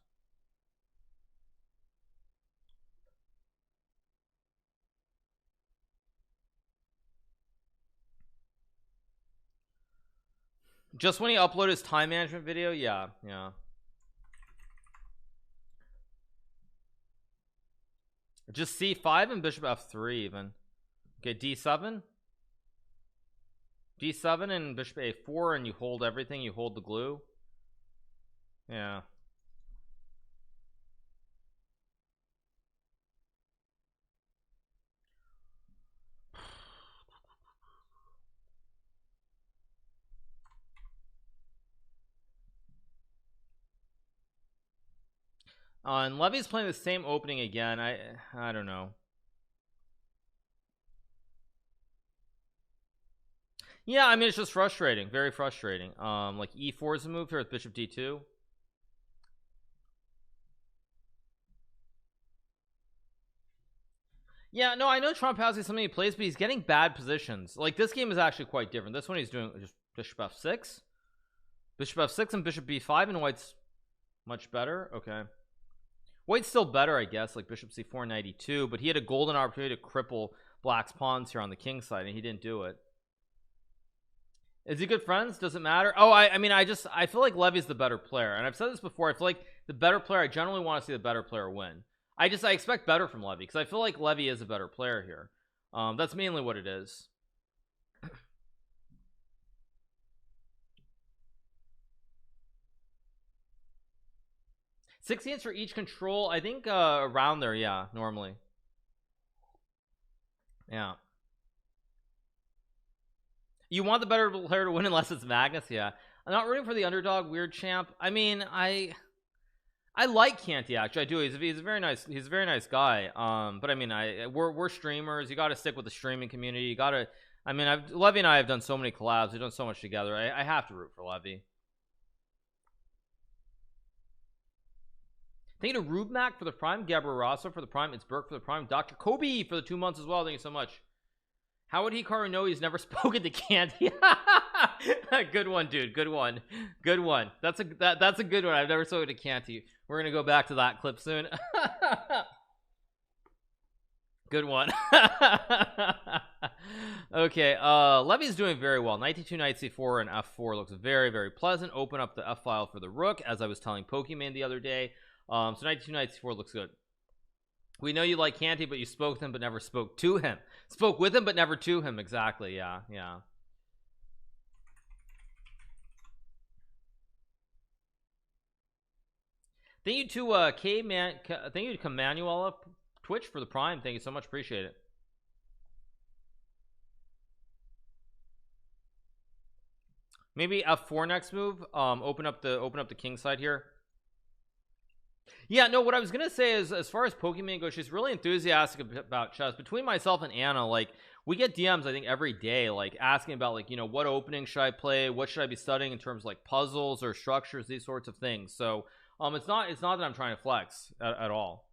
Just when he uploaded his time management video, yeah. Just c5 and bishop f3 even. Okay, d7. d7 and bishop a4, and you hold everything. You hold the glue. Yeah. And Levy's playing the same opening again. I don't know. Yeah, I mean, it's just frustrating, very frustrating. Like e4 is a move here with bishop d2. Yeah, no, I know Trump has something he plays, but he's getting bad positions. Like this game is actually quite different. This one he's doing just bishop f6, and bishop b5, and white's much better. Okay, white's still better, I guess, like bishop c4, knight e2, but he had a golden opportunity to cripple black's pawns here on the king side, and he didn't do it. Is he good friends? Does it matter? Oh, I mean, I feel like Levy's the better player, and I've said this before. I feel like the better player, I generally want to see the better player win. I expect better from Levy because I feel like Levy is a better player here. That's mainly what it is. 16ths for each control. I think around there, yeah, normally. Yeah. You want the better player to win unless it's Magnus, yeah. I'm not rooting for the underdog weird champ. I mean, I like Canty, actually. I do. He's a very nice guy. But I mean, we're streamers. You got to stick with the streaming community. You got to. I mean, Levy and I have done so many collabs. We've done so much together. I have to root for Levy. Thank you to Rubmac for the prime, Gabriel Rosso for the prime, it's Burke for the prime, Dr. Kobe for the 2 months as well. Thank you so much. How would Hikaru know he's never spoken to Canty? Good one, dude. Good one. That's a good one. I've never spoken to Canty. We're gonna go back to that clip soon. Good one. Okay, Levy's doing very well. Knight d2, knight c4, and f4 looks very, very pleasant. Open up the f file for the rook, as I was telling Pokemon the other day. So knight d2, knight c4 looks good. We know you like Canty, but you spoke with him but never spoke to him. Spoke with him but never to him. Exactly. Yeah. Thank you to thank you to Manuela Twitch for the prime. Thank you so much. Appreciate it. Maybe f4 next move. Open up the king side here. Yeah, no, what I was gonna say is, as far as Pokemon goes, she's really enthusiastic about chess. Between myself and Anna, like, we get DMs, I think, every day, like, asking about, like, you know, what opening should I play, what should I be studying in terms of, like, puzzles or structures, these sorts of things. So it's not that I'm trying to flex at all.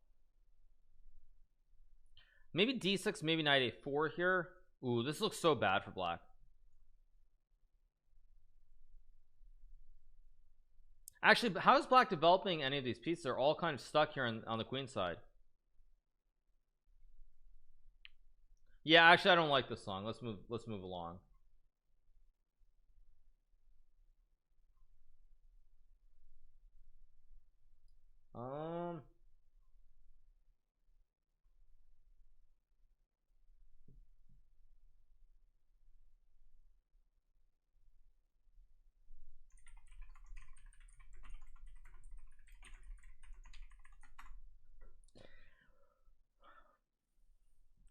Maybe d6, maybe knight a4 here. Ooh, this looks so bad for black. Actually, how is black developing any of these pieces? They're all kind of stuck here on the queen side. Yeah, actually, I don't like this song. Let's move along.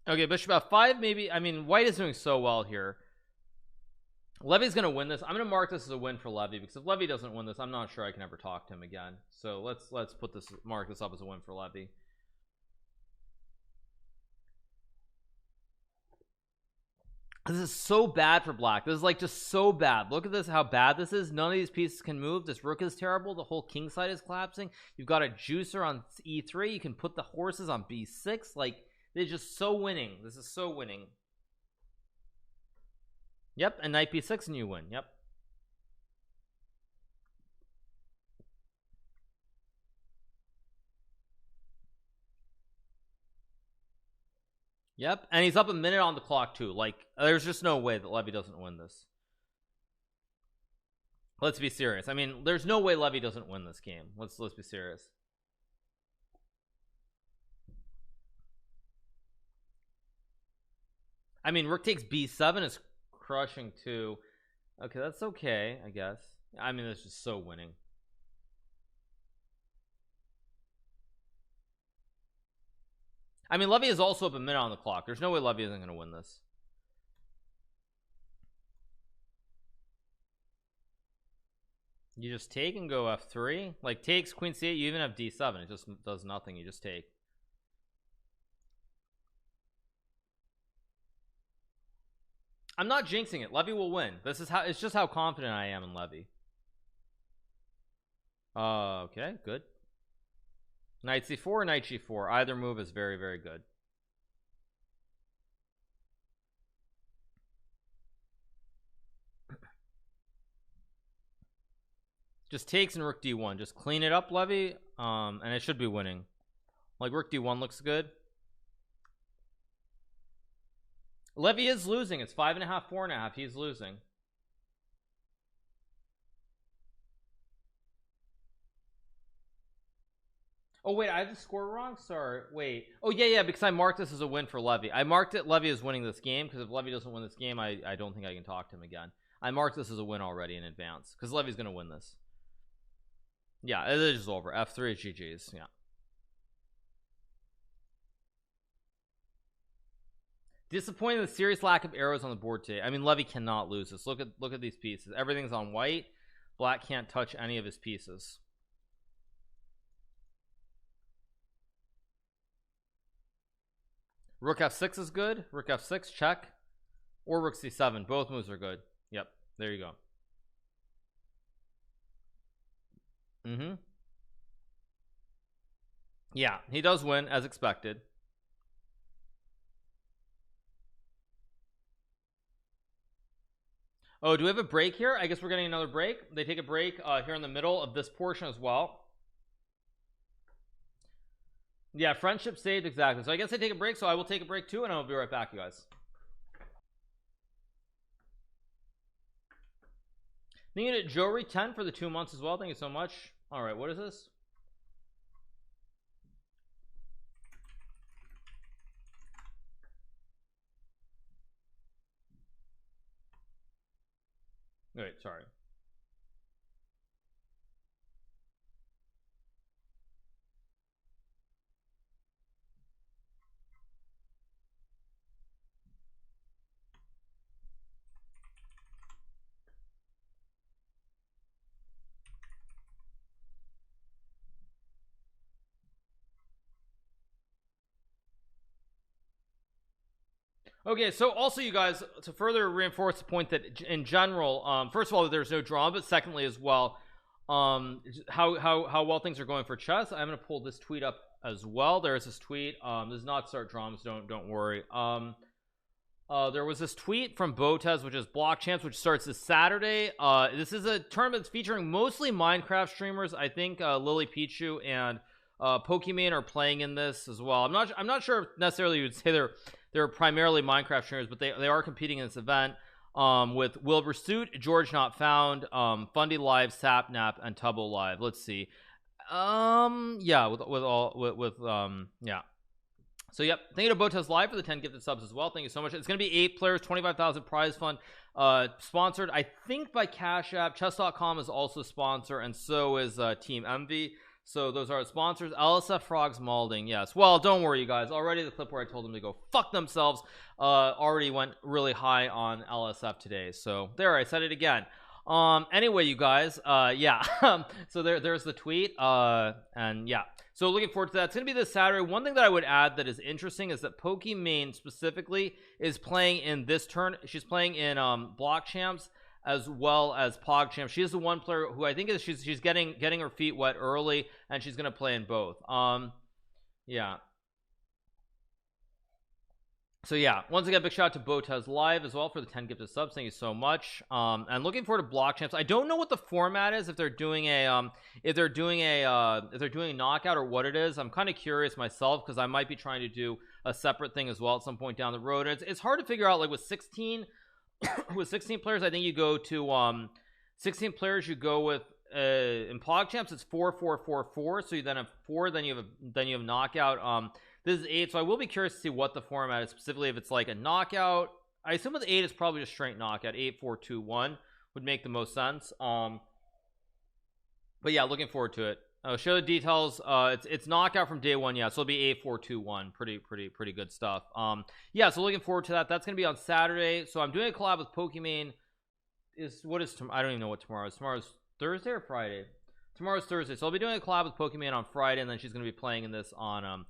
Okay, bishop f5 maybe. I mean, white is doing so well here. Levy's gonna win this. I'm gonna mark this as a win for Levy, because if Levy doesn't win this, I'm not sure I can ever talk to him again. So let's put this, mark this up as a win for Levy. This is so bad for black. This is like just so bad. Look at this, how bad this is. None of these pieces can move. This rook is terrible. The whole king side is collapsing. You've got a juicer on e3. You can put the horses on b6. Like, they're just so winning. This is so winning. Yep, and knight b6 and you win. Yep. Yep, and he's up a minute on the clock too. Like, there's just no way that Levy doesn't win this. Let's be serious. I mean, there's no way Levy doesn't win this game. Let's be serious. I mean, rook takes b7 is crushing too. Okay, that's okay, I guess. I mean, it's just so winning. I mean, Levy is also up a minute on the clock. There's no way Levy isn't going to win this. You just take and go f3. Like, takes queen c8. You even have d7. It just does nothing. You just take. I'm not jinxing it. Levy will win. This is how, it's just how confident I am in Levy. Okay, good. Knight c4 or knight g4. Either move is very, very good. Just takes and rook d1. Just clean it up, Levy. And it should be winning. Like, rook d1 looks good. Levy is losing. It's 5.5, 4.5. He's losing. Oh wait, I have the score wrong. Sorry. Wait. Oh yeah, because I marked this as a win for Levy. I marked it Levy is winning this game, because if Levy doesn't win this game, I don't think I can talk to him again. I marked this as a win already in advance, because Levy's gonna win this. Yeah, it is over. F3 GG's. Yeah. Disappointing, the serious lack of arrows on the board today. I mean, Levy cannot lose this. Look at these pieces. Everything's on white. Black can't touch any of his pieces. Rook f6 is good. Rook f6, check. Or rook c7. Both moves are good. Yep, there you go. Yeah, he does win as expected. Oh, do we have a break here? I guess we're getting another break. They take a break here in the middle of this portion as well. Yeah, friendship saved, exactly. So I guess I take a break, so I will take a break too, and I'll be right back, you guys. Thank you to Jory 10 for the 2 months as well. Thank you so much. All right, what is this? Wait, sorry. Okay, so also, you guys, to further reinforce the point that in general, first of all, there's no drama, but secondly as well, how well things are going for chess. I'm going to pull this tweet up as well. There's this tweet. Does not start dramas. Don't worry. There was this tweet from Botez, which is Block Champs, which starts this Saturday. This is a tournament that's featuring mostly Minecraft streamers. I think Lily Pichu and Pokimane are playing in this as well. I'm not sure if necessarily you would say they're primarily Minecraft streamers, but they are competing in this event with Wilbur Suit, George Not Found, Fundy Live, Sapnap, and Tubbo Live. Let's see. Yeah, yeah. So yep, thank you to Botez Live for the 10 gifted subs as well. Thank you so much. It's going to be 8 players, 25,000 prize fund, sponsored I think by Cash App. Chess.com is also a sponsor, and so is Team Envy. So those are sponsors. LSF Frogs Malding, yes. Well, don't worry you guys, already the clip where I told them to go fuck themselves already went really high on LSF today. So there, I said it again. Anyway you guys, yeah. So there's the tweet, and yeah, so looking forward to that. It's gonna be this Saturday. One thing that I would add that is interesting is that Pokimane specifically is playing in this turn. She's playing in Block Champs as well as Pog Champs. She is the one player who I think is she's getting her feet wet early, and she's gonna play in both. Yeah. So yeah, once again, big shout out to Botez Live as well for the 10 gifted subs. Thank you so much. And looking forward to Block Champs. I don't know what the format is, if they're doing a knockout or what it is. I'm kind of curious myself, because I might be trying to do a separate thing as well at some point down the road. It's hard to figure out, like with 16 with 16 players. I think you go to 16 players, you go with in Pog Champs it's 4-4-4-4, so you then have 4, then you have knockout. This is 8, so I will be curious to see what the format is specifically, if it's like a knockout. I assume with 8 it's probably just straight knockout. 8-4-2-1 would make the most sense. But yeah, looking forward to it. Show the details. It's knockout from day 1. Yeah, so it'll be 8-4-2-1. Pretty good stuff. Yeah, so looking forward to that. That's gonna be on Saturday. So I'm doing a collab with Pokimane. What is tomorrow? I don't even know what tomorrow is. Tomorrow's Thursday or Friday? Tomorrow's Thursday. So I'll be doing a collab with Pokimane on Friday, and then she's gonna be playing in this on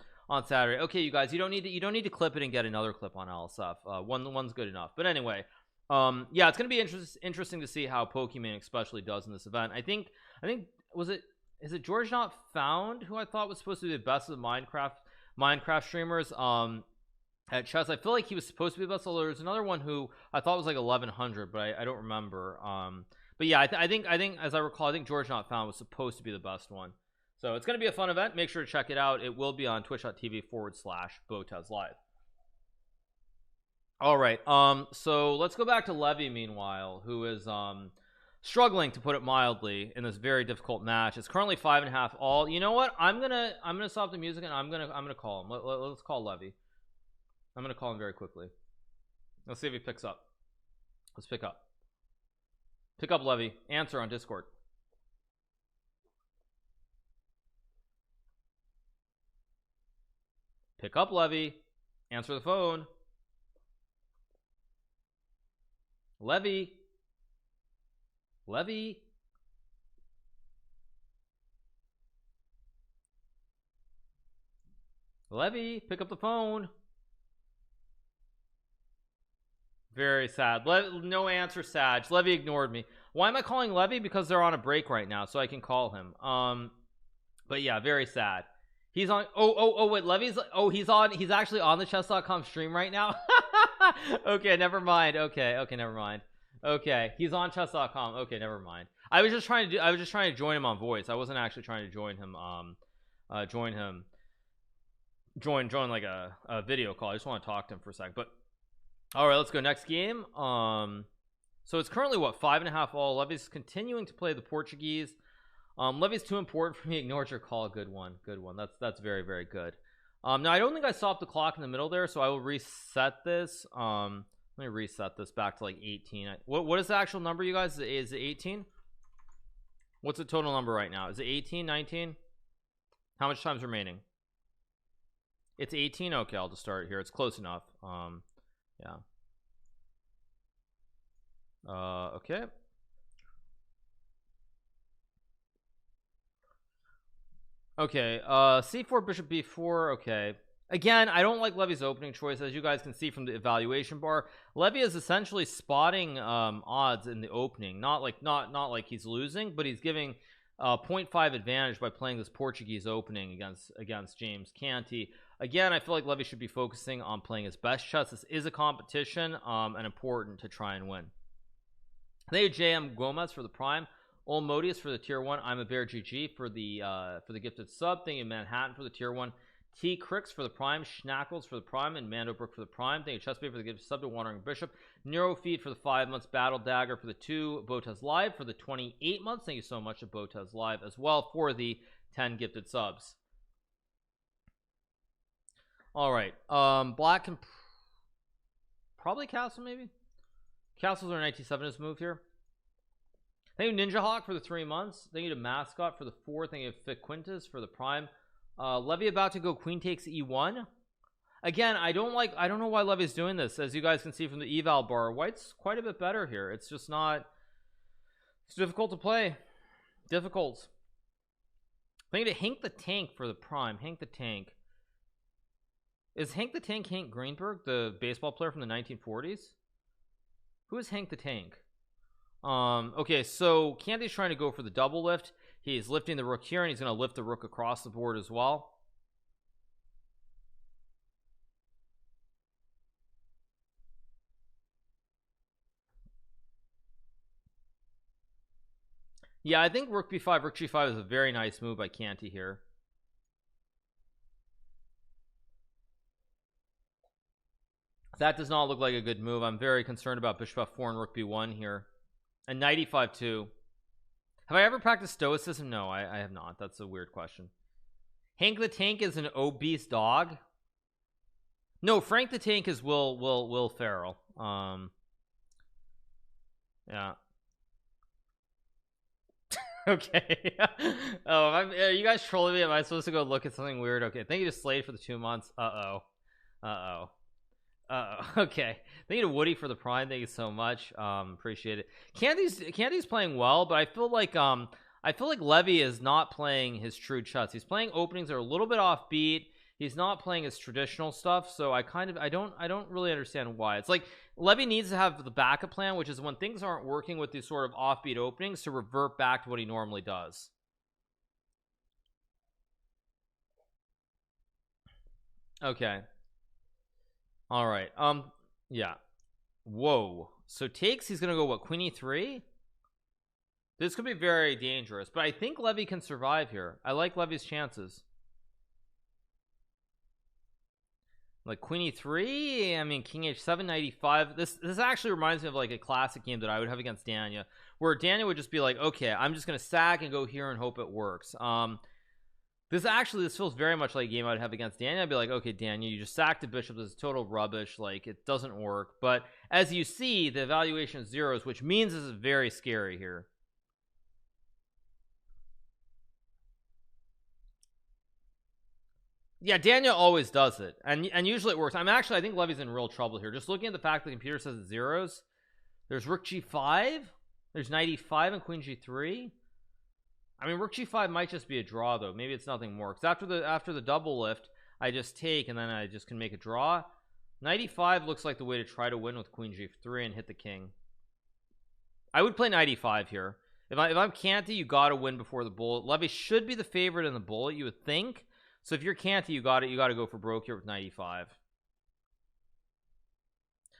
Saturday. Okay, you guys, you don't need to clip it and get another clip on LSF. One's good enough. But anyway, yeah, it's gonna be interesting to see how Pokimane especially does in this event. I think is it George Not Found, who I thought was supposed to be the best of the Minecraft streamers at chess. I feel like he was supposed to be the best, although there's another one who I thought was like 1100, but I don't remember. But yeah, I think as I recall, I think George Not Found was supposed to be the best one. So it's going to be a fun event. Make sure to check it out. It will be on twitch.tv/Botez Live. All right. So let's go back to Levy meanwhile, who is struggling, to put it mildly, in this very difficult match. It's currently 5.5 all. You know what? I'm gonna stop the music and I'm gonna call him. Let's call Levy. I'm gonna call him very quickly. Let's see if he picks up. Let's pick up Levy. Answer on Discord. Pick up, Levy. Answer the phone. Levy. Pick up the phone. Very sad. No answer, Sag. Levy ignored me. Why am I calling Levy? Because they're on a break right now, so I can call him. But yeah, very sad. He's on. Wait, Levy's. He's actually on the chess.com stream right now. Okay, never mind. Okay, never mind. Okay, he's on chess.com. Okay, never mind. I was just trying to join him on voice. I wasn't actually trying to join him. Join like a video call. I just want to talk to him for a second. But all right, let's go next game. So it's currently what, 5.5 all. Levy's continuing to play the Portuguese. Levy's too important for me. Ignored your call. Good one. That's very, very good. Now I don't think I stopped the clock in the middle there, so I will reset this. Let me reset this back to like 18. What is the actual number, you guys? Is it 18? What's the total number right now? Is it 18, 19? How much time's remaining? It's 18. Okay, I'll just start here. It's close enough. Yeah. Okay. Okay, c4 bishop b4. Okay, again, I don't like Levy's opening choice. As you guys can see from the evaluation bar, Levy is essentially spotting odds in the opening. Not like he's losing, but he's giving 0.5 advantage by playing this Portuguese opening against James Canty. Again, I feel like Levy should be focusing on playing his best chess. This is a competition, and important to try and win. Thank you, JM Gomez, for the prime. Ol Modius for the tier 1. I'm a Bear GG for the gifted sub. Thank you, Manhattan, for the tier 1. T Cricks for the prime. Schnackles for the prime, and Mando Brook for the prime. Thank you, Chessbait, for the gifted sub to Wandering Bishop. Neurofeed for the 5 months. Battle Dagger for the 2. Botez Live for the 28 months. Thank you so much to Botez Live as well for the 10 gifted subs. All right, black can probably castle, maybe castles are 97 is moved here. Thank you Ninja Hawk for the 3 months. Thank you to Mascot for the 4. Thank you to Fit Quintus for the prime. Levy about to go queen takes e1 again. I don't know why Levy's doing this. As you guys can see from the eval bar, white's quite a bit better here. It's just not, it's difficult to play, difficult. Thank you to Hank the Tank for the prime. Hank the Tank, is Hank the Tank Hank Greenberg, the baseball player from the 1940s? Who is Hank the Tank? Okay, so Canty's trying to go for the double lift. He's lifting the rook here, and he's going to lift the rook across the board as well. Yeah, I think rook b5, rook g5 is a very nice move by Canty here. That does not look like a good move. I'm very concerned about bishop f4 and rook b1 here. And knight e5 too. Have I ever practiced stoicism? No, I have not. That's a weird question. Hank the Tank is an obese dog. No, Frank the Tank is Will Ferrell. Yeah. Okay. Oh, are you guys trolling me? Am I supposed to go look at something weird? Okay, thank you to Slade for the 2 months. Okay, thank you to Woody for the prime. Thank you so much. Appreciate it. Canty's playing well, but I feel like Levy is not playing his true chess. He's playing openings that are a little bit offbeat. He's not playing his traditional stuff, so I don't really understand why. It's like Levy needs to have the backup plan, which is when things aren't working with these sort of offbeat openings, to revert back to what he normally does. Okay. All right. Yeah. Whoa. So takes, he's gonna go what, queen e3? This could be very dangerous, but I think Levy can survive here. I like Levy's chances. Like queen e3, I mean king h7, knight e5. This actually reminds me of like a classic game that I would have against Dania, where Dania would just be like, okay, I'm just gonna sack and go here and hope it works. This feels very much like a game I'd have against Dania. I'd be like, okay, Dania, you just sacked a bishop. This is total rubbish. Like, it doesn't work. But as you see, the evaluation is zeros, which means this is very scary here. Yeah, Dania always does it, and usually it works. I think Levy's in real trouble here. Just looking at the fact the computer says it's zeros. There's rook g5. There's knight e5 and queen g3. I mean, rook g5 might just be a draw, though. Maybe it's nothing more, because after the double lift, I just take, and then I just can make a draw. Knight e5 looks like the way to try to win with queen g3 and hit the king. I would play knight e5 here. If I'm Canty, you gotta win before the bullet. Levy should be the favorite in the bullet, you would think. So if you're Canty, you gotta go for broke here with knight e5.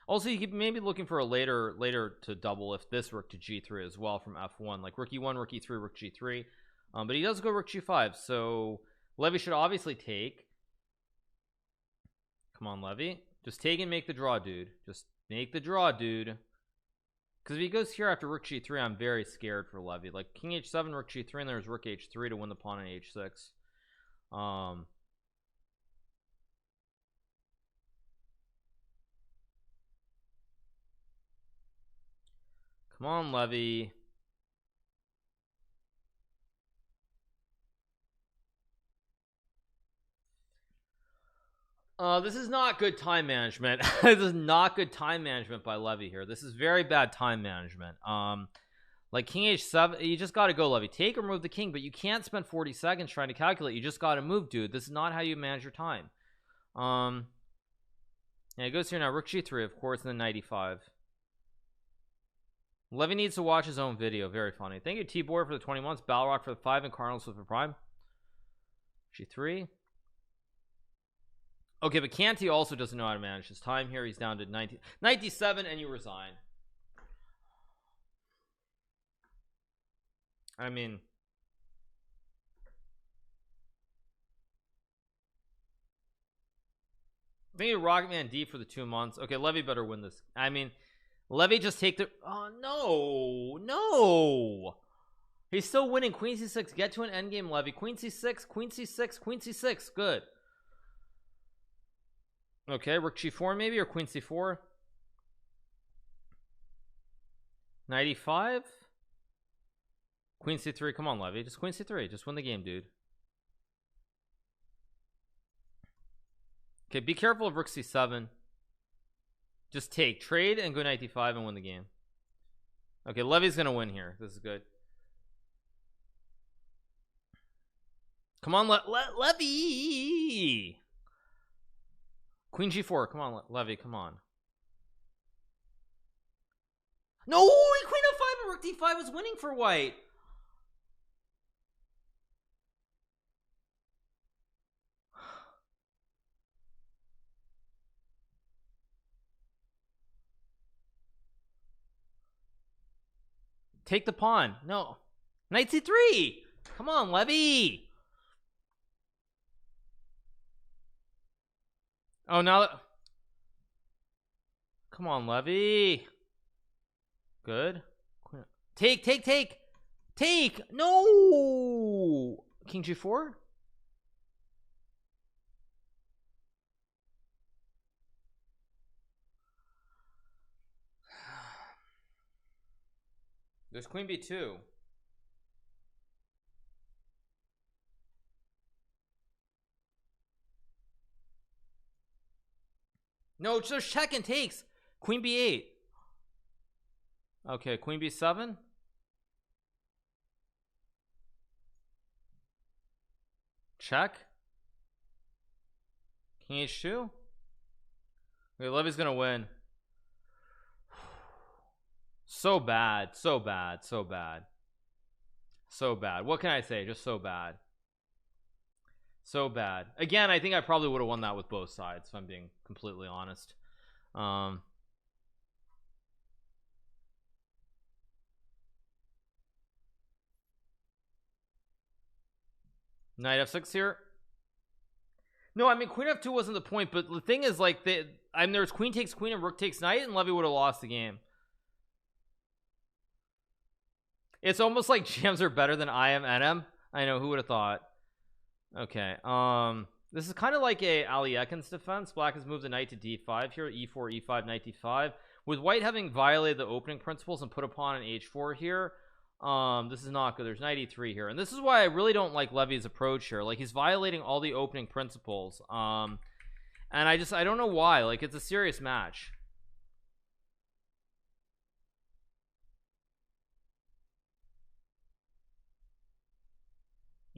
Also, you could maybe looking for a later to double if this rook to g3 as well from f1, like rook e1, rook e3, rook g3. But he does go rook g5, so Levy should obviously take. Come on, Levy, just take and make the draw, dude. Just make the draw, dude. Because if he goes here after rook g3, I'm very scared for Levy. Like king h7, rook g3, and there's rook h3 to win the pawn on h6. Come on, Levy. This is not good time management. This is not good time management by Levy here. This is very bad time management. Like king h7, you just got to go, Levy. Take or move the king, but you can't spend 40 seconds trying to calculate. You just got to move, dude. This is not how you manage your time. Yeah, it goes here now. Rook g3, of course, and then knight e5. Levy needs to watch his own video. Very funny. Thank you, T-Boy, for the 20 months. Balrock for the 5, and Cardinals for the prime. G3. Okay, but Canty also doesn't know how to manage his time here. He's down to 97, and you resign. I mean, thank you, Rocketman D, for the 2 months. Okay, Levy better win this. I mean, Levy just take the... Oh, no. He's still winning. Queen c6. Get to an endgame, Levy. Queen c6, queen c6, queen c6. Good. Okay, rook g4 maybe, or queen c4. Knight e5. Queen c3. Come on, Levy. Just queen c3. Just win the game, dude. Okay, be careful of rook c7. Just take, trade, and go knight d5 and win the game. Okay, Levy's gonna win here. This is good. Come on, Levy. Queen g4. Come on, Levy. Come on. No, queen f5 and rook d5 was winning for white. Take the pawn. No. Knight c3. Come on, Levy. Oh, now that... Come on, Levy. Good. Take. Take. No. King g4. There's queen b2. No, just check and takes. Queen b8. Okay, queen b7. Check. King h2. Okay, Levy's gonna win. So bad, so bad, so bad, so bad. What can I say? Just so bad, so bad. Again, I think I probably would have won that with both sides, if I'm being completely honest. Knight f6 here. No, I mean queen f2 wasn't the point, but the thing is, like, there was queen takes queen and rook takes knight, and Levy would have lost the game. It's almost like jams are better than IM NM. I know, who would have thought. Okay, this is kind of like a Aliekin's defense. Black has moved the knight to d5 here, e4, e5, knight d5, with white having violated the opening principles and put a pawn on h4 here. This is not good. There's knight e3 here, and this is why I really don't like Levy's approach here. Like, he's violating all the opening principles, and I don't know why. Like, it's a serious match.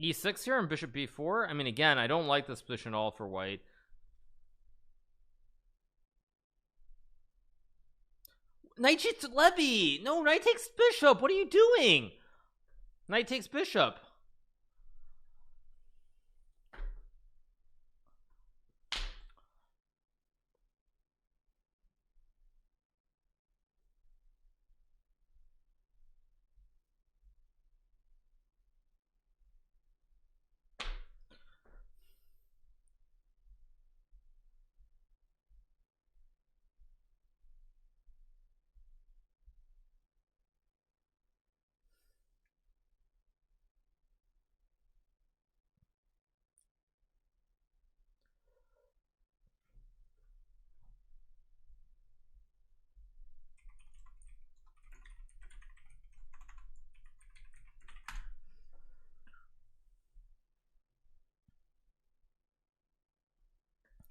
e6 here and bishop b4. I mean, again, I don't like this position at all for white. Knight cheats Levy. No, knight takes bishop. What are you doing? Knight takes bishop.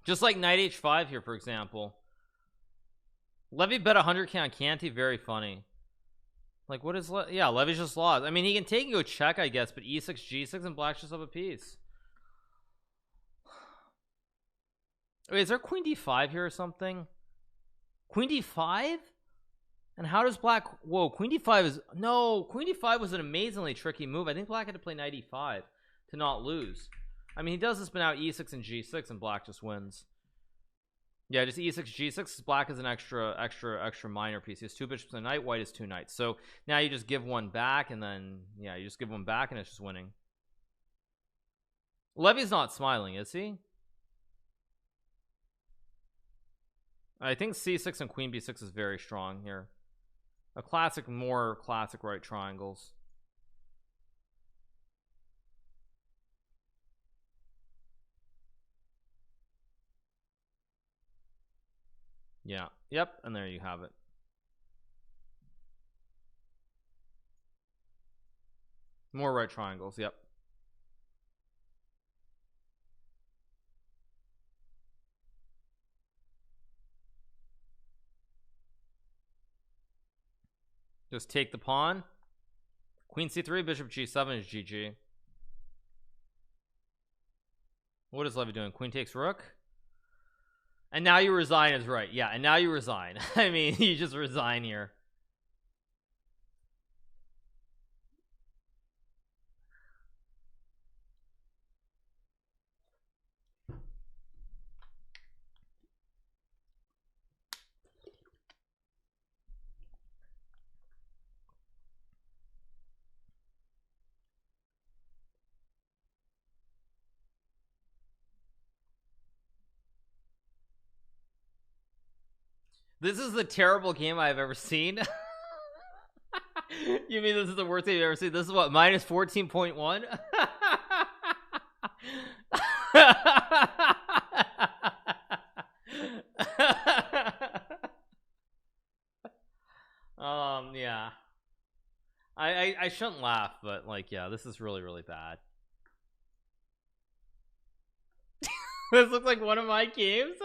Just like knight h5 here, for example. Levy bet 100k on Canty. Very funny. Like, what is yeah, Levy's just lost. I mean, he can take and go check, I guess, but e6, g6, and black's just up a piece. Wait, is there queen d5 here or something? Queen d5? And how does black... Whoa, queen d5 is... No, queen d5 was an amazingly tricky move. I think black had to play knight e5 to not lose. I mean, he does this, but now e6 and g6, and black just wins. Yeah, just e6, g6. Black is an extra minor piece. He has 2 bishops and a knight. White is 2 knights. So now you just give one back, and then, yeah, you just give one back, and it's just winning. Levy's not smiling, is he? I think c6 and queen b6 is very strong here. A classic, more classic right triangles. Yeah, yep, and there you have it. More right triangles, yep. Just take the pawn. Queen c3, bishop g7 is GG. What is Levy doing? Queen takes rook. And now you resign is right. Yeah, and now you resign. I mean, you just resign here. This is the terrible game I've ever seen. You mean this is the worst game you've ever seen? This is what, minus 14.1? Yeah. I shouldn't laugh, but like, yeah, this is really, really bad. This looks like one of my games.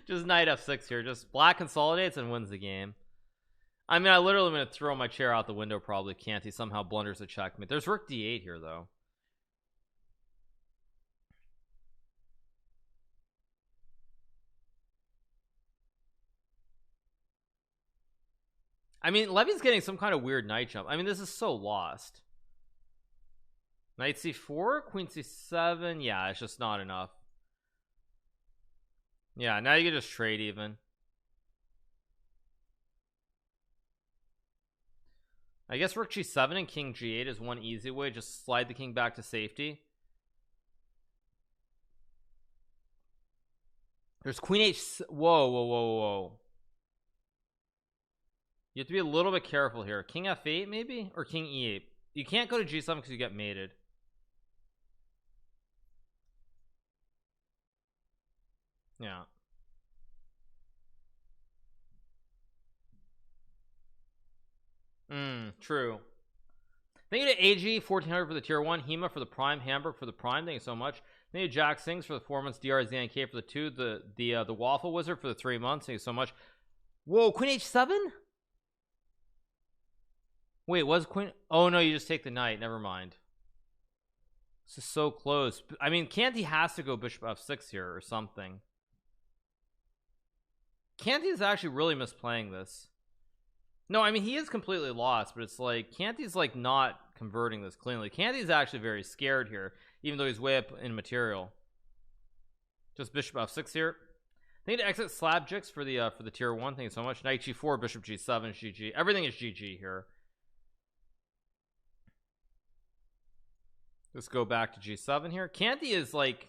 Just knight f6 here. Just black consolidates and wins the game. I mean, I literally am going to throw my chair out the window probably. Canty somehow blunders a checkmate. There's rook d8 here though. I mean, Levy's getting some kind of weird knight jump. I mean, this is so lost. Knight c4, queen c7. Yeah, it's just not enough. Yeah, now you can just trade even. I guess rook g7 and king g8 is one easy way. Just slide the king back to safety. There's queen h. Whoa, whoa, whoa, whoa. You have to be a little bit careful here. King f8 maybe? Or king e8. You can't go to g7 because you get mated. Yeah. True. Thank you to AG 1400 for the tier 1, Hema for the prime, Hamburg for the prime. Thank you so much. Thank you to Jack Sings for the 4 months, DRZNK for the 2, the Waffle Wizard for the 3 months. Thank you so much. Whoa, queen h7? Wait, was queen? Oh no, you just take the knight. Never mind. This is so close. I mean, Canty has to go bishop f6 here or something. Canty is actually really misplaying this. No, I mean, he is completely lost, but it's like Canty's like not converting this cleanly. Canty's actually very scared here, even though he's way up in material. Just bishop f6 here. I need to exit slab jicks for the tier 1. Thank you so much. Knight g4, bishop g7, GG. Everything is GG here. Let's go back to g7 here. Canty is like,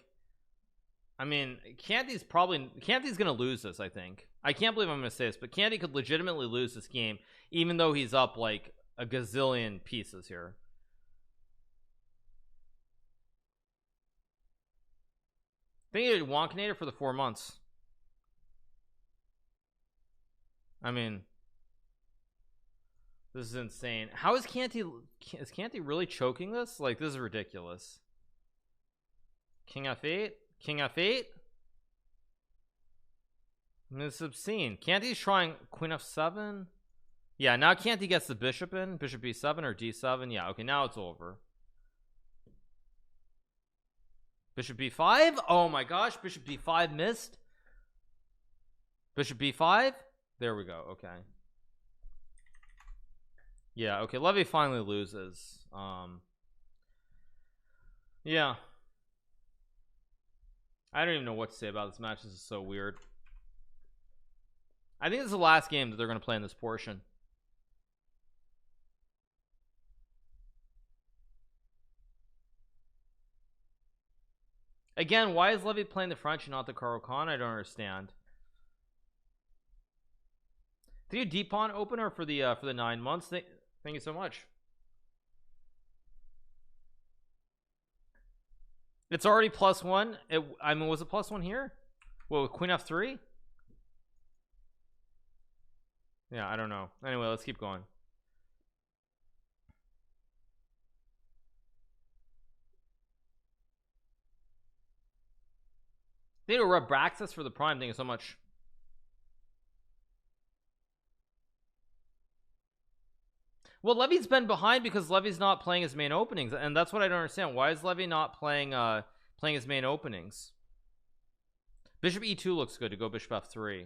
I mean, Canty's gonna lose this. I think. I can't believe I'm gonna say this, but Canty could legitimately lose this game, even though he's up like a gazillion pieces here. I think he did Wonkinator for the 4 months. I mean, this is insane. How is Canty really choking this? Like, this is ridiculous. King f8, king f8. I mean, it's obscene. Canty's trying queen f7. Yeah, now Canty gets the bishop in. Bishop b7 or d7. Yeah, okay, now it's over. Bishop b5. Oh my gosh, bishop d5 missed. Bishop b5. There we go. Okay. Yeah, okay, Levy finally loses. Yeah. I don't even know what to say about this match. This is so weird. I think this is the last game that they're going to play in this portion. Again, why is Levy playing the French and not the Hikaru? I don't understand. Did you deep pawn opener for the 9 months? Thank you so much. It's already +1. I mean, was it +1 here? Well, with queen f3. Yeah, I don't know. Anyway, let's keep going. They need to rub Braxis for the prime. Thank you so much. Well, Levy's been behind because Levy's not playing his main openings, and that's what I don't understand. Why is Levy not playing playing his main openings? Bishop e2 looks good to go bishop f3.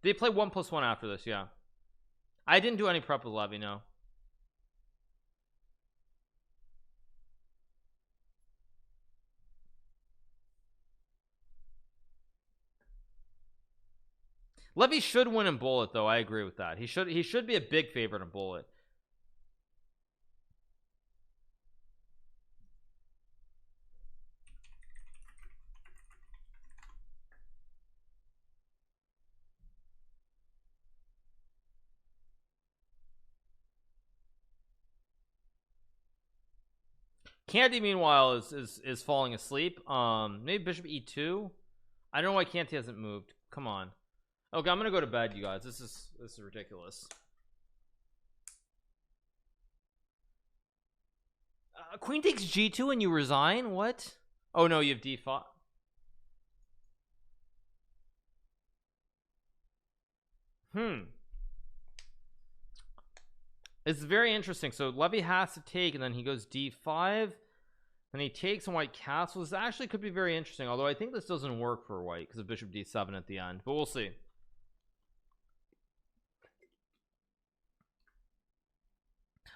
They play 1+1 after this, yeah. I didn't do any prep with Levy, no. Levy should win in Bullet, though. I agree with that. He should be a big favorite in Bullet. Canty meanwhile is falling asleep. Maybe bishop e2. I don't know why Canty hasn't moved. Come on. Okay, I'm gonna go to bed, you guys. This is ridiculous. Queen takes g2 and you resign? What? Oh no, you have d5. It's very interesting. So Levy has to take, and then he goes d5, then he takes, and white castles. This actually could be very interesting, although I think this doesn't work for white because of bishop d7 at the end, but we'll see.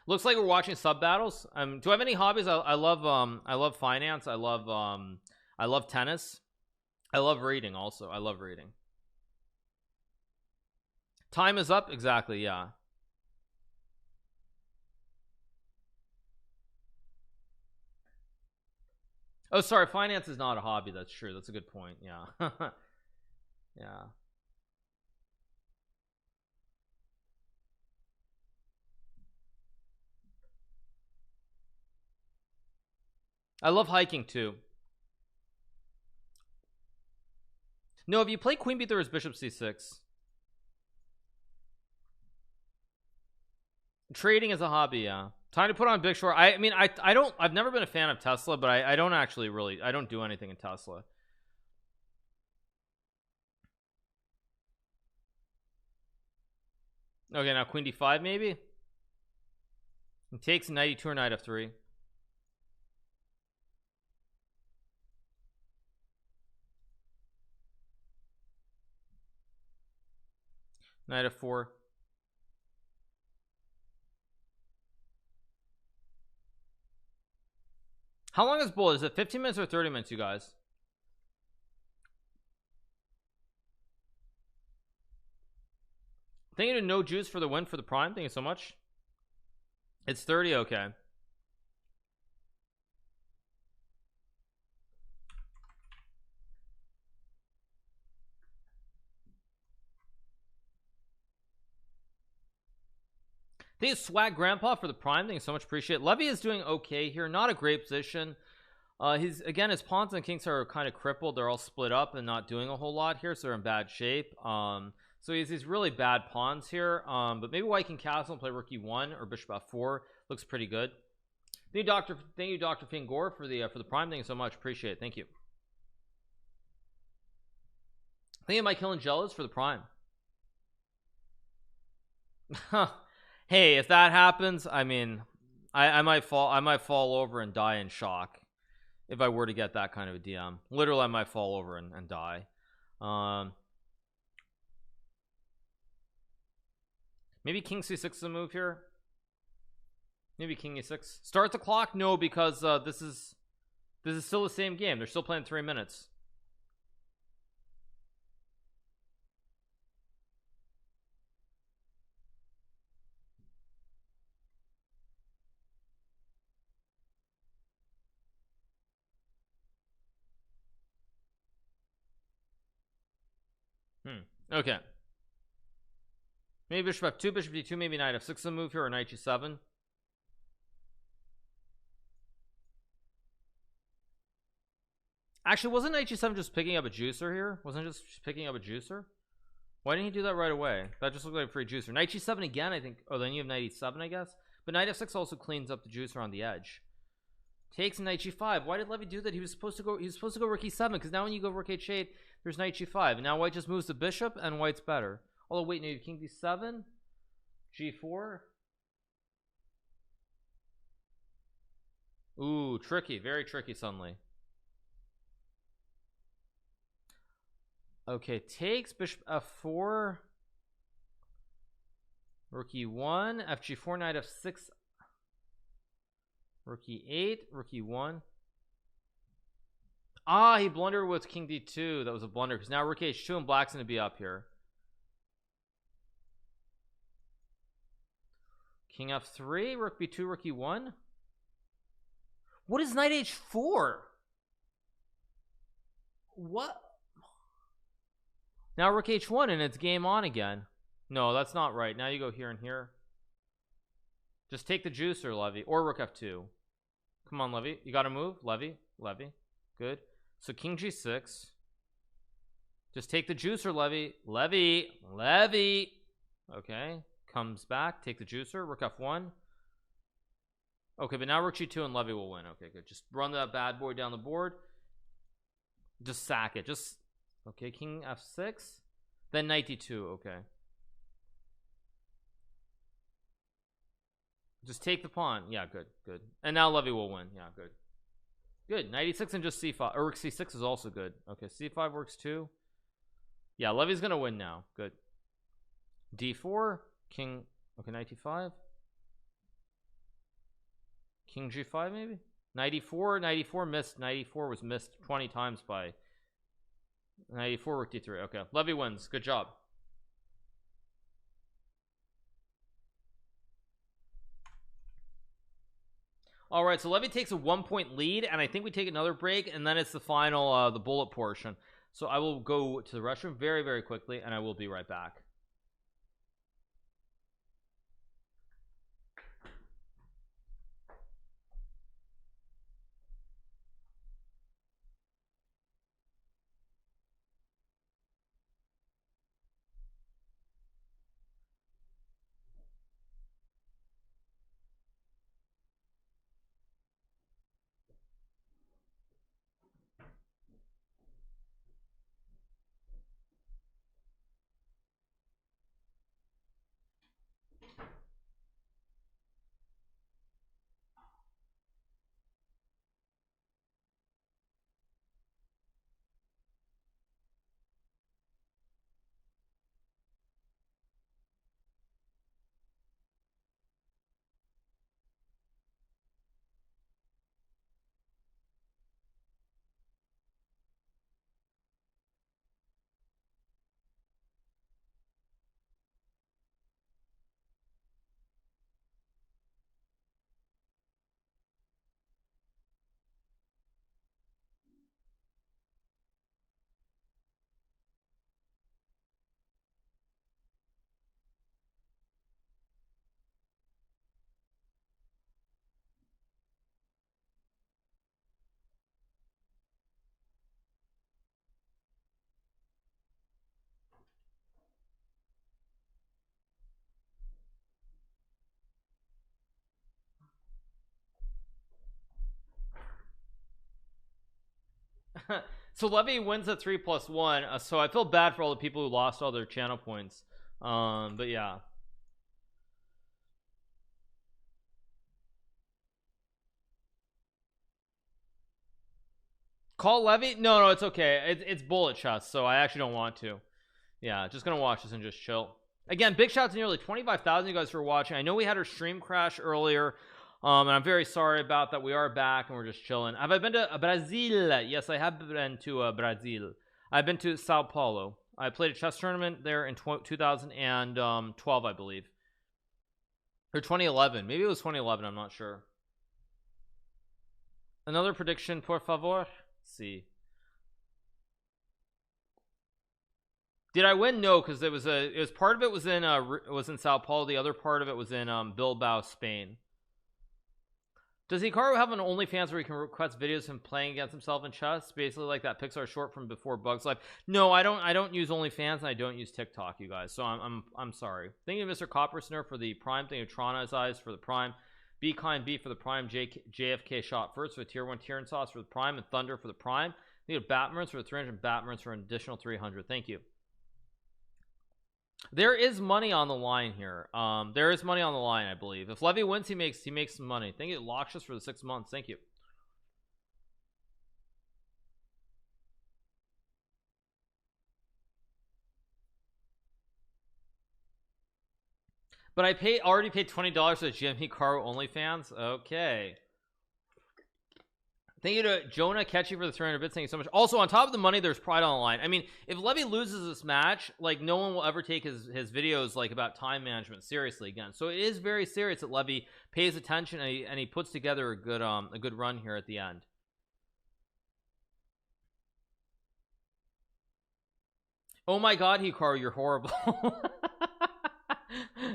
Looks like we're watching sub battles. Do I have any hobbies? I love finance. I love tennis. I love reading also. I love reading. Time is up. Exactly, yeah. Oh, sorry, finance is not a hobby. That's true. That's a good point. Yeah. Yeah. I love hiking too. No, if you play queen b3 as bishop c6. Trading is a hobby, yeah. Time to put on Big Short. I mean, I've never been a fan of Tesla, but I don't actually really, I don't do anything in Tesla. Okay, now queen d5 maybe. It takes knight e2 or knight f3. Knight f4. How long is Bull? Is it 15 minutes or 30 minutes, you guys? Thank you to No Juice for the win for the prime. Thank you so much. It's 30, okay. Thank you, Swag Grandpa, for the prime. Thank you so much. Appreciate it. Levy is doing okay here. Not a great position. His pawns and kings are kind of crippled. They're all split up and not doing a whole lot here, so they're in bad shape. So he has these really bad pawns here. But maybe white can castle and play rook e1 or bishop f4. Looks pretty good. Thank you, Dr. Fingor, for the prime. Thank you so much. Appreciate it. Thank you. Thank you, Mike Hill and Jealous, for the prime. Hey, if that happens, I mean, I might fall over and die in shock if I were to get that kind of a DM. Literally, I might fall over and die. Maybe king c6 is a move here. Maybe king e6. Start the clock? No, because this is still the same game. They're still playing 3 minutes. Okay. Maybe bishop f2, bishop d2, maybe knight f6 a move here, or knight g7. Actually, wasn't knight g7 just picking up a juicer here? Wasn't it just picking up a juicer? Why didn't he do that right away? That just looked like a free juicer. Knight g7 again, I think. Oh, then you have knight e7, I guess. But knight f6 also cleans up the juicer on the edge. Takes knight g5. Why did Levy do that? He was supposed to go rook e7, because now when you go rook h8, there's knight g5. And now white just moves the bishop, and white's better. Although wait, no, you have king d7, g4. Ooh, tricky, very tricky suddenly. Okay, takes bishop f4, rook e1, fg4, knight f6, rook e8, rook e1. Ah, he blundered with king d2. That was a blunder, because now rook h2 and black's gonna be up here. King f3, rook b2, rook e1. What is knight h4? What? Now rook h1 and it's game on again. No, that's not right. Now you go here and here. Just take the juicer, Levy, or rook f2. Come on, Levy, you gotta move. Levy, good. So king g6. Just take the juicer, Levy. Okay, comes back, take the juicer, rook f1. Okay, but now rook g2 and Levy will win. Okay, good. Just run that bad boy down the board. Just sack it. Just okay, king f6, then knight d2. Okay, just take the pawn. Yeah, good. And now Levy will win. Yeah, good. Knight e6 and just c5, or rook c6 is also good. Okay, c5 works too. Yeah, Levy's gonna win now. Good. d4, king. Okay, knight d5, king g5 maybe. Knight e4 missed. Knight e4 was missed 20 times by knight e4, rook d3. Okay, Levy wins. Good job. All right, so Levy takes a 1-point lead, and I think we take another break, and then it's the final the bullet portion. So I will go to the restroom very, very quickly, and I will be right back. So Levy wins at 3+1, so I feel bad for all the people who lost all their channel points, but yeah. Call Levy? No, it's okay. It's bullet chess, so I actually don't want to. Yeah, just gonna watch this and just chill. Again, big shout out to nearly 25,000 you guys for watching. I know we had our stream crash earlier, and I'm very sorry about that. We are back and we're just chilling. Have I been to Brazil? Yes, I have been to Brazil. I've been to Sao Paulo. I played a chess tournament there in 2012, I believe, or 2011. Maybe it was 2011. I'm not sure. Another prediction, por favor. See, did I win? No, because it was part of it was in Sao Paulo. The other part of it was in Bilbao, Spain. Does Hikaru have an OnlyFans where he can request videos of him playing against himself in chess, basically like that Pixar short from before Bugs Life? No, I don't use OnlyFans, and I don't use TikTok, you guys, so I'm sorry. Thank you, Mr. Coppersner, for the prime. Thank you, Trana's Eyes, for the prime. Be Kind B for the prime. JFK Shot First for the tier 1 Tierin Sauce for the prime, and Thunder for the prime. Thank you, Batmers for the 300, Batmers for an additional 300. Thank you. There is money on the line here. There is money on the line, I believe. If Levy wins, he makes some money. Thank you, Loxius, for the 6 months. Thank you. But I already paid $20 for the GMHikaru OnlyFans. Okay. Thank you to Jonah Ketchy for the 300 bits. Thank you so much. Also, on top of the money, there's pride on the line. I mean, if Levy loses this match, like, no one will ever take his videos like about time management seriously again. So it is very serious that Levy pays attention, and he puts together a good run here at the end. Oh my god, Hikaru, you're horrible.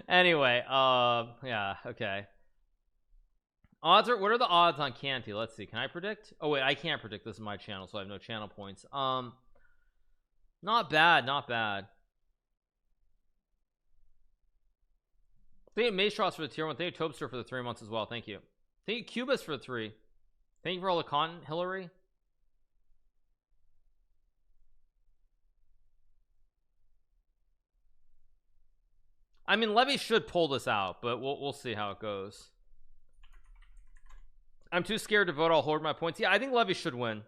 Anyway, yeah, okay. What are the odds on Canty? Let's see. Can I predict? Oh wait, I can't predict. This is my channel, so I have no channel points. Not bad, not bad. Thank you, Maestros, for the tier 1. Thank you, Topster, for the 3 months as well. Thank you. Thank you, Cubus, for the 3. Thank you for all the content, Hillary. I mean, Levy should pull this out, but we'll see how it goes. I'm too scared to vote. I'll hoard my points. Yeah, I think Levy should win.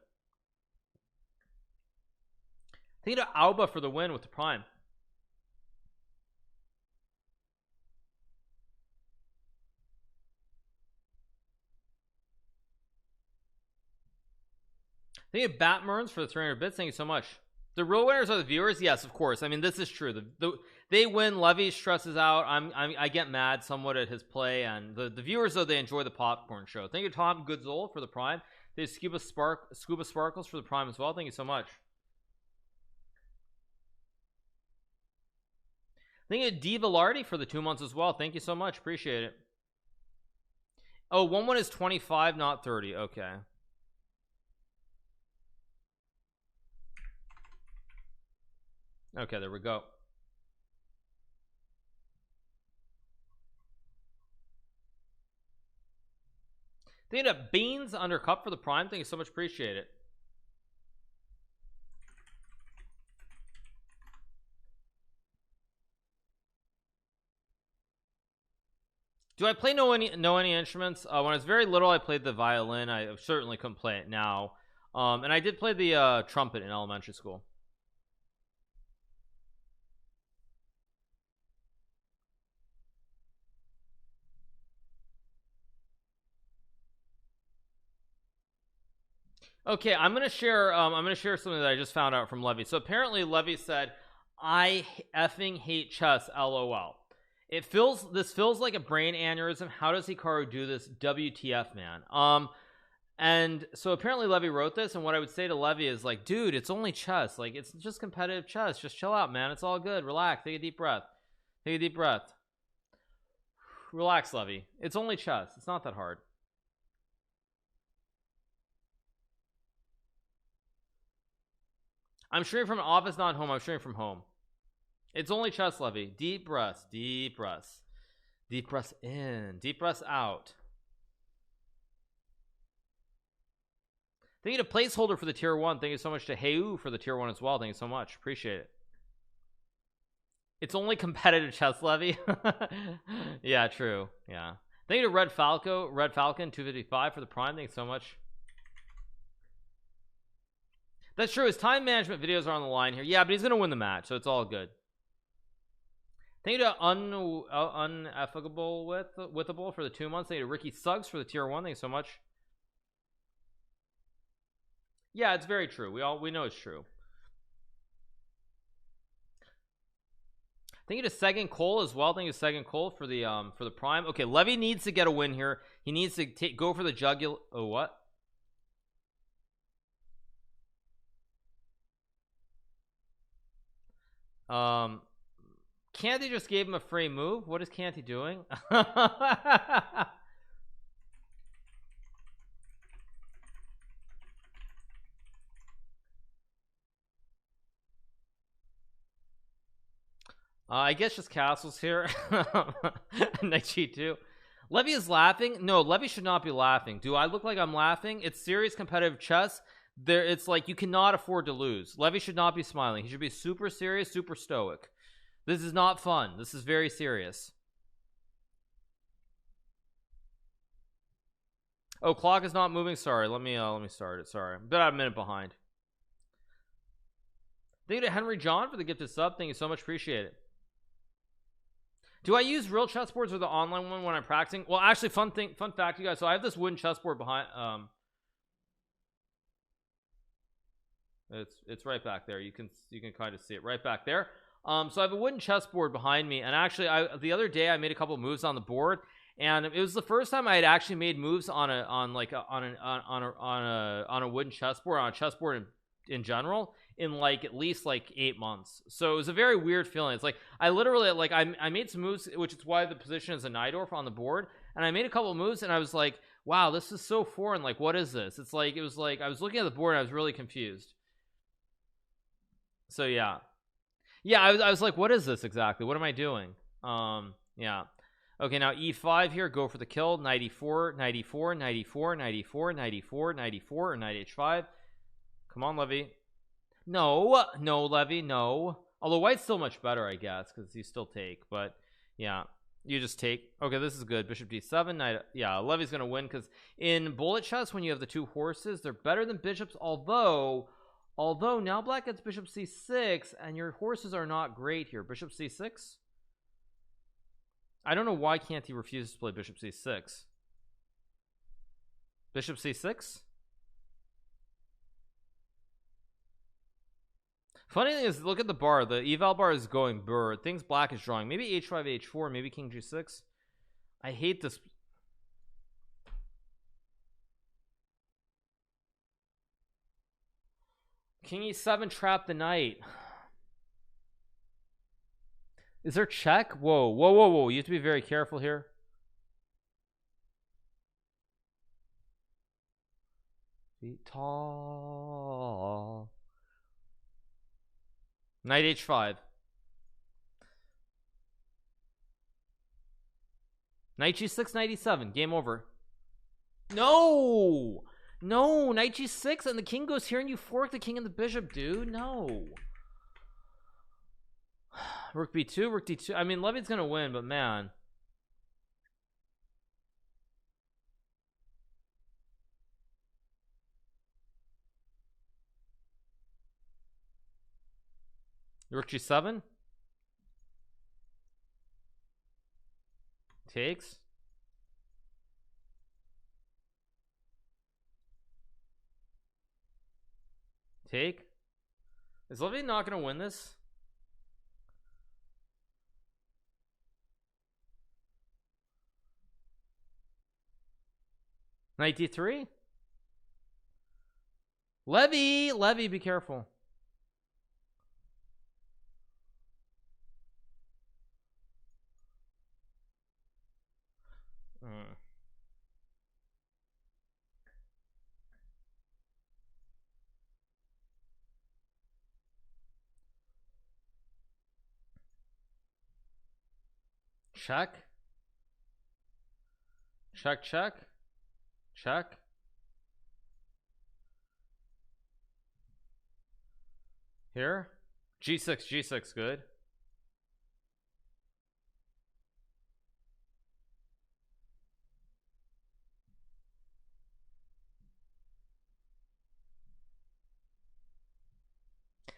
Thank you to Alba for the win with the prime. Thank you to Batmerns for the 300 bits. Thank you so much. The real winners are the viewers. Yes, of course. I mean, this is true. They win. Levy stresses out. I get mad somewhat at his play, and the viewers, though, they enjoy the popcorn show. Thank you, Tom Goodzol, for the prime. Thank you, Scuba Sparkles, for the prime as well. Thank you so much. Thank you, D Velarde, for the 2 months as well. Thank you so much. Appreciate it. Oh, 1-1 is 25, not 30. Okay. Okay, there we go. Thank you to Beans Undercup for the prime. Thank you so much. Appreciate it. Do I play know any instruments? When I was very little, I played the violin. I certainly couldn't play it now. And I did play the trumpet in elementary school. Okay, I'm gonna share something that I just found out from Levy. So apparently Levy said, I effing hate chess, LOL. This feels like a brain aneurysm. How does Hikaru do this? WTF, man. And so apparently Levy wrote this, and what I would say to Levy is like, dude, it's only chess. Like, it's just competitive chess. Just chill out, man. It's all good. Relax. Take a deep breath. Take a deep breath. Relax, Levy. It's only chess. It's not that hard. I'm streaming from an office, not home. I'm streaming from home. It's only chess, Levy. Deep breaths, deep breaths. Deep breaths in, deep breaths out. Thank you to Placeholder for the tier 1. Thank you so much to Heyu for the tier 1 as well. Thank you so much. Appreciate it. It's only competitive chess, Levy. Yeah, true. Yeah. Thank you to Red Falcon 255 for the prime. Thanks so much. That's true. His time management videos are on the line here. Yeah, but he's gonna win the match, so it's all good. Thank you to Unaffable Withable for the 2 months. Thank you to Ricky Suggs for the tier 1. Thanks so much. Yeah, it's very true. We know it's true. Thank you to Segan Cole as well. Thank you to Segan Cole for the prime. Okay, Levy needs to get a win here. He needs to go for the jugular. Oh, what? Canty just gave him a free move. What is Canty doing? I guess just castles here. Knight g2. Levy is laughing. No, Levy should not be laughing. Do I look like I'm laughing? It's serious competitive chess. There, it's like you cannot afford to lose. Levy should not be smiling. He should be super serious, super stoic. This is not fun. This is very serious. Oh, clock is not moving. Sorry, let me start it. Sorry, I'm about a minute behind. Thank you to Henry John for the gifted sub. Thank you so much. Appreciate it. Do I use real chessboards or the online one when I'm practicing? Well, actually, fun fact, you guys. So I have this wooden chessboard behind. It's right back there. You can kind of see it right back there. So I have a wooden chessboard behind me, and actually, the other day I made a couple of moves on the board, and it was the first time I had actually made moves on a wooden chessboard, on a chessboard in general, in like at least like 8 months. So it was a very weird feeling. It's like I literally like I made some moves, which is why the position is a Najdorf on the board, and I made a couple of moves and I was like, wow, this is so foreign. Like, what is this? It's like, it was like I was looking at the board and I was really confused. So yeah, I was like, what is this exactly? What am I doing? Yeah. Okay, now e5 here, go for the kill. Knight e4, knight e4, knight e4, knight e4, knight e4, knight e4, or knight h5. Come on, Levy. No, Levy, no. Although white's still much better, I guess, because you still take. But yeah, you just take. Okay, this is good. Bishop d7. Knight. Yeah, Levy's gonna win because in bullet chess, when you have the two horses, they're better than bishops. Although now black gets bishop c6, and your horses are not great here. Bishop c6. I don't know why Canty refuses to play bishop c6. Bishop c6. Funny thing is, look at the bar. The eval bar is going burr. Things black is drawing. Maybe h5, h4, maybe king g6. I hate this. King e7 trapped the knight. Is there check? Whoa. You have to be very careful here. Be tall. Knight h5. Knight g6, knight e7. Game over. No, knight g6 and the king goes here and you fork the king and the bishop, dude. No. Rook b2, rook d2. I mean, Levy's gonna win, but man. Rook g7 takes. Take. Is Levy not gonna win this? Knight d3. Levy, be careful. Check. Here. G6, good.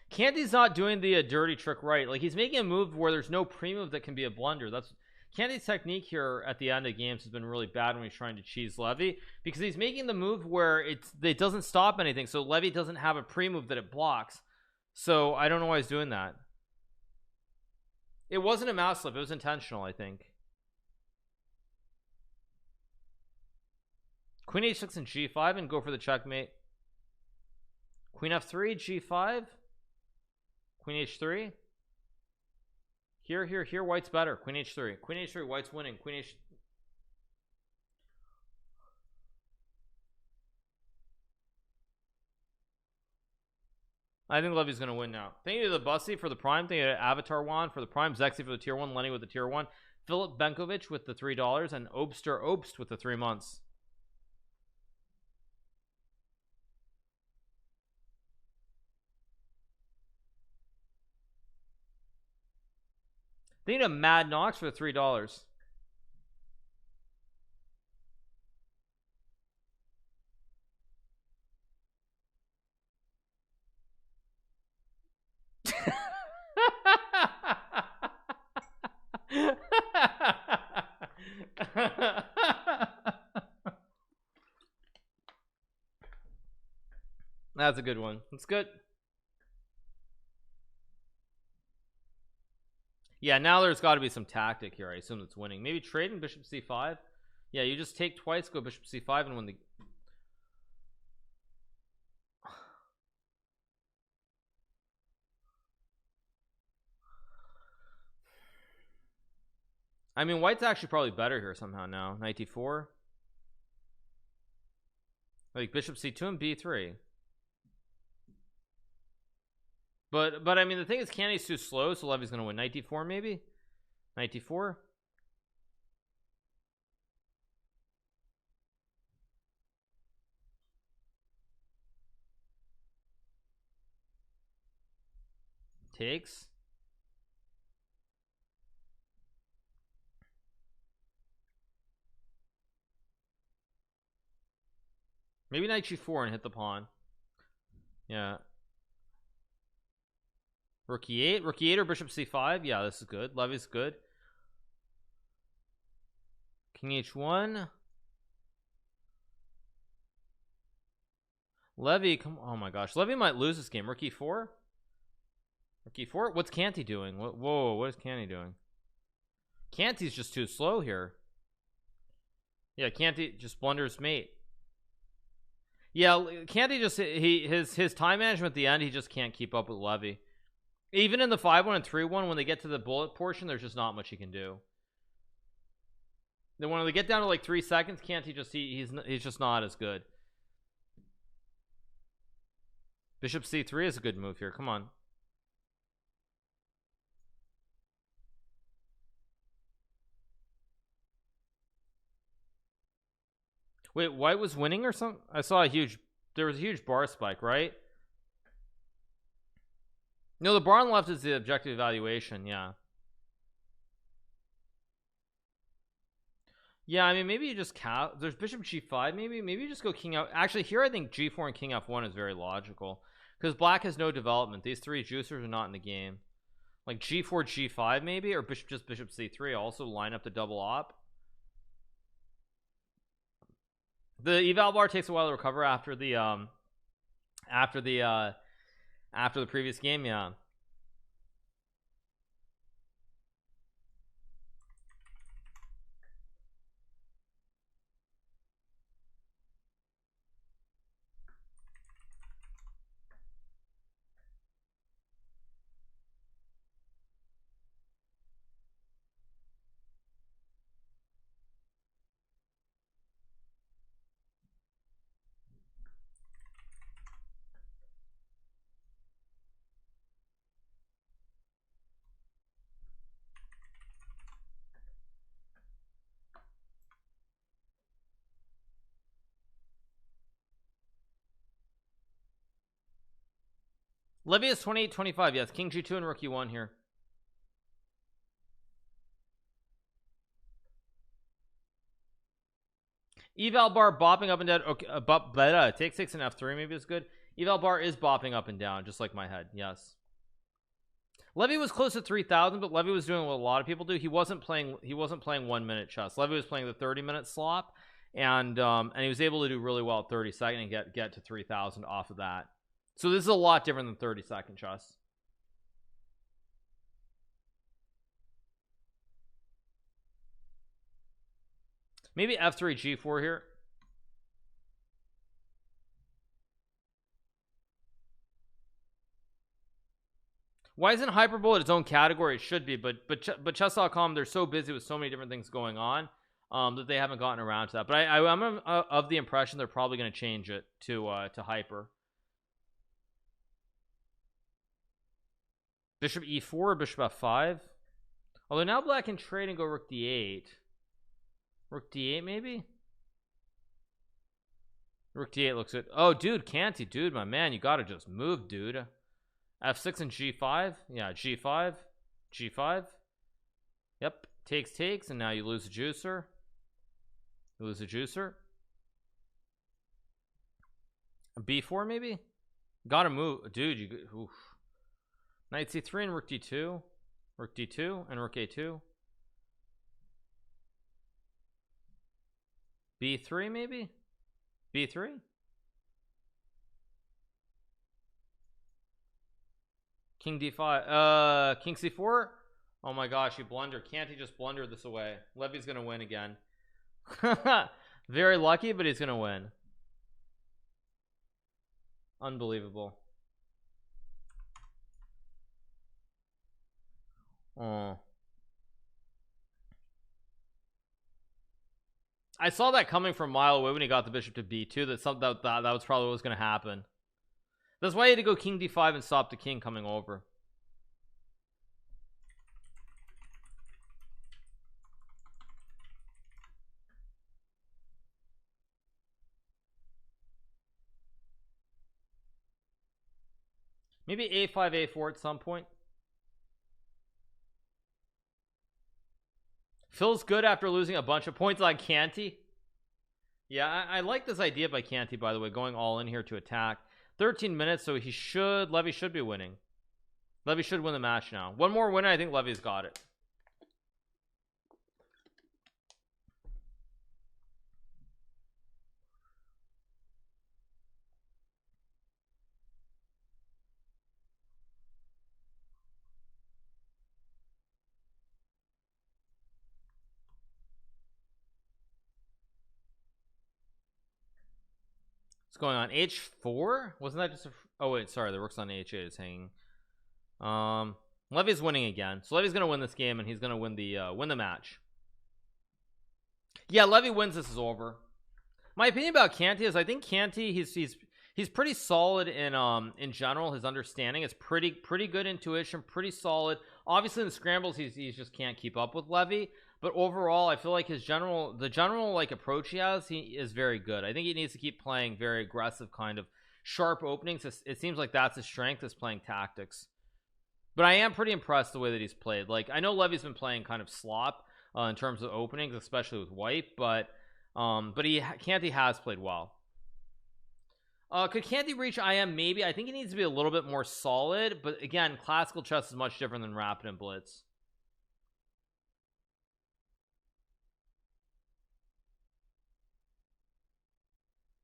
Canty's not doing the dirty trick right. Like, he's making a move where there's no pre-move that can be a blunder. That's Canty's technique here at the end of games has been really bad when he's trying to cheese Levy, because he's making the move where it doesn't stop anything, so Levy doesn't have a pre-move that it blocks. So I don't know why he's doing that. It wasn't a mouse slip, it was intentional, I think. Queen h6 and g5 and go for the checkmate. Queen f3, g5, queen h3. Here, white's better. Queen h3, white's winning. Queen h. I think Levy's gonna win now. Thank you to the Bussy for the Prime. Thank you to Avatar Juan for the Prime. Zexy for the tier 1. Lenny with the tier 1. Philip Benkovic with the $3. And Obster Obst with the 3 months. Thank you to Mad Knox for the $3. That's a good one. That's good. Yeah, now there's got to be some tactic here. I assume it's winning. Maybe trading bishop c5. Yeah, you just take twice, go bishop c5, and win the. I mean, white's actually probably better here somehow now. Knight d4. Like bishop c2 and b3. But I mean, the thing is, Canty's too slow, so Levy's gonna win. Knight d4 maybe. Knight d4. Takes. Maybe knight g4 and hit the pawn. Yeah. Rook e8. Rook e8 or bishop c5. Yeah, this is good. Levy's good. King h1. Levy, come. Oh my gosh, Levy might lose this game. Rook e4. Rook e4. What's Canty doing? Whoa, what is Canty doing? Canty's just too slow here. Yeah, Canty just blunders mate. Yeah, Canty just his time management at the end, he just can't keep up with Levy. Even in the 5-1 and 3-1, when they get to the bullet portion, there's just not much he can do. Then when they get down to like 3 seconds, Canty just he's just not as good. Bishop c3 is a good move here. Come on. Wait, white was winning or something? I saw there was a huge bar spike, right? No, the bar on the left is the objective evaluation. Yeah. Yeah, I mean, maybe you just there's bishop g5. Maybe you just go king out. Actually, here I think g4 and king f1 is very logical because black has no development. These 3 juicers are not in the game. Like g4 g5 maybe, or just bishop c3. Also line up the double op. The eval bar takes a while to recover after the previous game. Yeah. Levy is 28-25. Yes, king g2 and rook e1 here. Eval bar bopping up and down. Okay, but take 6 and f3 maybe is good. Eval bar is bopping up and down, just like my head. Yes. Levy was close to 3,000, but Levy was doing what a lot of people do. He wasn't playing 1 minute chess. Levy was playing the 30-minute slop, and he was able to do really well at 30 second and get to 3,000 off of that. So this is a lot different than 30-second chess. Maybe f3 g4 here. Why isn't Hyperbole its own category? It should be, but chess.com, they're so busy with so many different things going on that they haven't gotten around to that. But I'm of the impression they're probably going to change it to hyper. Bishop e4, bishop f5. Although now black can trade and go rook d8. Rook d8 maybe? Rook d8 looks good. Oh, dude, Canty, dude, my man, you gotta just move, dude. f6 and g5. Yeah, g5. G5. Yep, takes, and now you lose a juicer. You lose a juicer. b4 maybe? Gotta move, dude. You oof. Knight c3 and rook d2. Rook d2 and rook a2. b3 maybe? b3? King d5. King c4. Oh my gosh, he blundered. Can't he just blunder this away? Levy's gonna win again. Very lucky, but he's gonna win. Unbelievable. Oh, I saw that coming from a mile away when he got the bishop to b2. That something that was probably what was going to happen. That's why he had to go king d5 and stop the king coming over. Maybe a5 a4 at some point. Feels good after losing a bunch of points on Canty. Yeah, I like this idea by Canty, by the way, going all in here to attack. 13 minutes, so Levy should be winning. Levy should win the match now. One more win, I think Levy's got it. What's going on? h4? Wasn't that just a... Oh wait, sorry, the rook's on h8 is hanging. Levy's winning again, so Levy's gonna win this game, and he's gonna win the match. Yeah, Levy wins, this is over. My opinion about Canty is I think Canty he's pretty solid in general. His understanding is pretty good, intuition, pretty solid. Obviously in the scrambles he just can't keep up with Levy, but overall I feel like the general like approach he is very good. I think he needs to keep playing very aggressive, kind of sharp openings. It seems like that's his strength, is playing tactics. But I am pretty impressed the way that he's played. Like, I know Levy's been playing kind of slop in terms of openings, especially with white, but Canty has played well. Could Canty reach IM? Maybe. I think he needs to be a little bit more solid, but again, classical chess is much different than rapid and blitz.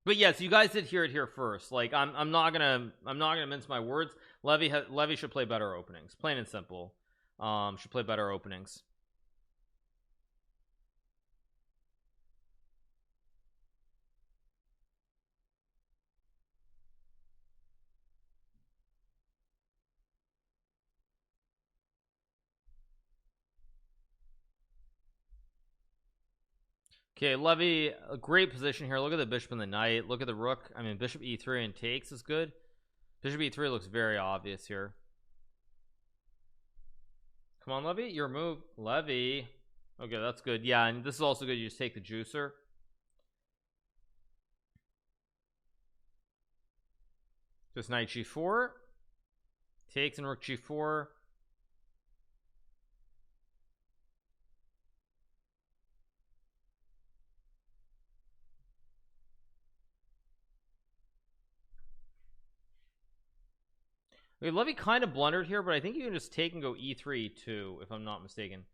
But yes, you guys did hear it here first. Like, I'm not gonna mince my words. Levy should play better openings, plain and simple. Should play better openings. Okay, Levy, a great position here. Look at the bishop and the knight. Look at the rook. I mean, bishop e3 and takes is good. Bishop e3 looks very obvious here. Come on, Levy, your move. Levy. Okay, that's good. Yeah, and this is also good. You just take the juicer. Just knight g4. Takes and rook g4. Okay, Levy kind of blundered here, but I think you can just take and go e3 e2 if I'm not mistaken.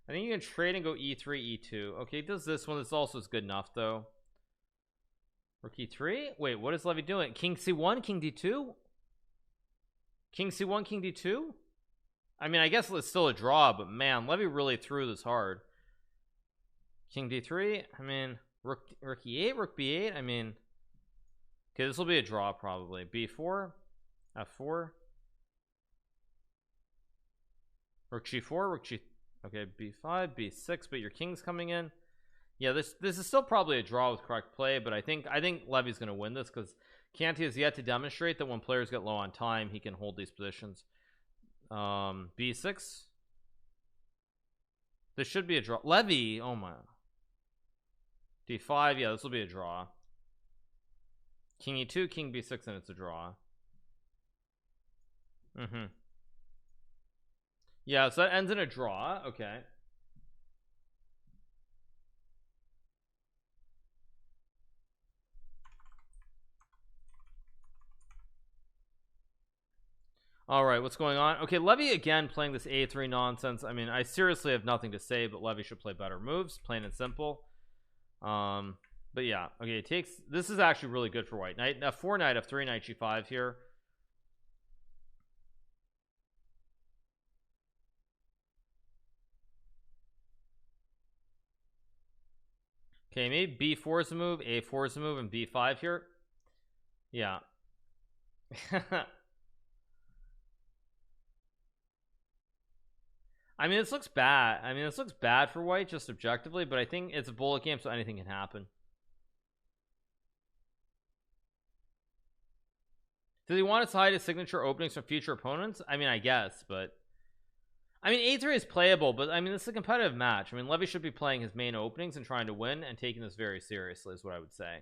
I think you can trade and go e3 e2. Okay, it does this one. This also is good enough though. Rook e3. Wait, what is Levy doing? King c1, king d2, king c1, king d2. I mean, I guess it's still a draw, but man, Levy really threw this hard. King d3. I mean, rook e8, rook b8. I mean, okay, this will be a draw probably. b4, f4, rook g4, rook g. Okay, b5, b6, but your king's coming in. Yeah, this is still probably a draw with correct play, but I think Levy's going to win this because Canty has yet to demonstrate that when players get low on time, he can hold these positions. b6. This should be a draw. Levy, oh my. d5, yeah, this will be a draw. King e2, king b6, and it's a draw. Yeah, so that ends in a draw. Okay. All right, what's going on? Okay, Levy again playing this a3 nonsense. I mean, I seriously have nothing to say, but Levy should play better moves, plain and simple. But yeah, okay, it takes. This is actually really good for white. Knight f4, knight f3, knight g5 here. Okay, maybe b4 is the move, a4 is the move, and b5 here. Yeah. I mean, this looks bad. I mean, this looks bad for white just objectively, but I think it's a bullet game, so anything can happen. Does he want to hide his signature openings from future opponents? I mean, I guess, but I mean, a3 is playable, but I mean, this is a competitive match. I mean, Levy should be playing his main openings and trying to win and taking this very seriously is what I would say.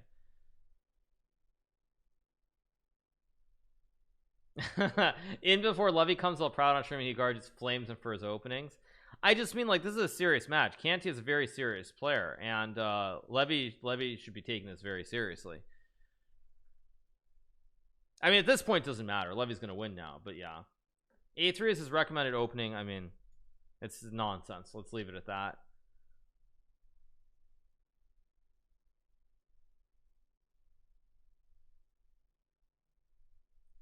In before Levy comes all proud on streaming, Hikaru just flames him for his openings. I just mean, like, this is a serious match. Canty is a very serious player, and Levy should be taking this very seriously. I mean, at this point, it doesn't matter. Levy's going to win now, but yeah. a3 is his recommended opening. I mean, it's nonsense. Let's leave it at that.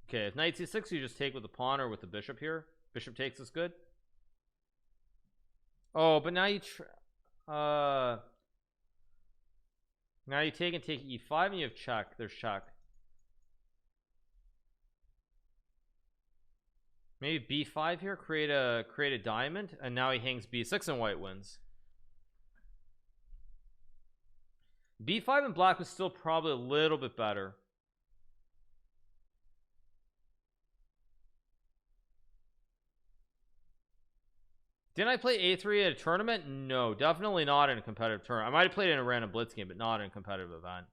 Okay, if knight c6, you just take with the pawn or with the bishop here. Bishop takes is good. Oh, but now you now you take e5 and you have check. There's check. Maybe b5 here, create a diamond, and now he hangs b6 and white wins. b5 and black was still probably a little bit better. Didn't I play a3 at a tournament? No, definitely not in a competitive tournament. I might have played it in a random blitz game, but not in a competitive event.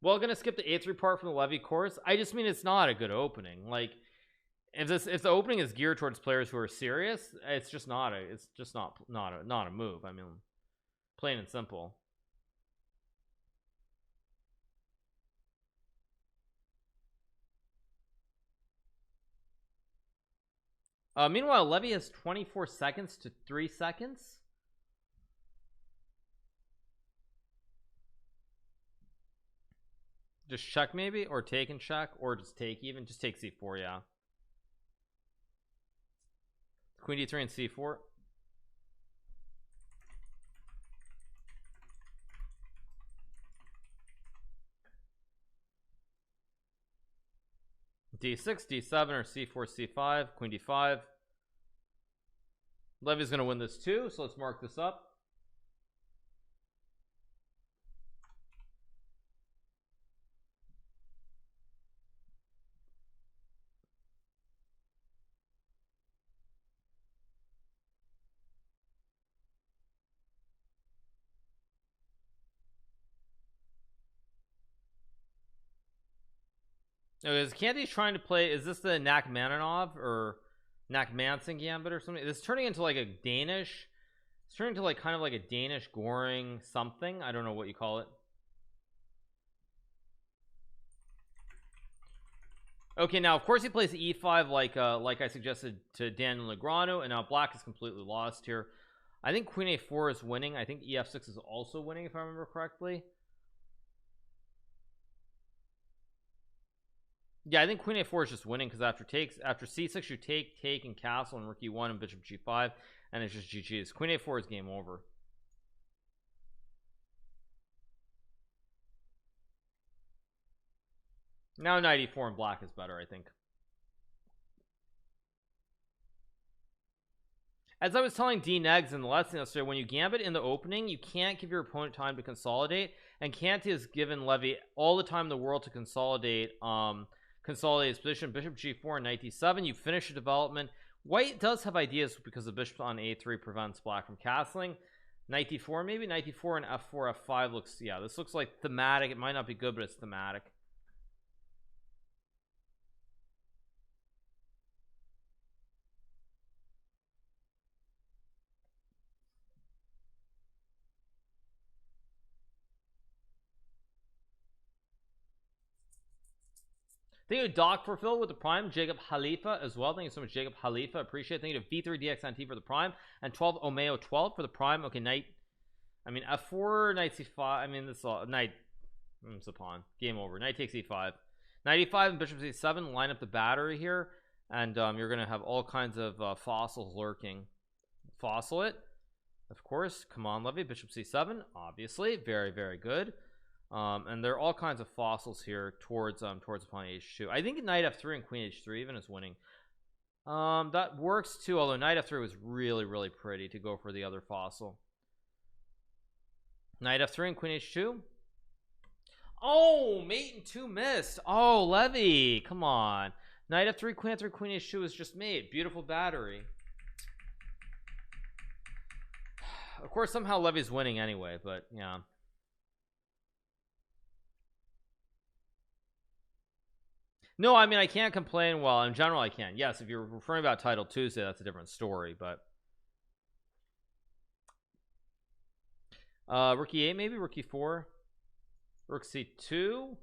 Well, gonna skip the a3 part from the Levy course. I just mean it's not a good opening. Like, if the opening is geared towards players who are serious, it's just not a move. I mean, plain and simple. Meanwhile, Levy has 24 seconds to 3 seconds. Just check maybe, or take and check, or just take even. Just take c4, yeah. Queen d3 and c4. d6, d7, or c4, c5, queen d5. Levy's gonna win this too, so let's mark this up. Okay, is Canty trying to play? Is this the Nachmaninoff or Nachmanson gambit or something? It's turning into like a Danish. It's turning into like kind of like a Danish Goring something. I don't know what you call it. Okay, now of course he plays e5 like I suggested to Daniel Negreanu, and now black is completely lost here. I think queen a4 is winning. I think ef6 is also winning if I remember correctly. Yeah, I think queen a4 is just winning because after c6 you take and castle and rook e1 and bishop g5, and it's just GG's. Queen a4 is game over. Now knight e4 and black is better, I think. As I was telling D-Negs in the lesson yesterday, when you gambit in the opening, you can't give your opponent time to consolidate, and Canty has given Levy all the time in the world to consolidate consolidates position. Bishop g4 knight d7. You finish the development. White does have ideas because the bishop on a3 prevents black from castling. Knight d4, maybe knight d4 and f4 f5 looks, yeah, this looks like thematic. It might not be good, but it's thematic. Thank you to Doc for Phil with the prime. Jacob Halifa as well. Thank you so much, Jacob Halifa. Appreciate it. Thank you to V3 DXNT for the prime and 12 Omeo 12 for the prime. Okay, knight. I mean f4, knight c5. I mean this all knight. It's a pawn. Game over. Knight takes e5. Knight e5 and bishop c7. Line up the battery here, and you're gonna have all kinds of fossils lurking. Fossil it, of course. Come on, Levy. Bishop c7. Obviously, very very good. And there are all kinds of fossils here towards pawn h2. I think knight f3 and queen h3 even is winning. That works too, although knight f3 was really really pretty to go for the other fossil. Knight f3 and queen h2. Oh, mate and 2 missed. Oh, Levy, come on. Knight f3 queen h2 is just mate. Beautiful battery. Of course somehow Levy's winning anyway, but yeah. No, I mean I can't complain. Well, in general I can. Yes, if you're referring about Title Tuesday, that's a different story. But rook e8, maybe rook e4, rook c2,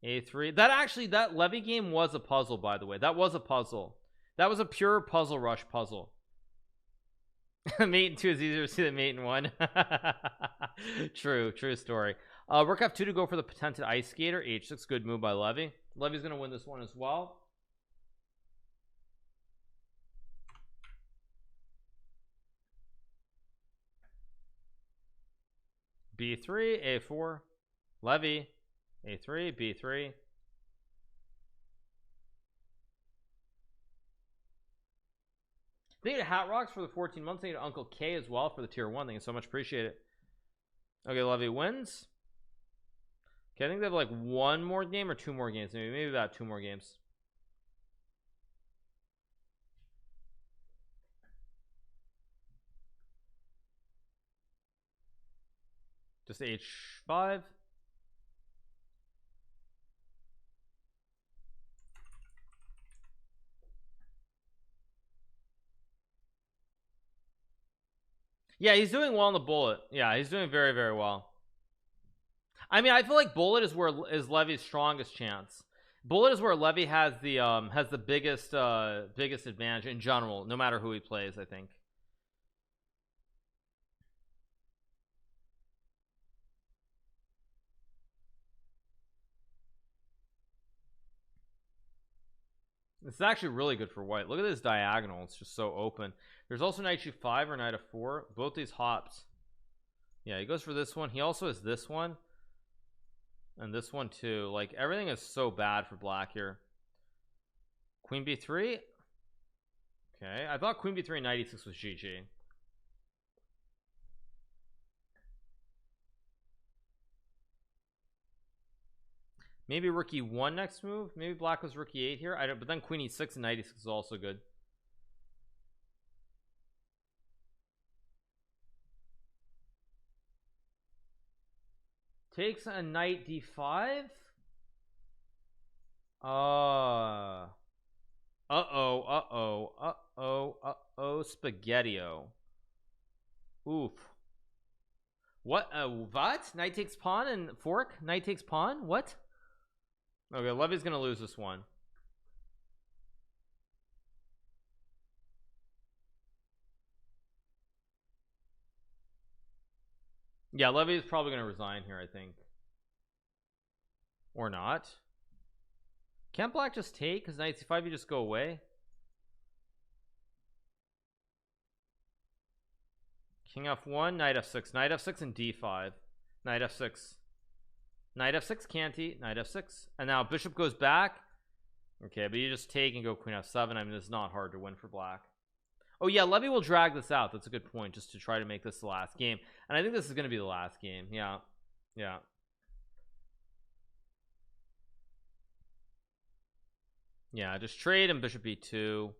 a3. That Levy game was a puzzle, by the way. That was a puzzle. That was a pure puzzle rush puzzle. Mate in 2 is easier to see than mate in 1. True story. Rook f2 to go for the patented ice skater. h6, good move by Levy. Levy's gonna win this one as well. b3, a4, Levy, a3, b3. Thank you to Hat Rocks for the 14 months. Thank you to Uncle K as well for the tier 1. Thank you so much, appreciate it. Okay, Levy wins. Okay, I think they have like 1 more game or 2 more games. Maybe about 2 more games. Just h5. Yeah, he's doing well on the bullet. Yeah, he's doing very very well. I mean, I feel like bullet is where is Levy's strongest chance. Bullet is where Levy has the biggest advantage in general, no matter who he plays, I think. This is actually really good for white. Look at this diagonal. It's just so open. There's also knight g5 or knight f4. Both these hops. Yeah, he goes for this one. He also has this one. And this one too. Like, everything is so bad for black here. Queen b3. Okay, I thought queen b3 and knight e6 was GG. Maybe rook e1 next move. Maybe black was rook e8 here. I don't. But then queen e6 and knight e6 is also good. Takes a knight d5. Spaghetti-o. Oof. What? What? Knight takes pawn and fork? Knight takes pawn? What? Okay, Levy's gonna lose this one. Yeah, Levy is probably gonna resign here, I think. Or not. Can't black just take? Because knight c5 you just go away. King f1, knight f6 and d5. Knight f6. Knight f6 Canty, knight f6, and now bishop goes back. Okay, but you just take and go queen f7. I mean, it's not hard to win for black. Oh yeah, Levy will drag this out. That's a good point, just to try to make this the last game. And I think this is going to be the last game. Yeah. Yeah, just trade and bishop e2.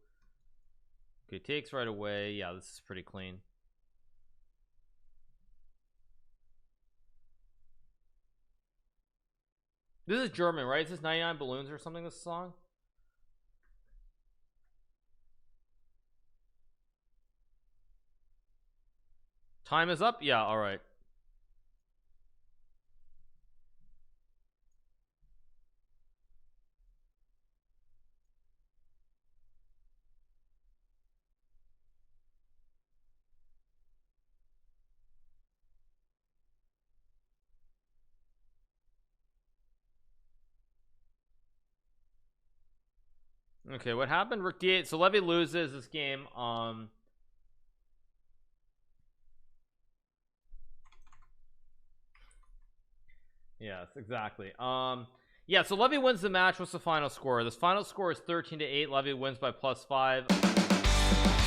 Okay, takes right away. Yeah, this is pretty clean. This is German, right? Is this 99 balloons or something, this song? Time is up? Yeah, alright. Okay, what happened? Rook d8. So Levy loses this game. Yes, exactly. Yeah, so Levy wins the match. What's the final score? This final score is 13-8. Levy wins by +5.